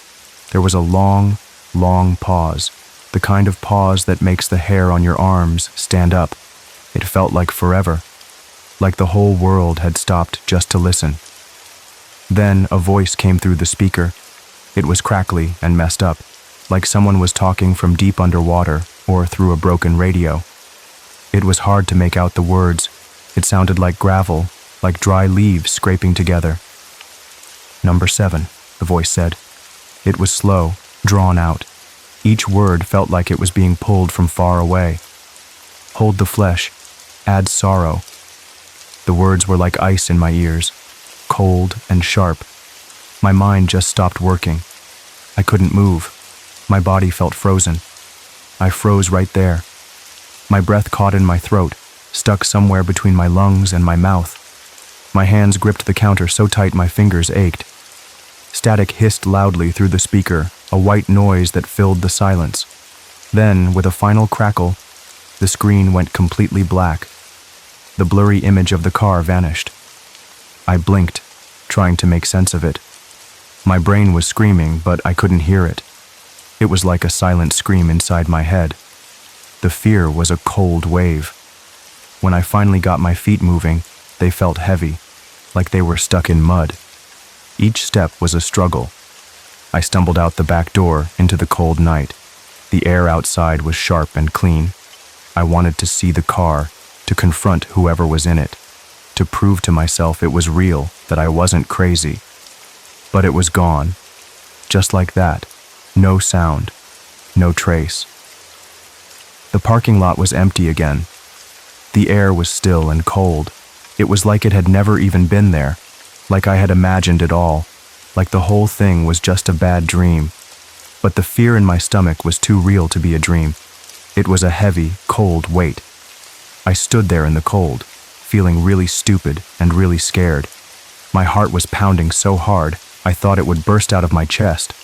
There was a long, long pause, the kind of pause that makes the hair on your arms stand up. It felt like forever, like the whole world had stopped just to listen. Then a voice came through the speaker. It was crackly and messed up, like someone was talking from deep underwater or through a broken radio. It was hard to make out the words. It sounded like gravel, like dry leaves scraping together. "Number 7, the voice said. It was slow, drawn out. Each word felt like it was being pulled from far away. Hold the flesh, add sorrow. The words were like ice in my ears, cold and sharp. My mind just stopped working. I couldn't move. My body felt frozen. I froze right there. My breath caught in my throat, stuck somewhere between my lungs and my mouth. My hands gripped the counter so tight my fingers ached. Static hissed loudly through the speaker, a white noise that filled the silence. Then, with a final crackle, the screen went completely black. The blurry image of the car vanished. I blinked, trying to make sense of it. My brain was screaming, but I couldn't hear it. It was like a silent scream inside my head. The fear was a cold wave. When I finally got my feet moving, they felt heavy, like they were stuck in mud. Each step was a struggle. I stumbled out the back door into the cold night. The air outside was sharp and clean. I wanted to see the car, to confront whoever was in it, to prove to myself it was real, that I wasn't crazy. But it was gone. Just like that. No sound. No trace. The parking lot was empty again. The air was still and cold. It was like it had never even been there, like I had imagined it all, like the whole thing was just a bad dream. But the fear in my stomach was too real to be a dream. It was a heavy, cold weight. I stood there in the cold, feeling really stupid and really scared. My heart was pounding so hard, I thought it would burst out of my chest.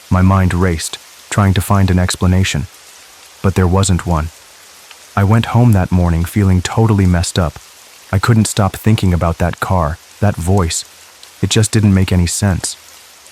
My mind raced, trying to find an explanation. But there wasn't one. I went home that morning feeling totally messed up. I couldn't stop thinking about that car, that voice. It just didn't make any sense.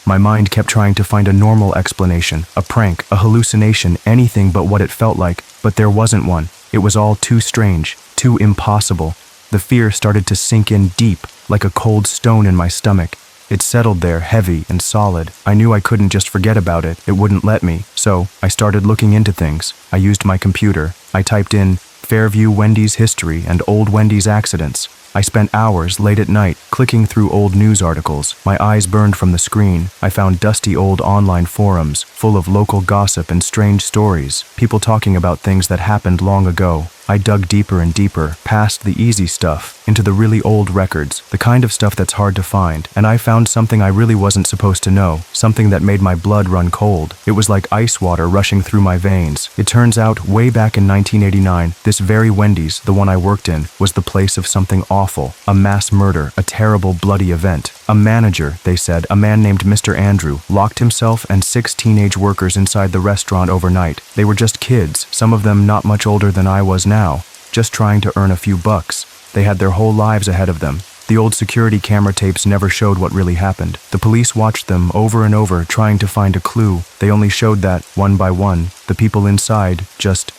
My mind kept trying to find a normal explanation, a prank, a hallucination, anything but what it felt like, but there wasn't one. It was all too strange, too impossible. The fear started to sink in deep, like a cold stone in my stomach. It settled there, heavy and solid. I knew I couldn't just forget about it. It wouldn't let me. So, I started looking into things. I used my computer. I typed in Fairview Wendy's history and old Wendy's accidents. I spent hours late at night clicking through old news articles. My eyes burned from the screen. I found dusty old online forums full of local gossip and strange stories, people talking about things that happened long ago. I dug deeper and deeper, past the easy stuff, into the really old records, the kind of stuff that's hard to find, and I found something I really wasn't supposed to know, something that made my blood run cold. It was like ice water rushing through my veins. It turns out, way back in 1989, this very Wendy's, the one I worked in, was the place of something awful, a mass murder, a terrible bloody event. A manager, they said, a man named Mr. Andrew, locked himself and 6 teenage workers inside the restaurant overnight. They were just kids, some of them not much older than I was now, just trying to earn a few bucks. They had their whole lives ahead of them. The old security camera tapes never showed what really happened. The police watched them over and over, trying to find a clue. They only showed that, one by one, the people inside just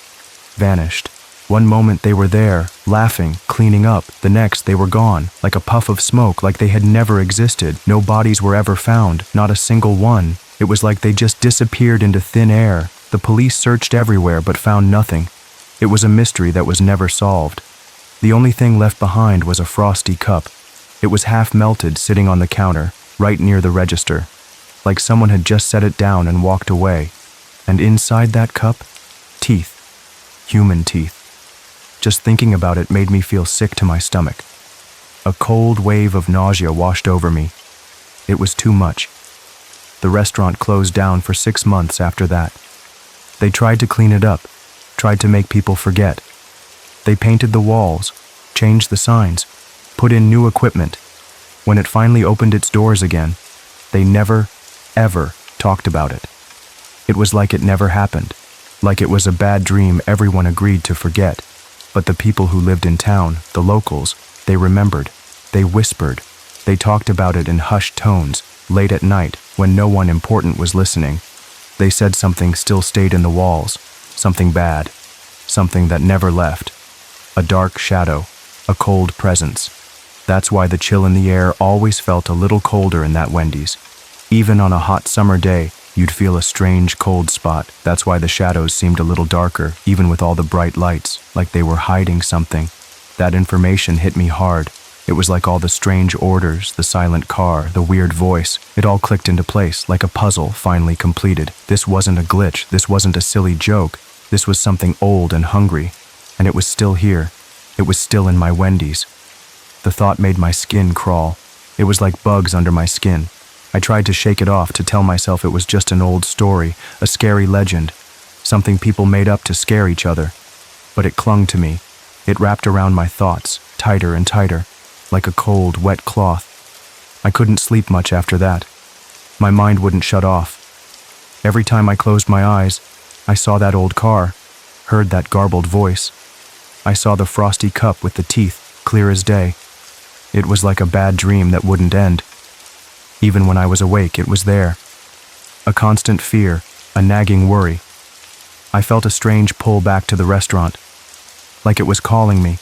vanished. One moment they were there, laughing, cleaning up. The next they were gone, like a puff of smoke, like they had never existed. No bodies were ever found, not a single one. It was like they just disappeared into thin air. The police searched everywhere but found nothing. It was a mystery that was never solved. The only thing left behind was a frosty cup. It was half melted, sitting on the counter, right near the register, like someone had just set it down and walked away. And inside that cup, teeth. Human teeth. Just thinking about it made me feel sick to my stomach. A cold wave of nausea washed over me. It was too much. The restaurant closed down for 6 months after that. They tried to clean it up, tried to make people forget. They painted the walls, changed the signs, put in new equipment. When it finally opened its doors again, they never, ever talked about it. It was like it never happened, like it was a bad dream everyone agreed to forget. But the people who lived in town, the locals, they remembered. They whispered. They talked about it in hushed tones, late at night, when no one important was listening. They said something still stayed in the walls, something bad, something that never left. A dark shadow, a cold presence. That's why the chill in the air always felt a little colder in that Wendy's. Even on a hot summer day, you'd feel a strange cold spot. That's why the shadows seemed a little darker, even with all the bright lights, like they were hiding something. That information hit me hard. It was like all the strange orders, the silent car, the weird voice. It all clicked into place, like a puzzle finally completed. This wasn't a glitch. This wasn't a silly joke. This was something old and hungry. And it was still here. It was still in my Wendy's. The thought made my skin crawl. It was like bugs under my skin. I tried to shake it off, to tell myself it was just an old story, a scary legend, something people made up to scare each other. But it clung to me. It wrapped around my thoughts, tighter and tighter, like a cold, wet cloth. I couldn't sleep much after that. My mind wouldn't shut off. Every time I closed my eyes, I saw that old car, heard that garbled voice. I saw the frosty cup with the teeth, clear as day. It was like a bad dream that wouldn't end. Even when I was awake, it was there. A constant fear, a nagging worry. I felt a strange pull back to the restaurant, like it was calling me.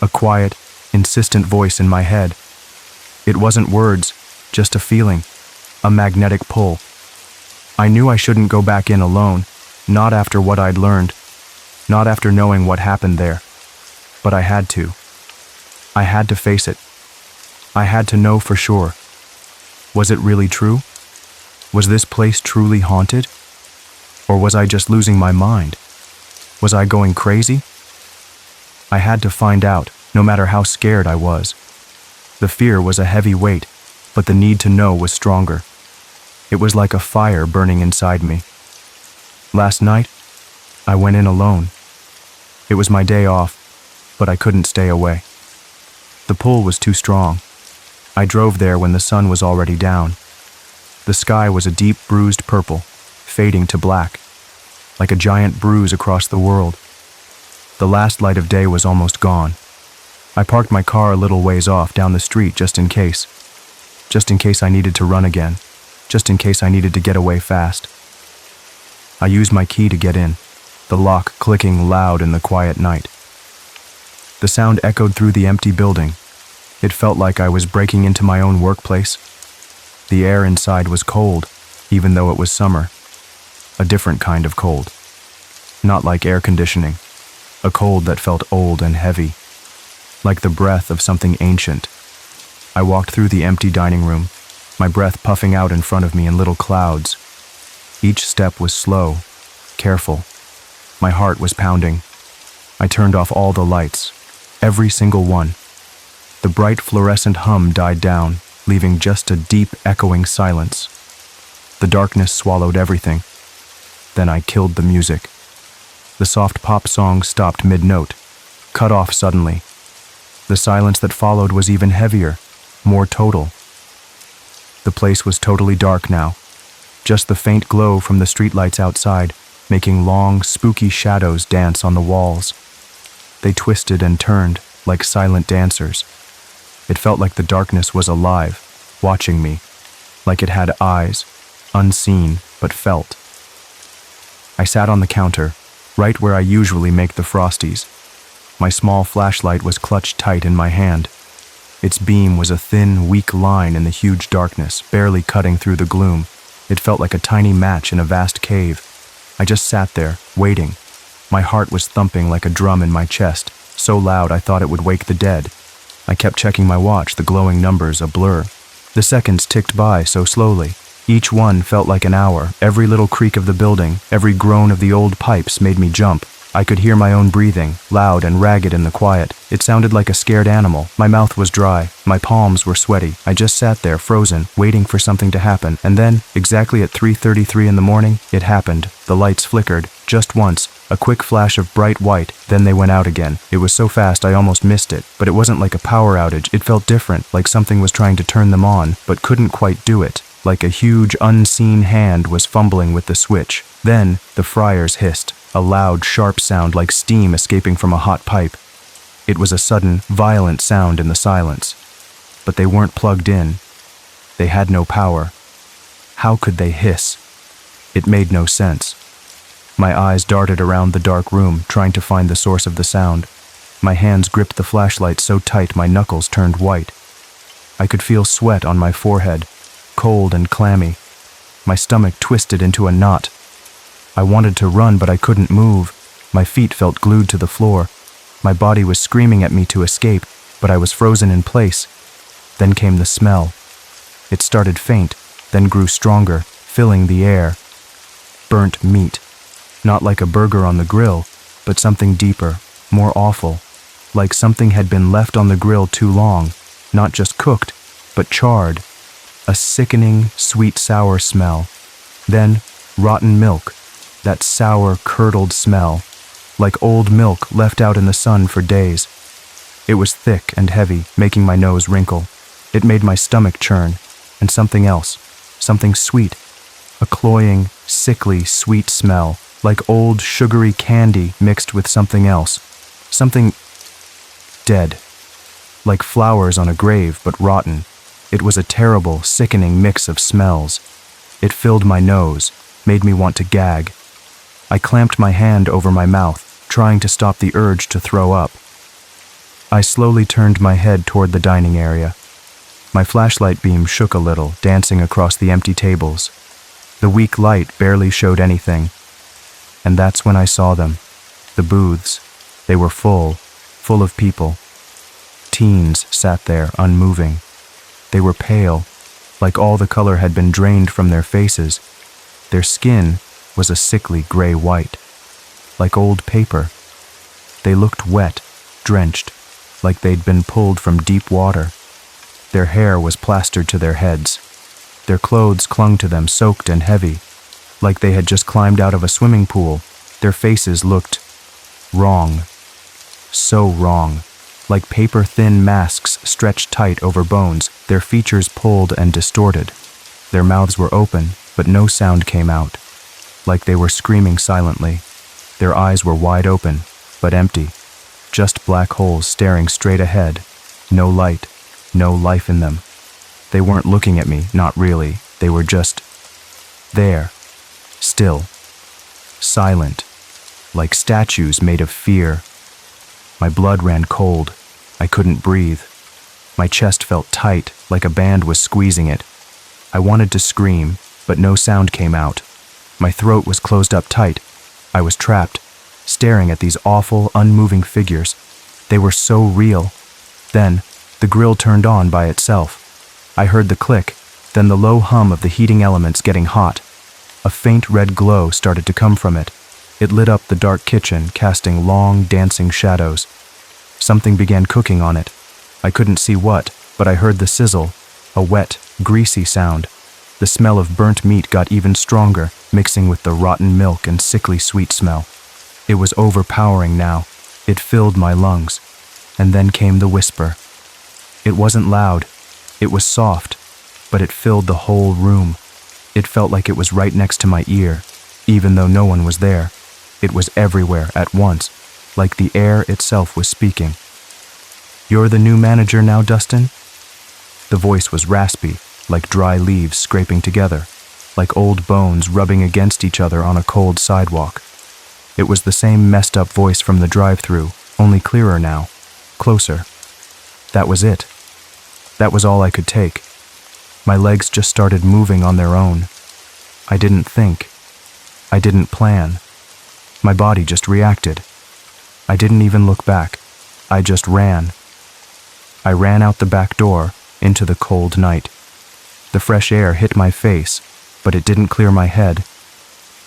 A quiet, insistent voice in my head. It wasn't words, just a feeling, a magnetic pull. I knew I shouldn't go back in alone, not after what I'd learned, not after knowing what happened there. But I had to. I had to face it. I had to know for sure. Was it really true? Was this place truly haunted? Or was I just losing my mind? Was I going crazy? I had to find out, no matter how scared I was. The fear was a heavy weight, but the need to know was stronger. It was like a fire burning inside me. Last night, I went in alone. It was my day off, but I couldn't stay away. The pull was too strong. I drove there when the sun was already down. The sky was a deep bruised purple, fading to black, like a giant bruise across the world. The last light of day was almost gone. I parked my car a little ways off down the street just in case I needed to run again, just in case I needed to get away fast. I used my key to get in, the lock clicking loud in the quiet night. The sound echoed through the empty building. It felt like I was breaking into my own workplace. The air inside was cold, even though it was summer. A different kind of cold. Not like air conditioning. A cold that felt old and heavy. Like the breath of something ancient. I walked through the empty dining room, my breath puffing out in front of me in little clouds. Each step was slow, careful. My heart was pounding. I turned off all the lights, every single one. The bright fluorescent hum died down, leaving just a deep, echoing silence. The darkness swallowed everything. Then I killed the music. The soft pop song stopped mid-note, cut off suddenly. The silence that followed was even heavier, more total. The place was totally dark now, just the faint glow from the streetlights outside, making long, spooky shadows dance on the walls. They twisted and turned, like silent dancers. It felt like the darkness was alive, watching me, like it had eyes, unseen but felt. I sat on the counter, right where I usually make the Frosties. My small flashlight was clutched tight in my hand. Its beam was a thin, weak line in the huge darkness, barely cutting through the gloom. It felt like a tiny match in a vast cave. I just sat there, waiting. My heart was thumping like a drum in my chest, so loud I thought it would wake the dead. I kept checking my watch, the glowing numbers a blur. The seconds ticked by so slowly. Each one felt like an hour. Every little creak of the building, every groan of the old pipes made me jump. I could hear my own breathing, loud and ragged in the quiet. It sounded like a scared animal. My mouth was dry. My palms were sweaty. I just sat there, frozen, waiting for something to happen. And then, exactly at 3:33 in the morning, it happened. The lights flickered, just once, a quick flash of bright white, then they went out again. It was so fast I almost missed it, but it wasn't like a power outage. It felt different, like something was trying to turn them on, but couldn't quite do it. Like a huge, unseen hand was fumbling with the switch. Then, the fryers hissed. A loud, sharp sound like steam escaping from a hot pipe. It was a sudden, violent sound in the silence. but they weren't plugged in. They had no power. How could they hiss? It made no sense. My eyes darted around the dark room, trying to find the source of the sound. My hands gripped the flashlight so tight my knuckles turned white. I could feel sweat on my forehead, cold and clammy. My stomach twisted into a knot. I wanted to run, but I couldn't move. My feet felt glued to the floor. My body was screaming at me to escape, but I was frozen in place. Then came the smell. It started faint, then grew stronger, filling the air. Burnt meat. Not like a burger on the grill, but something deeper, more awful. Like something had been left on the grill too long, not just cooked, but charred. A sickening, sweet-sour smell. Then, rotten milk. That sour, curdled smell. Like old milk left out in the sun for days. It was thick and heavy, making my nose wrinkle. It made my stomach churn. And something else. Something sweet. A cloying, sickly, sweet smell. Like old, sugary candy mixed with something else. Something dead. Like flowers on a grave, but rotten. It was a terrible, sickening mix of smells. It filled my nose, made me want to gag. I clamped my hand over my mouth, trying to stop the urge to throw up. I slowly turned my head toward the dining area. My flashlight beam shook a little, dancing across the empty tables. The weak light barely showed anything. And that's when I saw them. The booths. They were full of people. Teens sat there, unmoving. They were pale, like all the color had been drained from their faces. Their skin was a sickly gray white, like old paper. They looked wet, drenched, like they'd been pulled from deep water. Their hair was plastered to their heads. Their clothes clung to them, soaked and heavy, like they had just climbed out of a swimming pool. Their faces looked wrong, so wrong. Like paper-thin masks stretched tight over bones, their features pulled and distorted. Their mouths were open, but no sound came out, like they were screaming silently. Their eyes were wide open, but empty, just black holes staring straight ahead. No light, no life in them. They weren't looking at me, not really. They were just there, still, silent, like statues made of fear. My blood ran cold. I couldn't breathe. My chest felt tight, like a band was squeezing it. I wanted to scream, but no sound came out. My throat was closed up tight. I was trapped, staring at these awful, unmoving figures. They were so real. Then, the grill turned on by itself. I heard the click, then the low hum of the heating elements getting hot. A faint red glow started to come from it. It lit up the dark kitchen, casting long, dancing shadows. Something began cooking on it. I couldn't see what, but I heard the sizzle, a wet, greasy sound. The smell of burnt meat got even stronger, mixing with the rotten milk and sickly sweet smell. It was overpowering now. It filled my lungs. And then came the whisper. It wasn't loud. It was soft, but it filled the whole room. It felt like it was right next to my ear, even though no one was there. It was everywhere at once, like the air itself was speaking. "You're the new manager now, Dustin?" The voice was raspy, like dry leaves scraping together, like old bones rubbing against each other on a cold sidewalk. It was the same messed up voice from the drive-thru, only clearer now, closer. That was it. That was all I could take. My legs just started moving on their own. I didn't think. I didn't plan. My body just reacted. I didn't even look back. I just ran. I ran out the back door, into the cold night. The fresh air hit my face, but it didn't clear my head.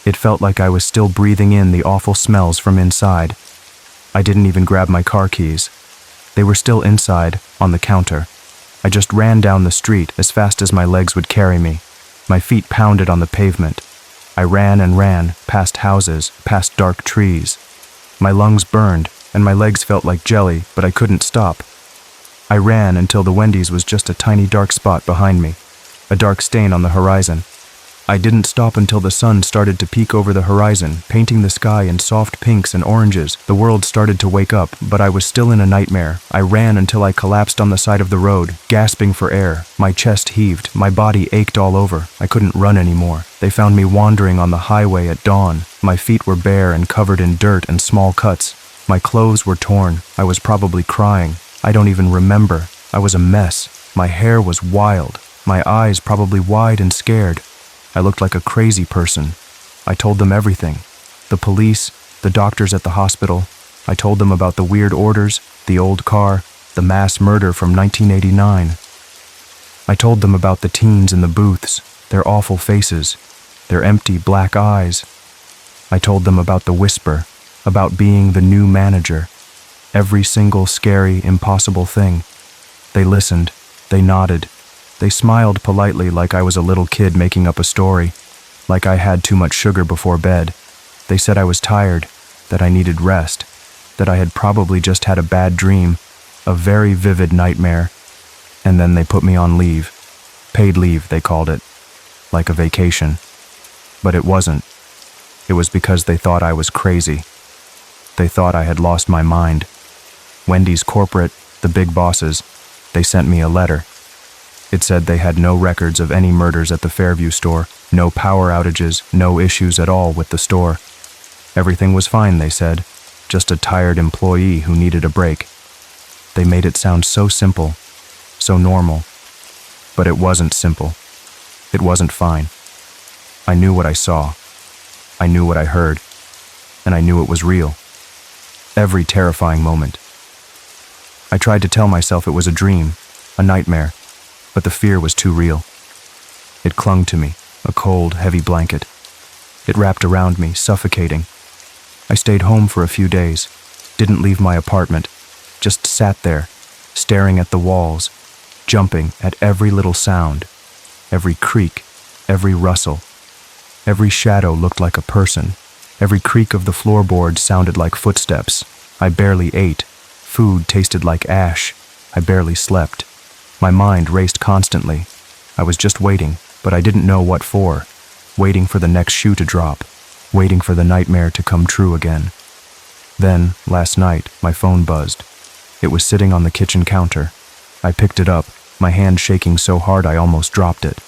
It felt like I was still breathing in the awful smells from inside. I didn't even grab my car keys. They were still inside, on the counter. I just ran down the street as fast as my legs would carry me. My feet pounded on the pavement. I ran and ran, past houses, past dark trees. My lungs burned, and my legs felt like jelly, but I couldn't stop. I ran until the Wendy's was just a tiny dark spot behind me, a dark stain on the horizon. I didn't stop until the sun started to peek over the horizon, painting the sky in soft pinks and oranges. The world started to wake up, but I was still in a nightmare. I ran until I collapsed on the side of the road, gasping for air. My chest heaved, my body ached all over. I couldn't run anymore. They found me wandering on the highway at dawn. My feet were bare and covered in dirt and small cuts. My clothes were torn. I was probably crying. I don't even remember. I was a mess. My hair was wild. My eyes probably wide and scared. I looked like a crazy person. I told them everything. The police, the doctors at the hospital. I told them about the weird orders, the old car, the mass murder from 1989. I told them about the teens in the booths, their awful faces, their empty black eyes. I told them about the whisper, about being the new manager. Every single scary, impossible thing. They listened. They nodded. They smiled politely like I was a little kid making up a story, like I had too much sugar before bed. They said I was tired, that I needed rest, that I had probably just had a bad dream, a very vivid nightmare, and then they put me on leave. Paid leave, they called it, like a vacation. But it wasn't. It was because they thought I was crazy. They thought I had lost my mind. Wendy's corporate, the big bosses, they sent me a letter. It said they had no records of any murders at the Fairview store, no power outages, no issues at all with the store. Everything was fine, they said, just a tired employee who needed a break. They made it sound so simple, so normal. But it wasn't simple. It wasn't fine. I knew what I saw. I knew what I heard. And I knew it was real. Every terrifying moment. I tried to tell myself it was a dream, a nightmare. But the fear was too real. It clung to me, a cold, heavy blanket. It wrapped around me, suffocating. I stayed home for a few days, didn't leave my apartment, just sat there, staring at the walls, jumping at every little sound, every creak, every rustle. Every shadow looked like a person. Every creak of the floorboard sounded like footsteps. I barely ate. Food tasted like ash. I barely slept. My mind raced constantly. I was just waiting, but I didn't know what for. Waiting for the next shoe to drop. Waiting for the nightmare to come true again. Then, last night, my phone buzzed. It was sitting on the kitchen counter. I picked it up, my hand shaking so hard I almost dropped it.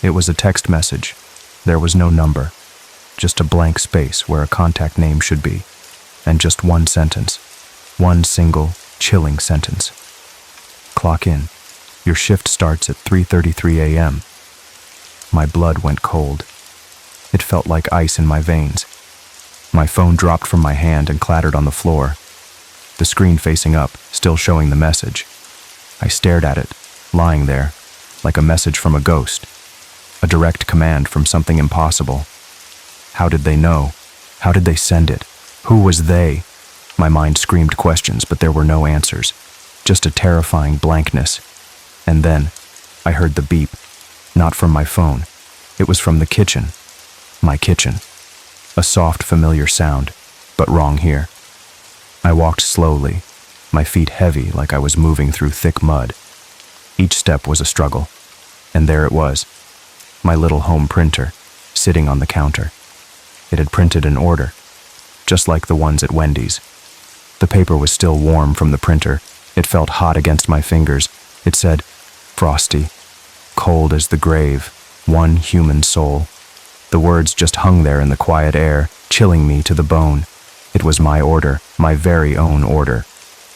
It was a text message. There was no number. Just a blank space where a contact name should be. And just one sentence. One single, chilling sentence. Clock in. Your shift starts at 3:33 a.m. My blood went cold. It felt like ice in my veins. My phone dropped from my hand and clattered on the floor. The screen facing up, still showing the message. I stared at it, lying there, like a message from a ghost. A direct command from something impossible. How did they know? How did they send it? Who was they? My mind screamed questions, but there were no answers. Just a terrifying blankness. And then, I heard the beep. Not from my phone. It was from the kitchen. My kitchen. A soft, familiar sound, but wrong here. I walked slowly, my feet heavy like I was moving through thick mud. Each step was a struggle. And there it was. My little home printer, sitting on the counter. It had printed an order, just like the ones at Wendy's. The paper was still warm from the printer. It felt hot against my fingers. It said, "Frosty, cold as the grave, one human soul." The words just hung there in the quiet air, chilling me to the bone. It was my order, my very own order.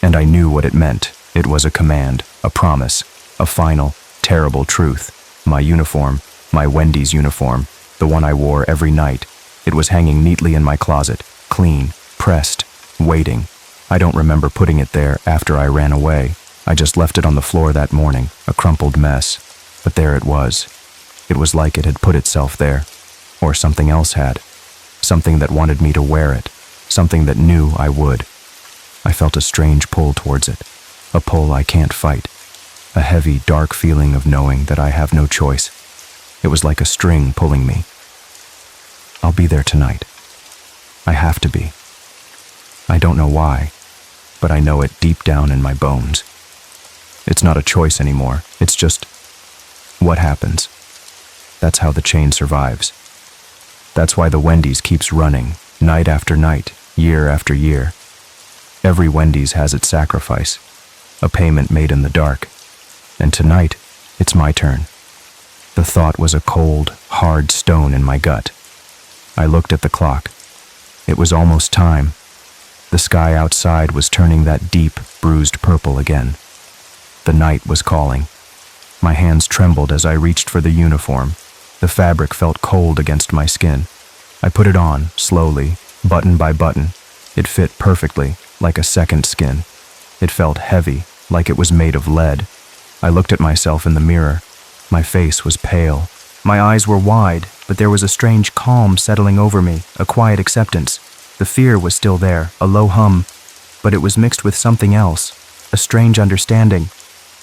And I knew what it meant. It was a command, a promise, a final, terrible truth. My uniform, my Wendy's uniform, the one I wore every night. It was hanging neatly in my closet, clean, pressed, waiting. I don't remember putting it there after I ran away. I just left it on the floor that morning, a crumpled mess. But there it was. It was like it had put itself there. Or something else had. Something that wanted me to wear it. Something that knew I would. I felt a strange pull towards it. A pull I can't fight. A heavy, dark feeling of knowing that I have no choice. It was like a string pulling me. I'll be there tonight. I have to be. I don't know why, but I know it deep down in my bones. It's not a choice anymore. It's just what happens. That's how the chain survives. That's why the Wendy's keeps running, night after night, year after year. Every Wendy's has its sacrifice, a payment made in the dark. And tonight, it's my turn. The thought was a cold, hard stone in my gut. I looked at the clock. It was almost time. The sky outside was turning that deep, bruised purple again. The night was calling. My hands trembled as I reached for the uniform. The fabric felt cold against my skin. I put it on, slowly, button by button. It fit perfectly, like a second skin. It felt heavy, like it was made of lead. I looked at myself in the mirror. My face was pale. My eyes were wide, but there was a strange calm settling over me, a quiet acceptance. The fear was still there, a low hum, but it was mixed with something else, a strange understanding.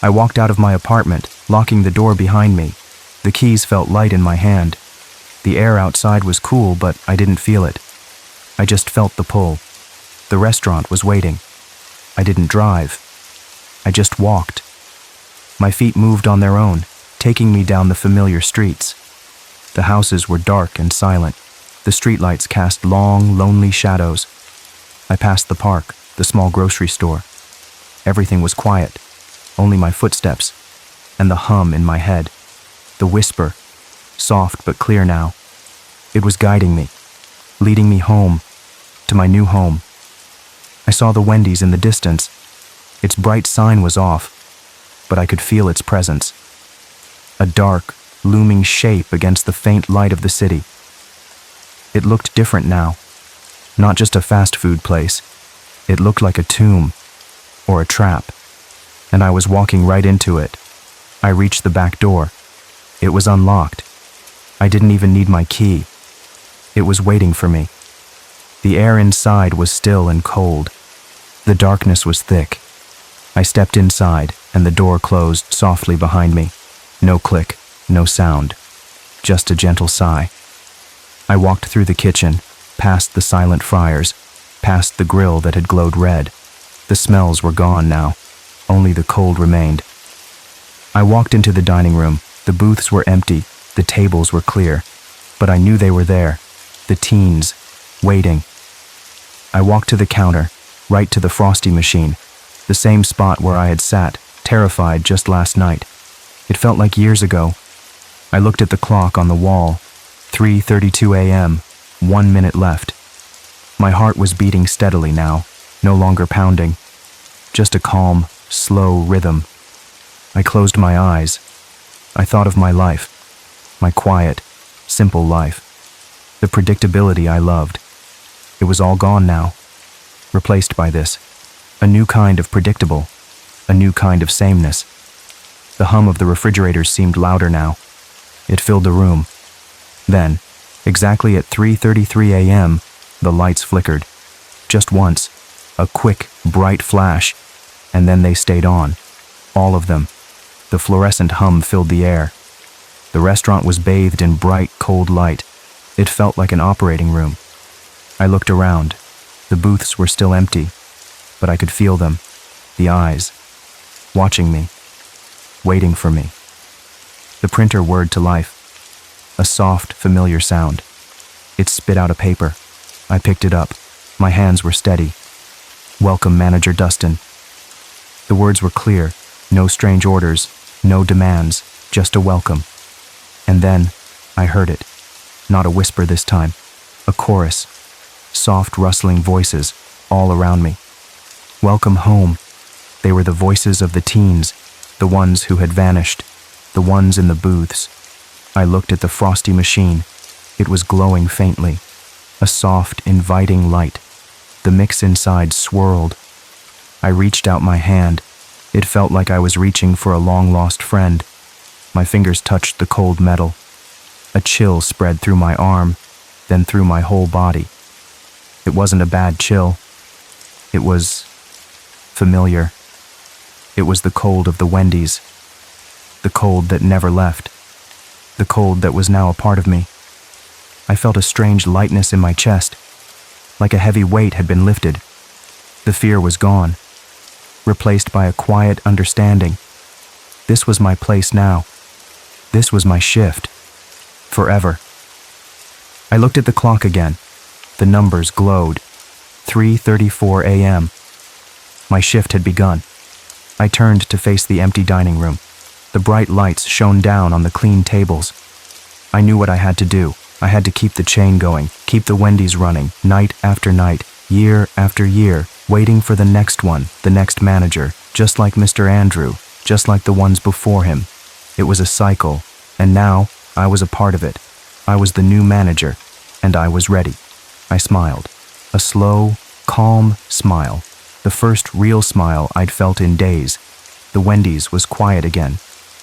I walked out of my apartment, locking the door behind me. The keys felt light in my hand. The air outside was cool, but I didn't feel it. I just felt the pull. The restaurant was waiting. I didn't drive. I just walked. My feet moved on their own, taking me down the familiar streets. The houses were dark and silent. The streetlights cast long, lonely shadows. I passed the park, the small grocery store. Everything was quiet, only my footsteps, and the hum in my head. The whisper, soft but clear now. It was guiding me, leading me home, to my new home. I saw the Wendy's in the distance. Its bright sign was off, but I could feel its presence. A dark, looming shape against the faint light of the city. It looked different now. Not just a fast food place. It looked like a tomb, or a trap. And I was walking right into it. I reached the back door. It was unlocked. I didn't even need my key. It was waiting for me. The air inside was still and cold. The darkness was thick. I stepped inside, and the door closed softly behind me. No click, no sound, just a gentle sigh. I walked through the kitchen, past the silent fryers, past the grill that had glowed red. The smells were gone now. Only the cold remained. I walked into the dining room. The booths were empty, the tables were clear, but I knew they were there, the teens, waiting. I walked to the counter, right to the frosty machine, the same spot where I had sat, terrified just last night. It felt like years ago. I looked at the clock on the wall, 3:32 a.m., 1 minute left. My heart was beating steadily now, no longer pounding, just a calm, slow rhythm. I closed my eyes. I thought of my life, my quiet, simple life, the predictability I loved. It was all gone now, replaced by this, a new kind of predictable, a new kind of sameness. The hum of the refrigerators seemed louder now. It filled the room. Then, exactly at 3:33 a.m., the lights flickered. Just once, a quick, bright flash, and then they stayed on, all of them. The fluorescent hum filled the air. The restaurant was bathed in bright, cold light. It felt like an operating room. I looked around. The booths were still empty, but I could feel them, the eyes, watching me, waiting for me. The printer whirred to life, a soft, familiar sound. It spit out a paper. I picked it up. My hands were steady. "Welcome, Manager Dustin." The words were clear, no strange orders, no demands, just a welcome. And then, I heard it. Not a whisper this time, a chorus. Soft, rustling voices, all around me. Welcome home. They were the voices of the teens, the ones who had vanished, the ones in the booths. I looked at the frosty machine. It was glowing faintly, a soft, inviting light. The mix inside swirled. I reached out my hand. It felt like I was reaching for a long-lost friend. My fingers touched the cold metal. A chill spread through my arm, then through my whole body. It wasn't a bad chill. It was familiar. It was the cold of the Wendy's. The cold that never left. The cold that was now a part of me. I felt a strange lightness in my chest, like a heavy weight had been lifted. The fear was gone, replaced by a quiet understanding. This was my place now. This was my shift. Forever. I looked at the clock again. The numbers glowed. 3:34 a.m. My shift had begun. I turned to face the empty dining room. The bright lights shone down on the clean tables. I knew what I had to do. I had to keep the chain going, keep the Wendy's running, night after night, year after year, waiting for the next one, the next manager, just like Mr. Andrew, just like the ones before him. It was a cycle, and now I was a part of it. I was the new manager, and I was ready. I smiled. A slow, calm smile. The first real smile I'd felt in days. The Wendy's was quiet again.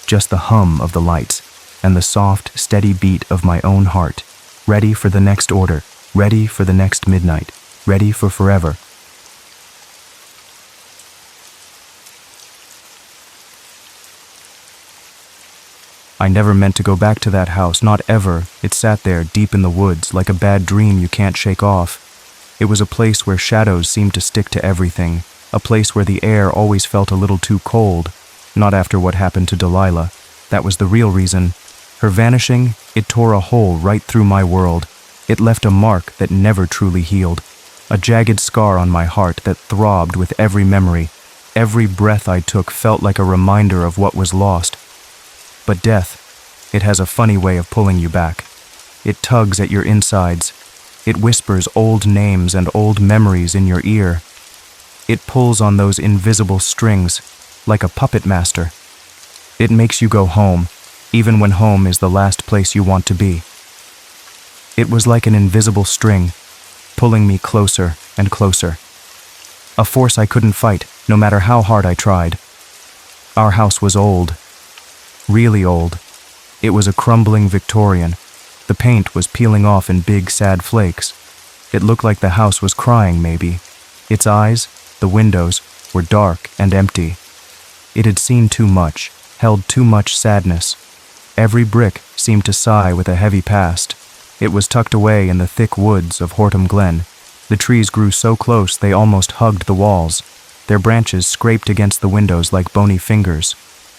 Just the hum of the lights, and the soft, steady beat of my own heart. Ready for the next order, ready for the next midnight, ready for forever. I never meant to go back to that house, not ever. It sat there, deep in the woods, like a bad dream you can't shake off. It was a place where shadows seemed to stick to everything, a place where the air always felt a little too cold. Not after what happened to Delilah. That was the real reason. Her vanishing, it tore a hole right through my world. It left a mark that never truly healed. A jagged scar on my heart that throbbed with every memory. Every breath I took felt like a reminder of what was lost. But death, it has a funny way of pulling you back. It tugs at your insides. It whispers old names and old memories in your ear. It pulls on those invisible strings, like a puppet master. It makes you go home, even when home is the last place you want to be. It was like an invisible string, pulling me closer and closer. A force I couldn't fight, no matter how hard I tried. Our house was old. Really old. It was a crumbling Victorian. The paint was peeling off in big, sad flakes. It looked like the house was crying, maybe. Its eyes, the windows, were dark and empty. It had seen too much, held too much sadness. Every brick seemed to sigh with a heavy past. It was tucked away in the thick woods of Horton Glen. The trees grew so close they almost hugged the walls. Their branches scraped against the windows like bony fingers.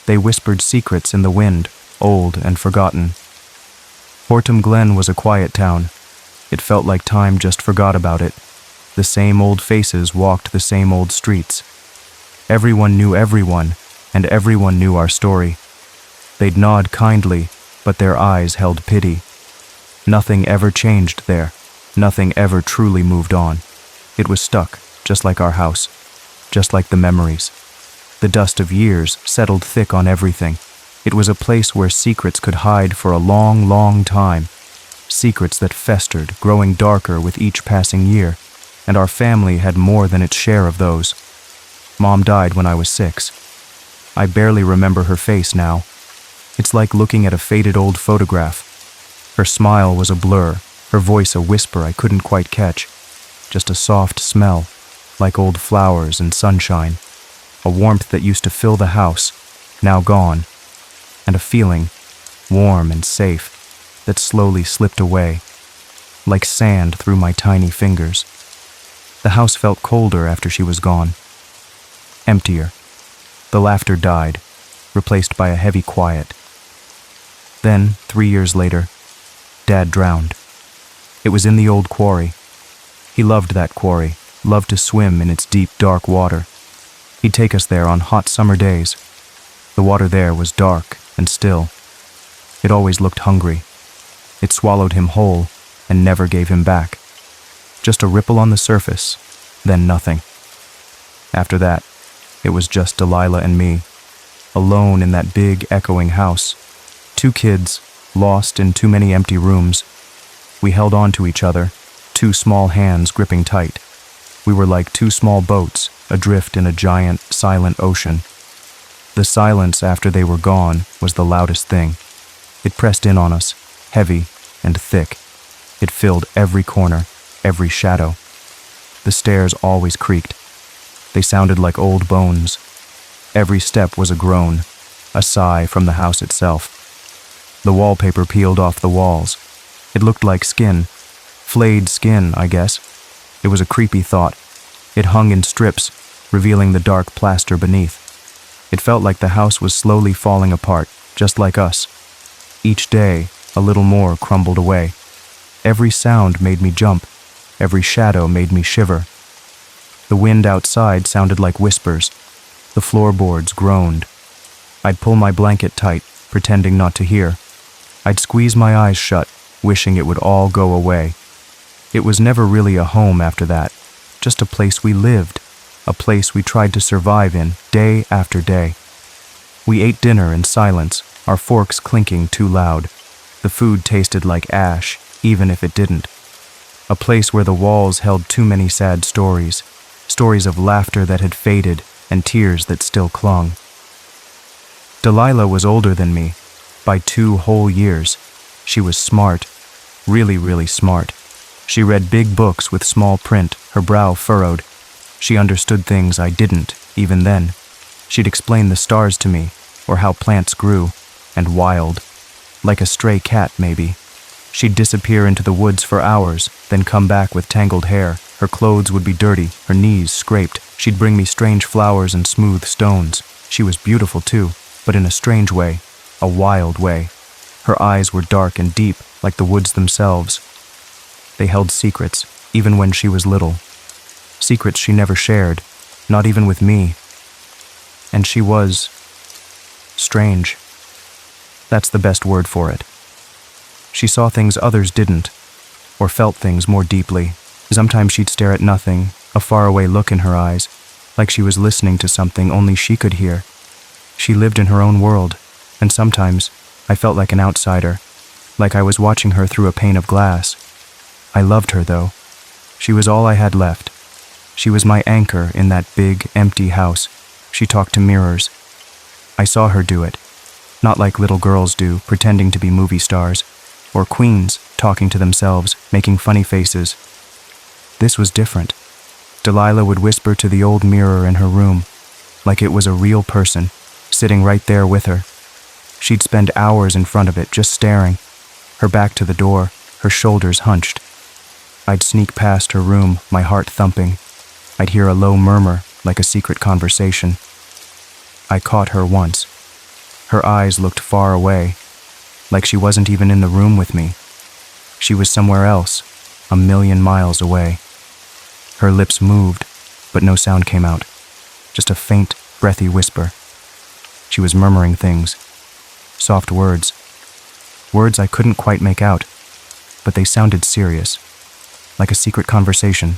They whispered secrets in the wind, old and forgotten. Horton Glen was a quiet town. It felt like time just forgot about it. The same old faces walked the same old streets. Everyone knew everyone, and everyone knew our story. They'd nod kindly, but their eyes held pity. Nothing ever changed there. Nothing ever truly moved on. It was stuck, just like our house, just like the memories. The dust of years settled thick on everything. It was a place where secrets could hide for a long, long time. Secrets that festered, growing darker with each passing year, and our family had more than its share of those. Mom died when I was 6. I barely remember her face now. It's like looking at a faded old photograph. Her smile was a blur, her voice a whisper I couldn't quite catch. Just a soft smell, like old flowers and sunshine. A warmth that used to fill the house, now gone. And a feeling, warm and safe, that slowly slipped away, like sand through my tiny fingers. The house felt colder after she was gone. Emptier. The laughter died, replaced by a heavy quiet. Then, 3 years later, Dad drowned. It was in the old quarry. He loved that quarry, loved to swim in its deep, dark water. He'd take us there on hot summer days. The water there was dark and still. It always looked hungry. It swallowed him whole and never gave him back. Just a ripple on the surface, then nothing. After that, it was just Delilah and me, alone in that big, echoing house. 2 kids, lost in too many empty rooms. We held on to each other, 2 small hands gripping tight. We were like 2 small boats, adrift in a giant, silent ocean. The silence after they were gone was the loudest thing. It pressed in on us, heavy and thick. It filled every corner, every shadow. The stairs always creaked. They sounded like old bones. Every step was a groan, a sigh from the house itself. The wallpaper peeled off the walls. It looked like skin. Flayed skin, I guess. It was a creepy thought. It hung in strips, revealing the dark plaster beneath. It felt like the house was slowly falling apart, just like us. Each day, a little more crumbled away. Every sound made me jump. Every shadow made me shiver. The wind outside sounded like whispers. The floorboards groaned. I'd pull my blanket tight, pretending not to hear. I'd squeeze my eyes shut, wishing it would all go away. It was never really a home after that, just a place we lived, a place we tried to survive in day after day. We ate dinner in silence, our forks clinking too loud. The food tasted like ash, even if it didn't. A place where the walls held too many sad stories, stories of laughter that had faded and tears that still clung. Delilah was older than me, by 2 whole years. She was smart, really, really smart. She read big books with small print, her brow furrowed. She understood things I didn't, even then. She'd explain the stars to me, or how plants grew, and wild. Like a stray cat, maybe. She'd disappear into the woods for hours, then come back with tangled hair. Her clothes would be dirty, her knees scraped. She'd bring me strange flowers and smooth stones. She was beautiful too, but in a strange way, a wild way. Her eyes were dark and deep, like the woods themselves. They held secrets, even when she was little. Secrets she never shared, not even with me. And she was strange. That's the best word for it. She saw things others didn't, or felt things more deeply. Sometimes she'd stare at nothing, a faraway look in her eyes, like she was listening to something only she could hear. She lived in her own world, and sometimes I felt like an outsider, like I was watching her through a pane of glass. I loved her, though. She was all I had left. She was my anchor in that big, empty house. She talked to mirrors. I saw her do it, not like little girls do, pretending to be movie stars, or queens talking to themselves, making funny faces. This was different. Delilah would whisper to the old mirror in her room, like it was a real person, sitting right there with her. She'd spend hours in front of it, just staring, her back to the door, her shoulders hunched. I'd sneak past her room, my heart thumping. I'd hear a low murmur, like a secret conversation. I caught her once. Her eyes looked far away, like she wasn't even in the room with me. She was somewhere else, 1,000,000 miles away. Her lips moved, but no sound came out, just a faint, breathy whisper. She was murmuring things, soft words, words I couldn't quite make out, but they sounded serious, like a secret conversation,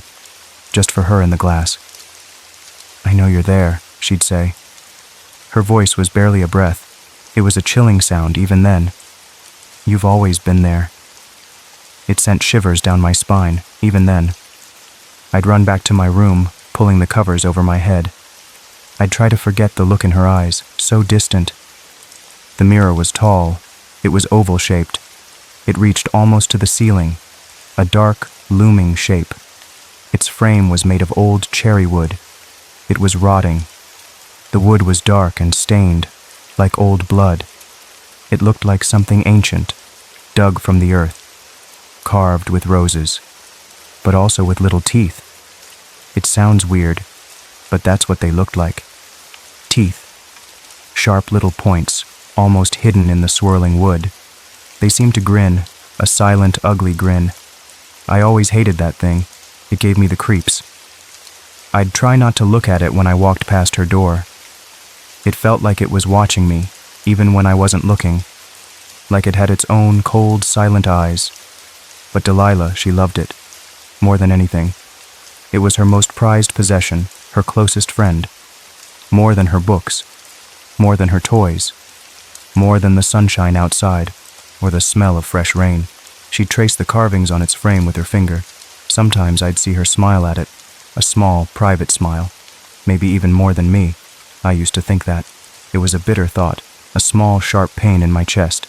just for her in the glass. "I know you're there," she'd say. Her voice was barely a breath. It was a chilling sound even then. "You've always been there." It sent shivers down my spine, even then. I'd run back to my room, pulling the covers over my head. I'd try to forget the look in her eyes, so distant. The mirror was tall. It was oval-shaped. It reached almost to the ceiling, a dark, looming shape. Its frame was made of old cherry wood. It was rotting. The wood was dark and stained, like old blood. It looked like something ancient, dug from the earth, carved with roses, but also with little teeth. It sounds weird, but that's what they looked like. Teeth. Sharp little points, almost hidden in the swirling wood. They seemed to grin, a silent, ugly grin. I always hated that thing. It gave me the creeps. I'd try not to look at it when I walked past her door. It felt like it was watching me, even when I wasn't looking, like it had its own cold, silent eyes. But Delilah, she loved it, more than anything. It was her most prized possession, her closest friend, more than her books, more than her toys, more than the sunshine outside, or the smell of fresh rain. She'd trace the carvings on its frame with her finger. Sometimes I'd see her smile at it, a small, private smile, maybe even more than me. I used to think that. It was a bitter thought, a small, sharp pain in my chest.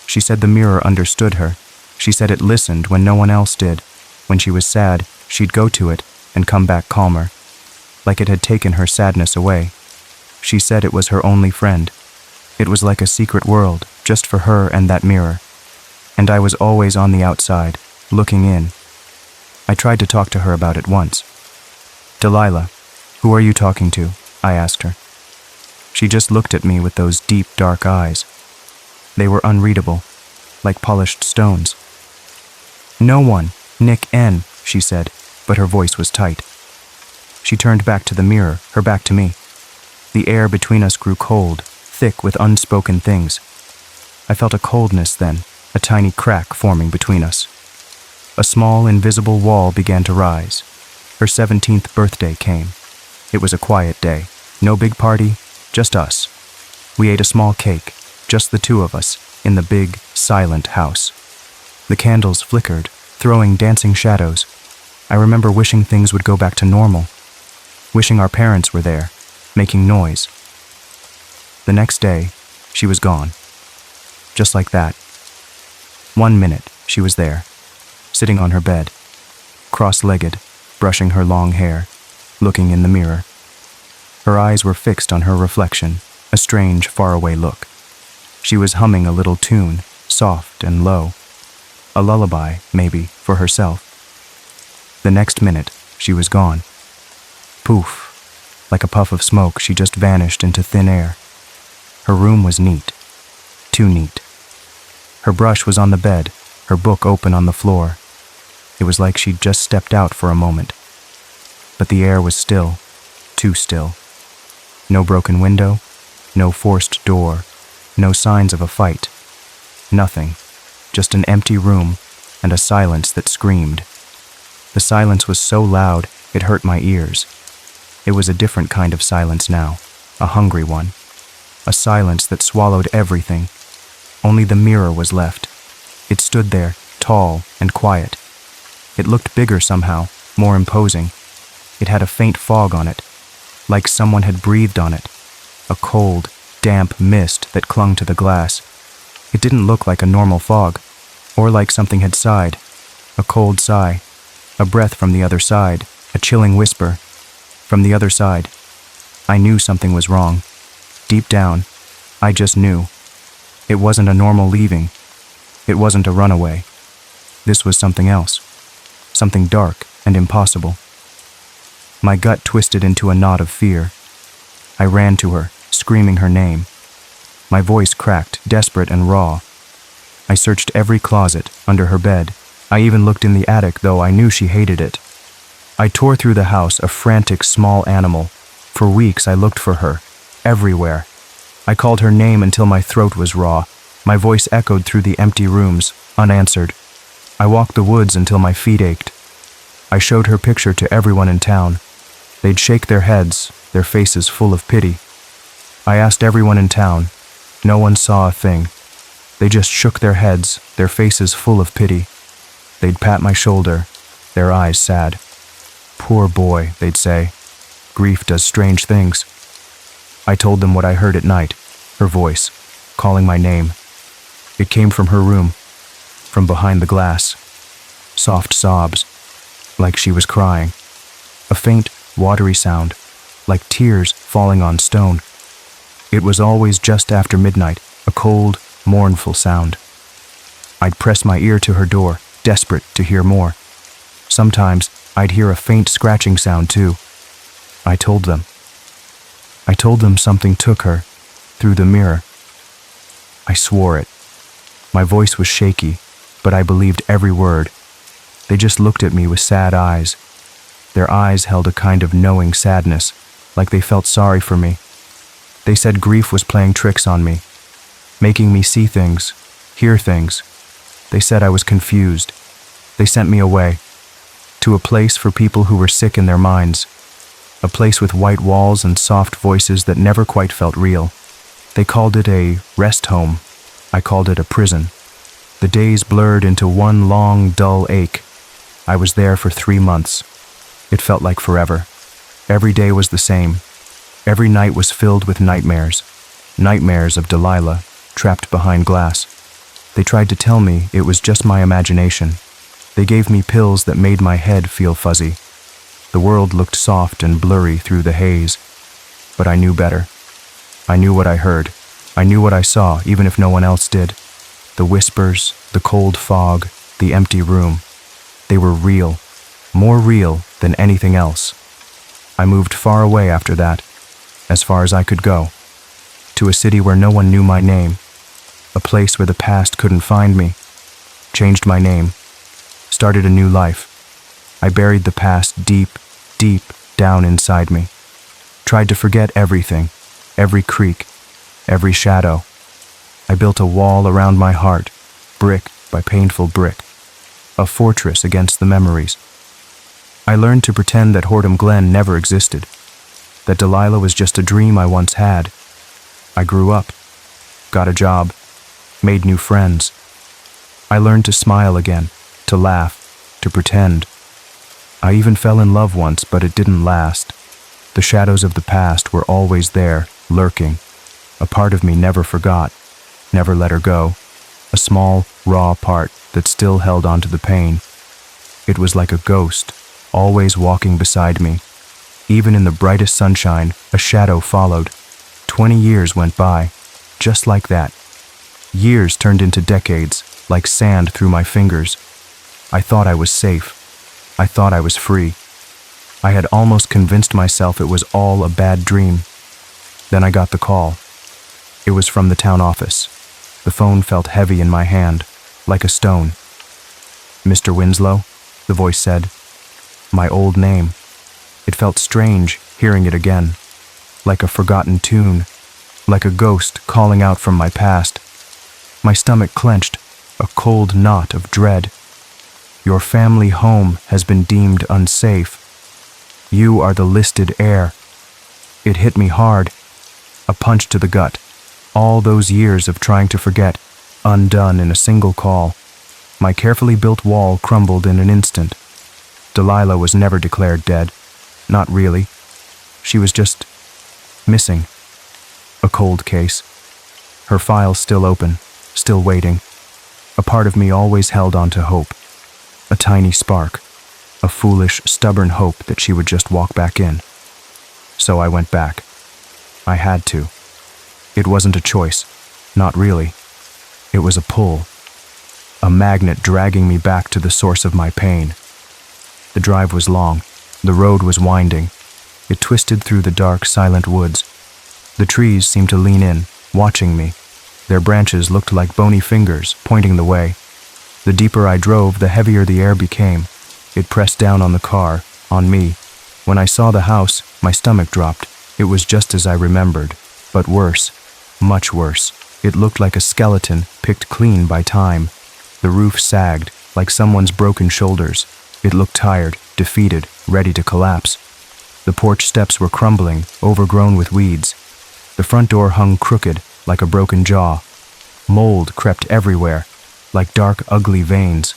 She said the mirror understood her. She said it listened when no one else did. When she was sad, she'd go to it and come back calmer, like it had taken her sadness away. She said it was her only friend. It was like a secret world, just for her and that mirror. And I was always on the outside, looking in. I tried to talk to her about it once. "Delilah, who are you talking to?" I asked her. She just looked at me with those deep, dark eyes. They were unreadable. like polished stones. "No one, Nick N," she said, but her voice was tight. She turned back to the mirror, her back to me. The air between us grew cold, thick with unspoken things. I felt a coldness then, a tiny crack forming between us. A small, invisible wall began to rise. Her 17th birthday came. It was a quiet day. No big party, just us. We ate a small cake, just the two of us, in the big, silent house. The candles flickered, throwing dancing shadows. I remember wishing things would go back to normal. Wishing our parents were there, making noise. The next day, she was gone. Just like that. 1 minute, she was there, sitting on her bed, cross-legged, brushing her long hair, looking in the mirror. Her eyes were fixed on her reflection, a strange, faraway look. She was humming a little tune, soft and low. A lullaby, maybe, for herself. The next minute, she was gone. Poof. Like a puff of smoke, she just vanished into thin air. Her room was neat. Too neat. Her brush was on the bed, her book open on the floor. It was like she'd just stepped out for a moment. But the air was still, too still. No broken window, no forced door, no signs of a fight. Nothing. Just an empty room and a silence that screamed. The silence was so loud, it hurt my ears. It was a different kind of silence now, a hungry one. A silence that swallowed everything. Only the mirror was left. It stood there, tall and quiet. It looked bigger somehow, more imposing. It had a faint fog on it, like someone had breathed on it. A cold, damp mist that clung to the glass. It didn't look like a normal fog, or like something had sighed. A cold sigh, a breath from the other side, a chilling whisper. From the other side. I knew something was wrong. Deep down, I just knew. It wasn't a normal leaving. It wasn't a runaway. This was something else. Something dark and impossible. My gut twisted into a knot of fear. I ran to her, screaming her name. My voice cracked, desperate and raw. I searched every closet, under her bed. I even looked in the attic, though I knew she hated it. I tore through the house, a frantic small animal. For weeks I looked for her, everywhere. I called her name until my throat was raw. My voice echoed through the empty rooms, unanswered. I walked the woods until my feet ached. I showed her picture to everyone in town. They'd shake their heads, their faces full of pity. I asked everyone in town. No one saw a thing. They just shook their heads, their faces full of pity. They'd pat my shoulder, their eyes sad. "Poor boy," they'd say. "Grief does strange things." I told them what I heard at night, her voice, calling my name. It came from her room, from behind the glass. Soft sobs, like she was crying. A faint, watery sound, like tears falling on stone. It was always just after midnight, a cold, mournful sound. I'd press my ear to her door, desperate to hear more. Sometimes I'd hear a faint scratching sound too. I told them something took her, through the mirror. I swore it. My voice was shaky, but I believed every word. They just looked at me with sad eyes. Their eyes held a kind of knowing sadness, like they felt sorry for me. They said grief was playing tricks on me, making me see things, hear things. They said I was confused. They sent me away, to a place for people who were sick in their minds, a place with white walls and soft voices that never quite felt real. They called it a rest home. I called it a prison. The days blurred into one long, dull ache. I was there for 3 months. It felt like forever. Every day was the same. Every night was filled with nightmares. Nightmares of Delilah, trapped behind glass. They tried to tell me it was just my imagination. They gave me pills that made my head feel fuzzy. The world looked soft and blurry through the haze. But I knew better. I knew what I heard. I knew what I saw, even if no one else did. The whispers, the cold fog, the empty room. They were real. More real than anything else. I moved far away after that, as far as I could go, to a city where no one knew my name. A place where the past couldn't find me. Changed my name. Started a new life. I buried the past deep, deep down inside me. Tried to forget everything, every creak, every shadow. I built a wall around my heart, brick by painful brick. A fortress against the memories. I learned to pretend that Hordham Glen never existed. That Delilah was just a dream I once had. I grew up. Got a job. Made new friends. I learned to smile again, to laugh, to pretend. I even fell in love once, but it didn't last. The shadows of the past were always there, lurking. A part of me never forgot, never let her go. A small, raw part that still held on to the pain. It was like a ghost, always walking beside me. Even in the brightest sunshine, a shadow followed. 20 years went by, just like that. Years turned into decades, like sand through my fingers. I thought I was safe. I thought I was free. I had almost convinced myself it was all a bad dream. Then I got the call. It was from the town office. The phone felt heavy in my hand, like a stone. "Mr. Winslow," the voice said. My old name. It felt strange hearing it again, like a forgotten tune, like a ghost calling out from my past. My stomach clenched, a cold knot of dread. "Your family home has been deemed unsafe. You are the listed heir." It hit me hard, a punch to the gut. All those years of trying to forget, undone in a single call. My carefully built wall crumbled in an instant. Delilah was never declared dead. Not really. She was just missing. A cold case. Her file still open, still waiting. A part of me always held on to hope. A tiny spark. A foolish, stubborn hope that she would just walk back in. So I went back. I had to. It wasn't a choice. Not really. It was a pull. A magnet dragging me back to the source of my pain. The drive was long. The road was winding. It twisted through the dark, silent woods. The trees seemed to lean in, watching me. Their branches looked like bony fingers, pointing the way. The deeper I drove, the heavier the air became. It pressed down on the car, on me. When I saw the house, my stomach dropped. It was just as I remembered, but worse, much worse. It looked like a skeleton picked clean by time. The roof sagged, like someone's broken shoulders. It looked tired, defeated, ready to collapse. The porch steps were crumbling, overgrown with weeds. The front door hung crooked, like a broken jaw. Mold crept everywhere, like dark, ugly veins.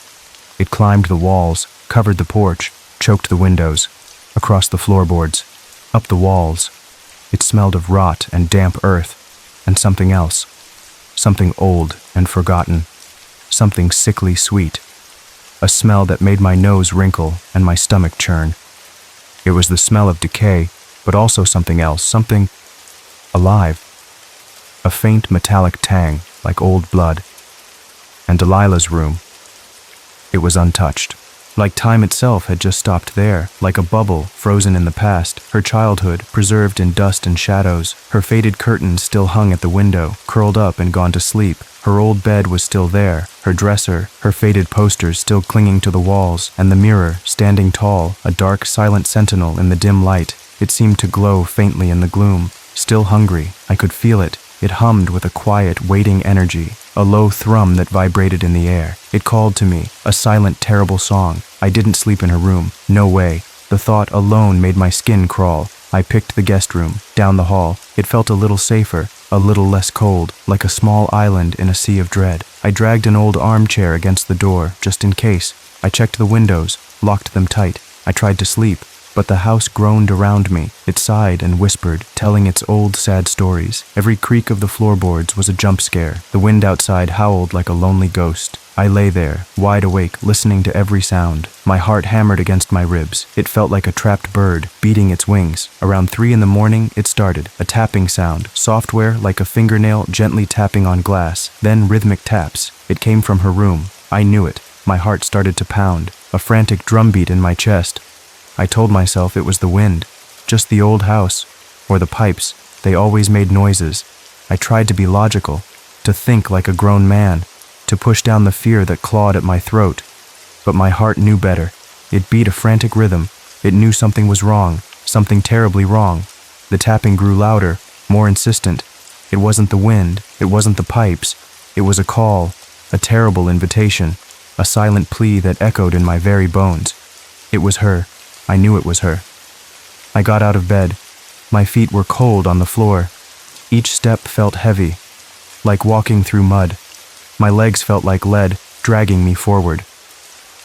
It climbed the walls, covered the porch, choked the windows, across the floorboards, up the walls. It smelled of rot and damp earth, and something else. Something old and forgotten. Something sickly sweet. A smell that made my nose wrinkle and my stomach churn. It was the smell of decay, but also something else, something alive. A faint metallic tang, like old blood. And Delilah's room. It was untouched. Like time itself had just stopped there, like a bubble frozen in the past, her childhood preserved in dust and shadows. Her faded curtains still hung at the window, curled up and gone to sleep. Her old bed was still there, her dresser, her faded posters still clinging to the walls, and the mirror, standing tall, a dark, silent sentinel in the dim light. It seemed to glow faintly in the gloom. Still hungry, I could feel it. It hummed with a quiet, waiting energy, a low thrum that vibrated in the air. It called to me, a silent, terrible song. I didn't sleep in her room. No way. The thought alone made my skin crawl. I picked the guest room, down the hall. It felt a little safer, a little less cold, like a small island in a sea of dread. I dragged an old armchair against the door, just in case. I checked the windows, locked them tight. I tried to sleep, but the house groaned around me. It sighed and whispered, telling its old sad stories. Every creak of the floorboards was a jump scare. The wind outside howled like a lonely ghost. I lay there, wide awake, listening to every sound. My heart hammered against my ribs. It felt like a trapped bird, beating its wings. Around 3 a.m, it started. A tapping sound, software like a fingernail gently tapping on glass. Then rhythmic taps. It came from her room. I knew it. My heart started to pound. A frantic drumbeat in my chest. I told myself it was the wind. Just the old house. Or the pipes. They always made noises. I tried to be logical. to think like a grown man, to push down the fear that clawed at my throat. But my heart knew better. It beat a frantic rhythm. It knew something was wrong, something terribly wrong. The tapping grew louder, more insistent. It wasn't the wind, it wasn't the pipes. It was a call, a terrible invitation, a silent plea that echoed in my very bones. It was her. I knew it was her. I got out of bed. My feet were cold on the floor. Each step felt heavy, like walking through mud. My legs felt like lead, dragging me forward.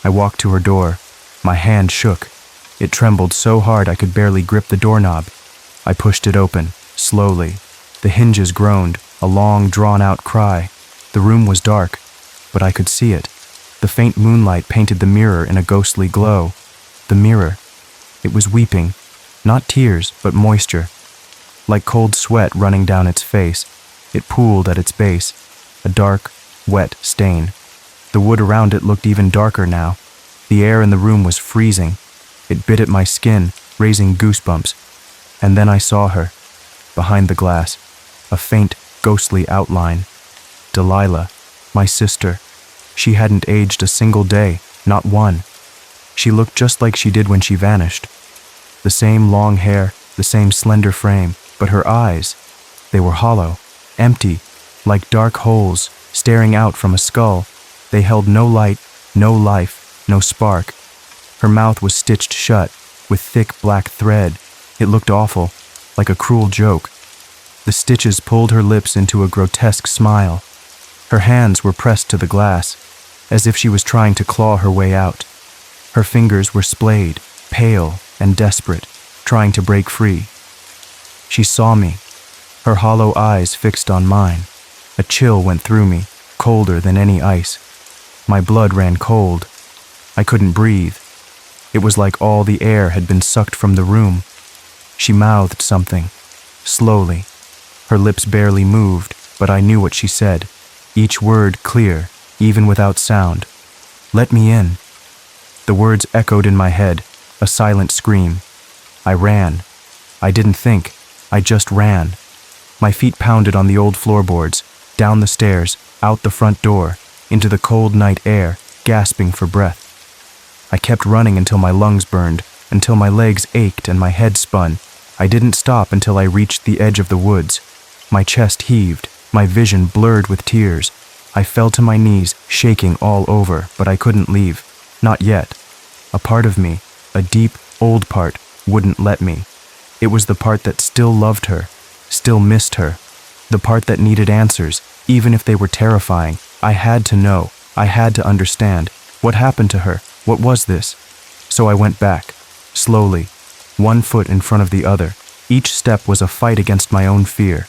I walked to her door. My hand shook. It trembled so hard I could barely grip the doorknob. I pushed it open, slowly. The hinges groaned, a long, drawn-out cry. The room was dark, but I could see it. The faint moonlight painted the mirror in a ghostly glow. The mirror. It was weeping, not tears, but moisture. Like cold sweat running down its face, it pooled at its base, a dark, wet stain. The wood around it looked even darker now. The air in the room was freezing. It bit at my skin, raising goosebumps. And then I saw her, behind the glass, a faint, ghostly outline. Delilah, my sister. She hadn't aged a single day, not one. She looked just like she did when she vanished. The same long hair, the same slender frame, but her eyes, they were hollow, empty, like dark holes staring out from a skull. They held no light, no life, no spark. Her mouth was stitched shut, with thick black thread. It looked awful, like a cruel joke. The stitches pulled her lips into a grotesque smile. Her hands were pressed to the glass, as if she was trying to claw her way out. Her fingers were splayed, pale and desperate, trying to break free. She saw me, her hollow eyes fixed on mine. A chill went through me, colder than any ice. My blood ran cold. I couldn't breathe. It was like all the air had been sucked from the room. She mouthed something, slowly. Her lips barely moved, but I knew what she said, each word clear, even without sound. "Let me in." The words echoed in my head, a silent scream. I ran. I didn't think. I just ran. My feet pounded on the old floorboards, down the stairs, out the front door, into the cold night air, gasping for breath. I kept running until my lungs burned, until my legs ached and my head spun. I didn't stop until I reached the edge of the woods. My chest heaved, my vision blurred with tears. I fell to my knees, shaking all over, but I couldn't leave. Not yet. A part of me, a deep, old part, wouldn't let me. It was the part that still loved her, still missed her. The part that needed answers, even if they were terrifying. I had to know. I had to understand. What happened to her? What was this? So I went back, slowly, one foot in front of the other. Each step was a fight against my own fear.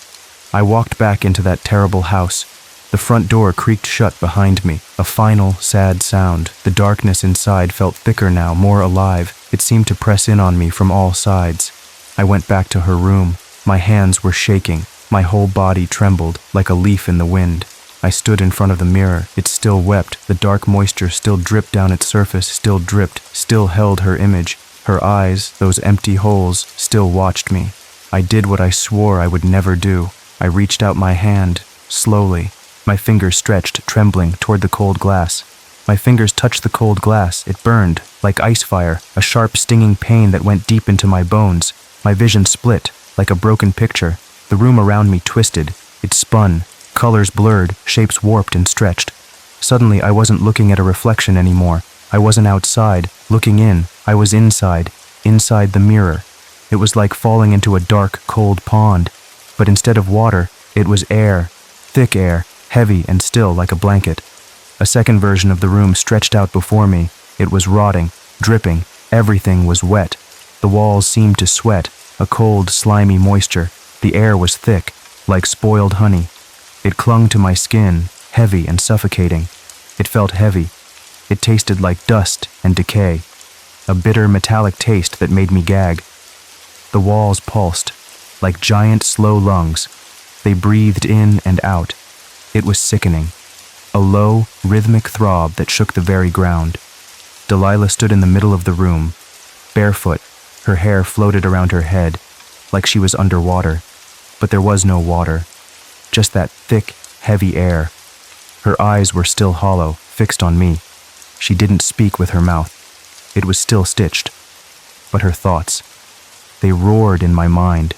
I walked back into that terrible house. The front door creaked shut behind me, a final, sad sound. The darkness inside felt thicker now, more alive. It seemed to press in on me from all sides. I went back to her room. My hands were shaking. My whole body trembled, like a leaf in the wind. I stood in front of the mirror. It still wept. The dark moisture still dripped down its surface, still dripped, still held her image. Her eyes, those empty holes, still watched me. I did what I swore I would never do. I reached out my hand, slowly. My fingers stretched, trembling, toward the cold glass. My fingers touched the cold glass. It burned, like ice fire, a sharp, stinging pain that went deep into my bones. My vision split, like a broken picture. The room around me twisted. It spun. Colors blurred, shapes warped and stretched. Suddenly, I wasn't looking at a reflection anymore. I wasn't outside, looking in. I was inside the mirror. It was like falling into a dark, cold pond. But instead of water, it was air, thick air, heavy and still like a blanket. A second version of the room stretched out before me. It was rotting, dripping. Everything was wet. The walls seemed to sweat, a cold, slimy moisture. The air was thick, like spoiled honey. It clung to my skin, heavy and suffocating. It felt heavy. It tasted like dust and decay, a bitter metallic taste that made me gag. The walls pulsed, like giant slow lungs. They breathed in and out. It was sickening, a low, rhythmic throb that shook the very ground. Delilah stood in the middle of the room, barefoot. Her hair floated around her head, like she was underwater. But there was no water, just that thick, heavy air. Her eyes were still hollow, fixed on me. She didn't speak with her mouth. It was still stitched. But her thoughts, they roared in my mind,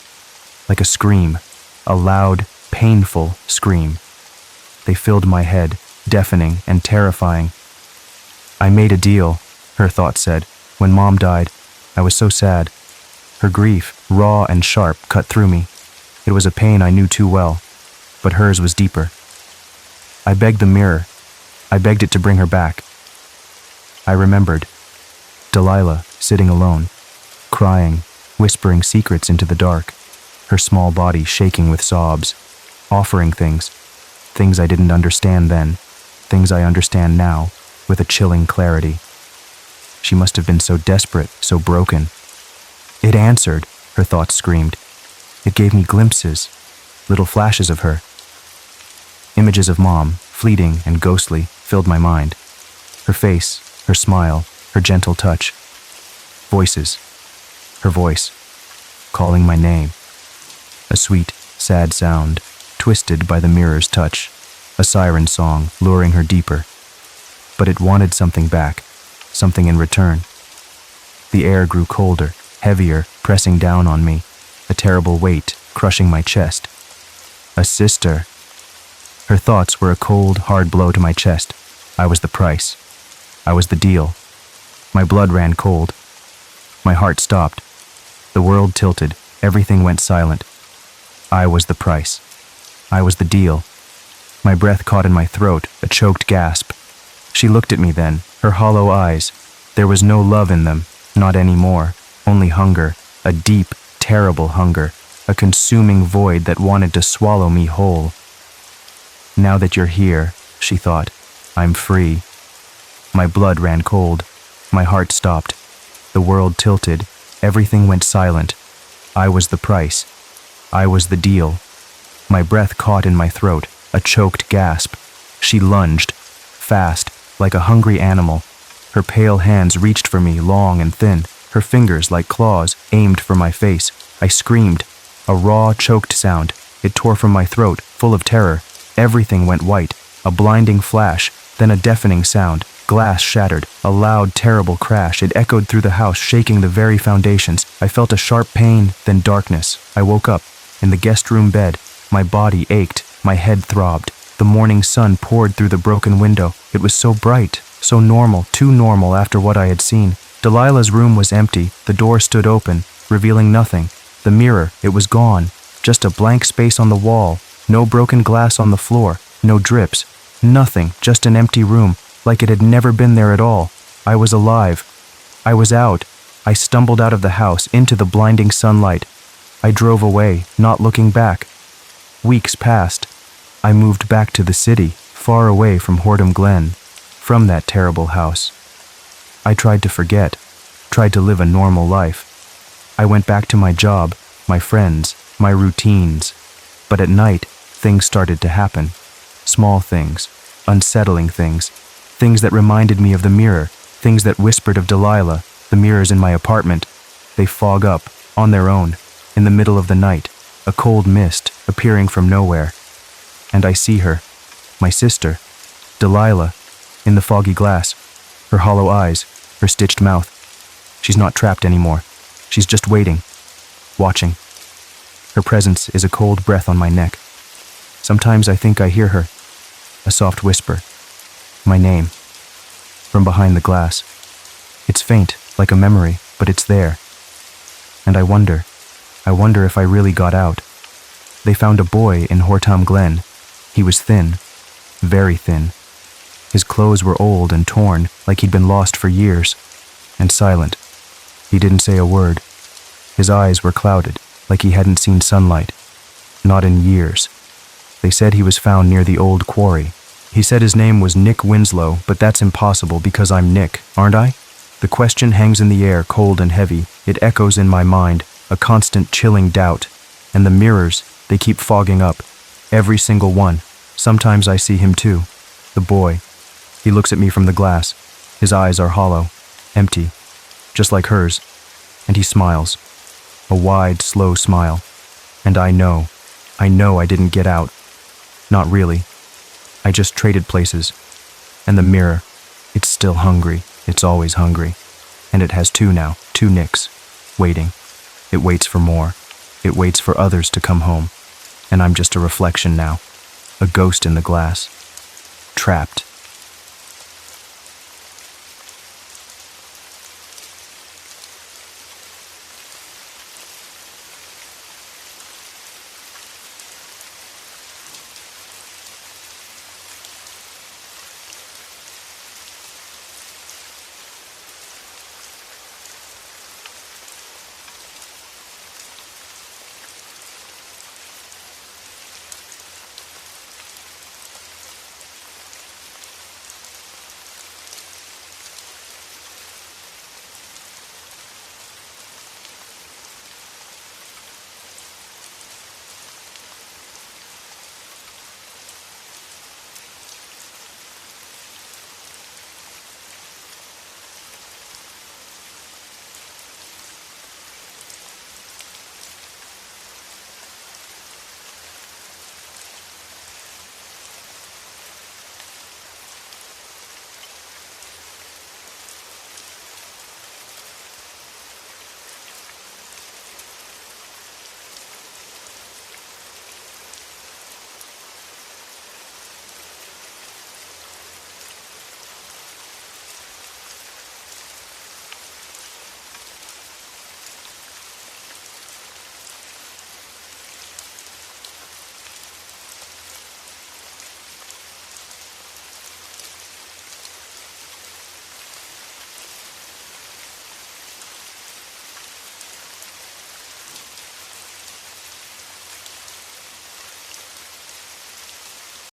like a scream, a loud, painful scream. They filled my head, deafening and terrifying. I made a deal, her thoughts said. When Mom died, I was so sad. Her grief, raw and sharp, cut through me. It was a pain I knew too well, but hers was deeper. I begged the mirror. I begged it to bring her back. I remembered Delilah sitting alone, crying, whispering secrets into the dark, her small body shaking with sobs, offering things I didn't understand then, things I understand now, with a chilling clarity. She must have been so desperate, so broken. It answered, her thoughts screamed. It gave me glimpses, little flashes of her. Images of Mom, fleeting and ghostly, filled my mind. Her face, her smile, her gentle touch. Voices. Her voice, calling my name. A sweet, sad sound, twisted by the mirror's touch. A siren song, luring her deeper. But it wanted something back, something in return. The air grew colder, heavier, pressing down on me, a terrible weight crushing my chest. A sister. Her thoughts were a cold, hard blow to my chest. I was the price. I was the deal. My blood ran cold. My heart stopped. The world tilted. Everything went silent. I was the price. I was the deal. My breath caught in my throat, a choked gasp. She looked at me then, her hollow eyes. There was no love in them, not anymore. Only hunger, a deep, terrible hunger, a consuming void that wanted to swallow me whole. Now that you're here, she thought, I'm free. My blood ran cold. My heart stopped. The world tilted. Everything went silent. I was the price. I was the deal. My breath caught in my throat, a choked gasp. She lunged, fast, like a hungry animal. Her pale hands reached for me, long and thin, her fingers like claws, aimed for my face. I screamed, a raw, choked sound. It tore from my throat, full of terror. Everything went white, a blinding flash, then a deafening sound. Glass shattered, a loud, terrible crash. It echoed through the house, shaking the very foundations. I felt a sharp pain, then darkness. I woke up, in the guest room bed. My body ached, my head throbbed. The morning sun poured through the broken window. It was so bright, so normal, too normal after what I had seen. Delilah's room was empty. The door stood open, revealing nothing. The mirror, it was gone. Just a blank space on the wall. No broken glass on the floor. No drips. Nothing, just an empty room, like it had never been there at all. I was alive. I was out. I stumbled out of the house, into the blinding sunlight. I drove away, not looking back. Weeks passed. I moved back to the city, far away from Hordham Glen, from that terrible house. I tried to forget, tried to live a normal life. I went back to my job, my friends, my routines. But at night, things started to happen. Small things, unsettling things, things that reminded me of the mirror, things that whispered of Delilah, the mirrors in my apartment. They fog up, on their own, in the middle of the night, a cold mist appearing from nowhere. And I see her, my sister, Delilah, in the foggy glass, her hollow eyes, her stitched mouth. She's not trapped anymore. She's just waiting, watching. Her presence is a cold breath on my neck. Sometimes I think I hear her, a soft whisper, my name, from behind the glass. It's faint, like a memory, but it's there. And I wonder if I really got out. They found a boy in Hordham Glen. He was thin, very thin. His clothes were old and torn, like he'd been lost for years, and silent. He didn't say a word. His eyes were clouded, like he hadn't seen sunlight, not in years. They said he was found near the old quarry. He said his name was Nick Winslow, but that's impossible because I'm Nick, aren't I? The question hangs in the air, cold and heavy. It echoes in my mind, a constant chilling doubt. And the mirrors, they keep fogging up. Every single one. Sometimes I see him too. The boy. He looks at me from the glass. His eyes are hollow, empty, just like hers. And he smiles. A wide, slow smile. And I know I didn't get out. Not really. I just traded places. And the mirror, it's still hungry. It's always hungry. And it has two now, two Nicks, waiting. It waits for more. It waits for others to come home. And I'm just a reflection now, a ghost in the glass, trapped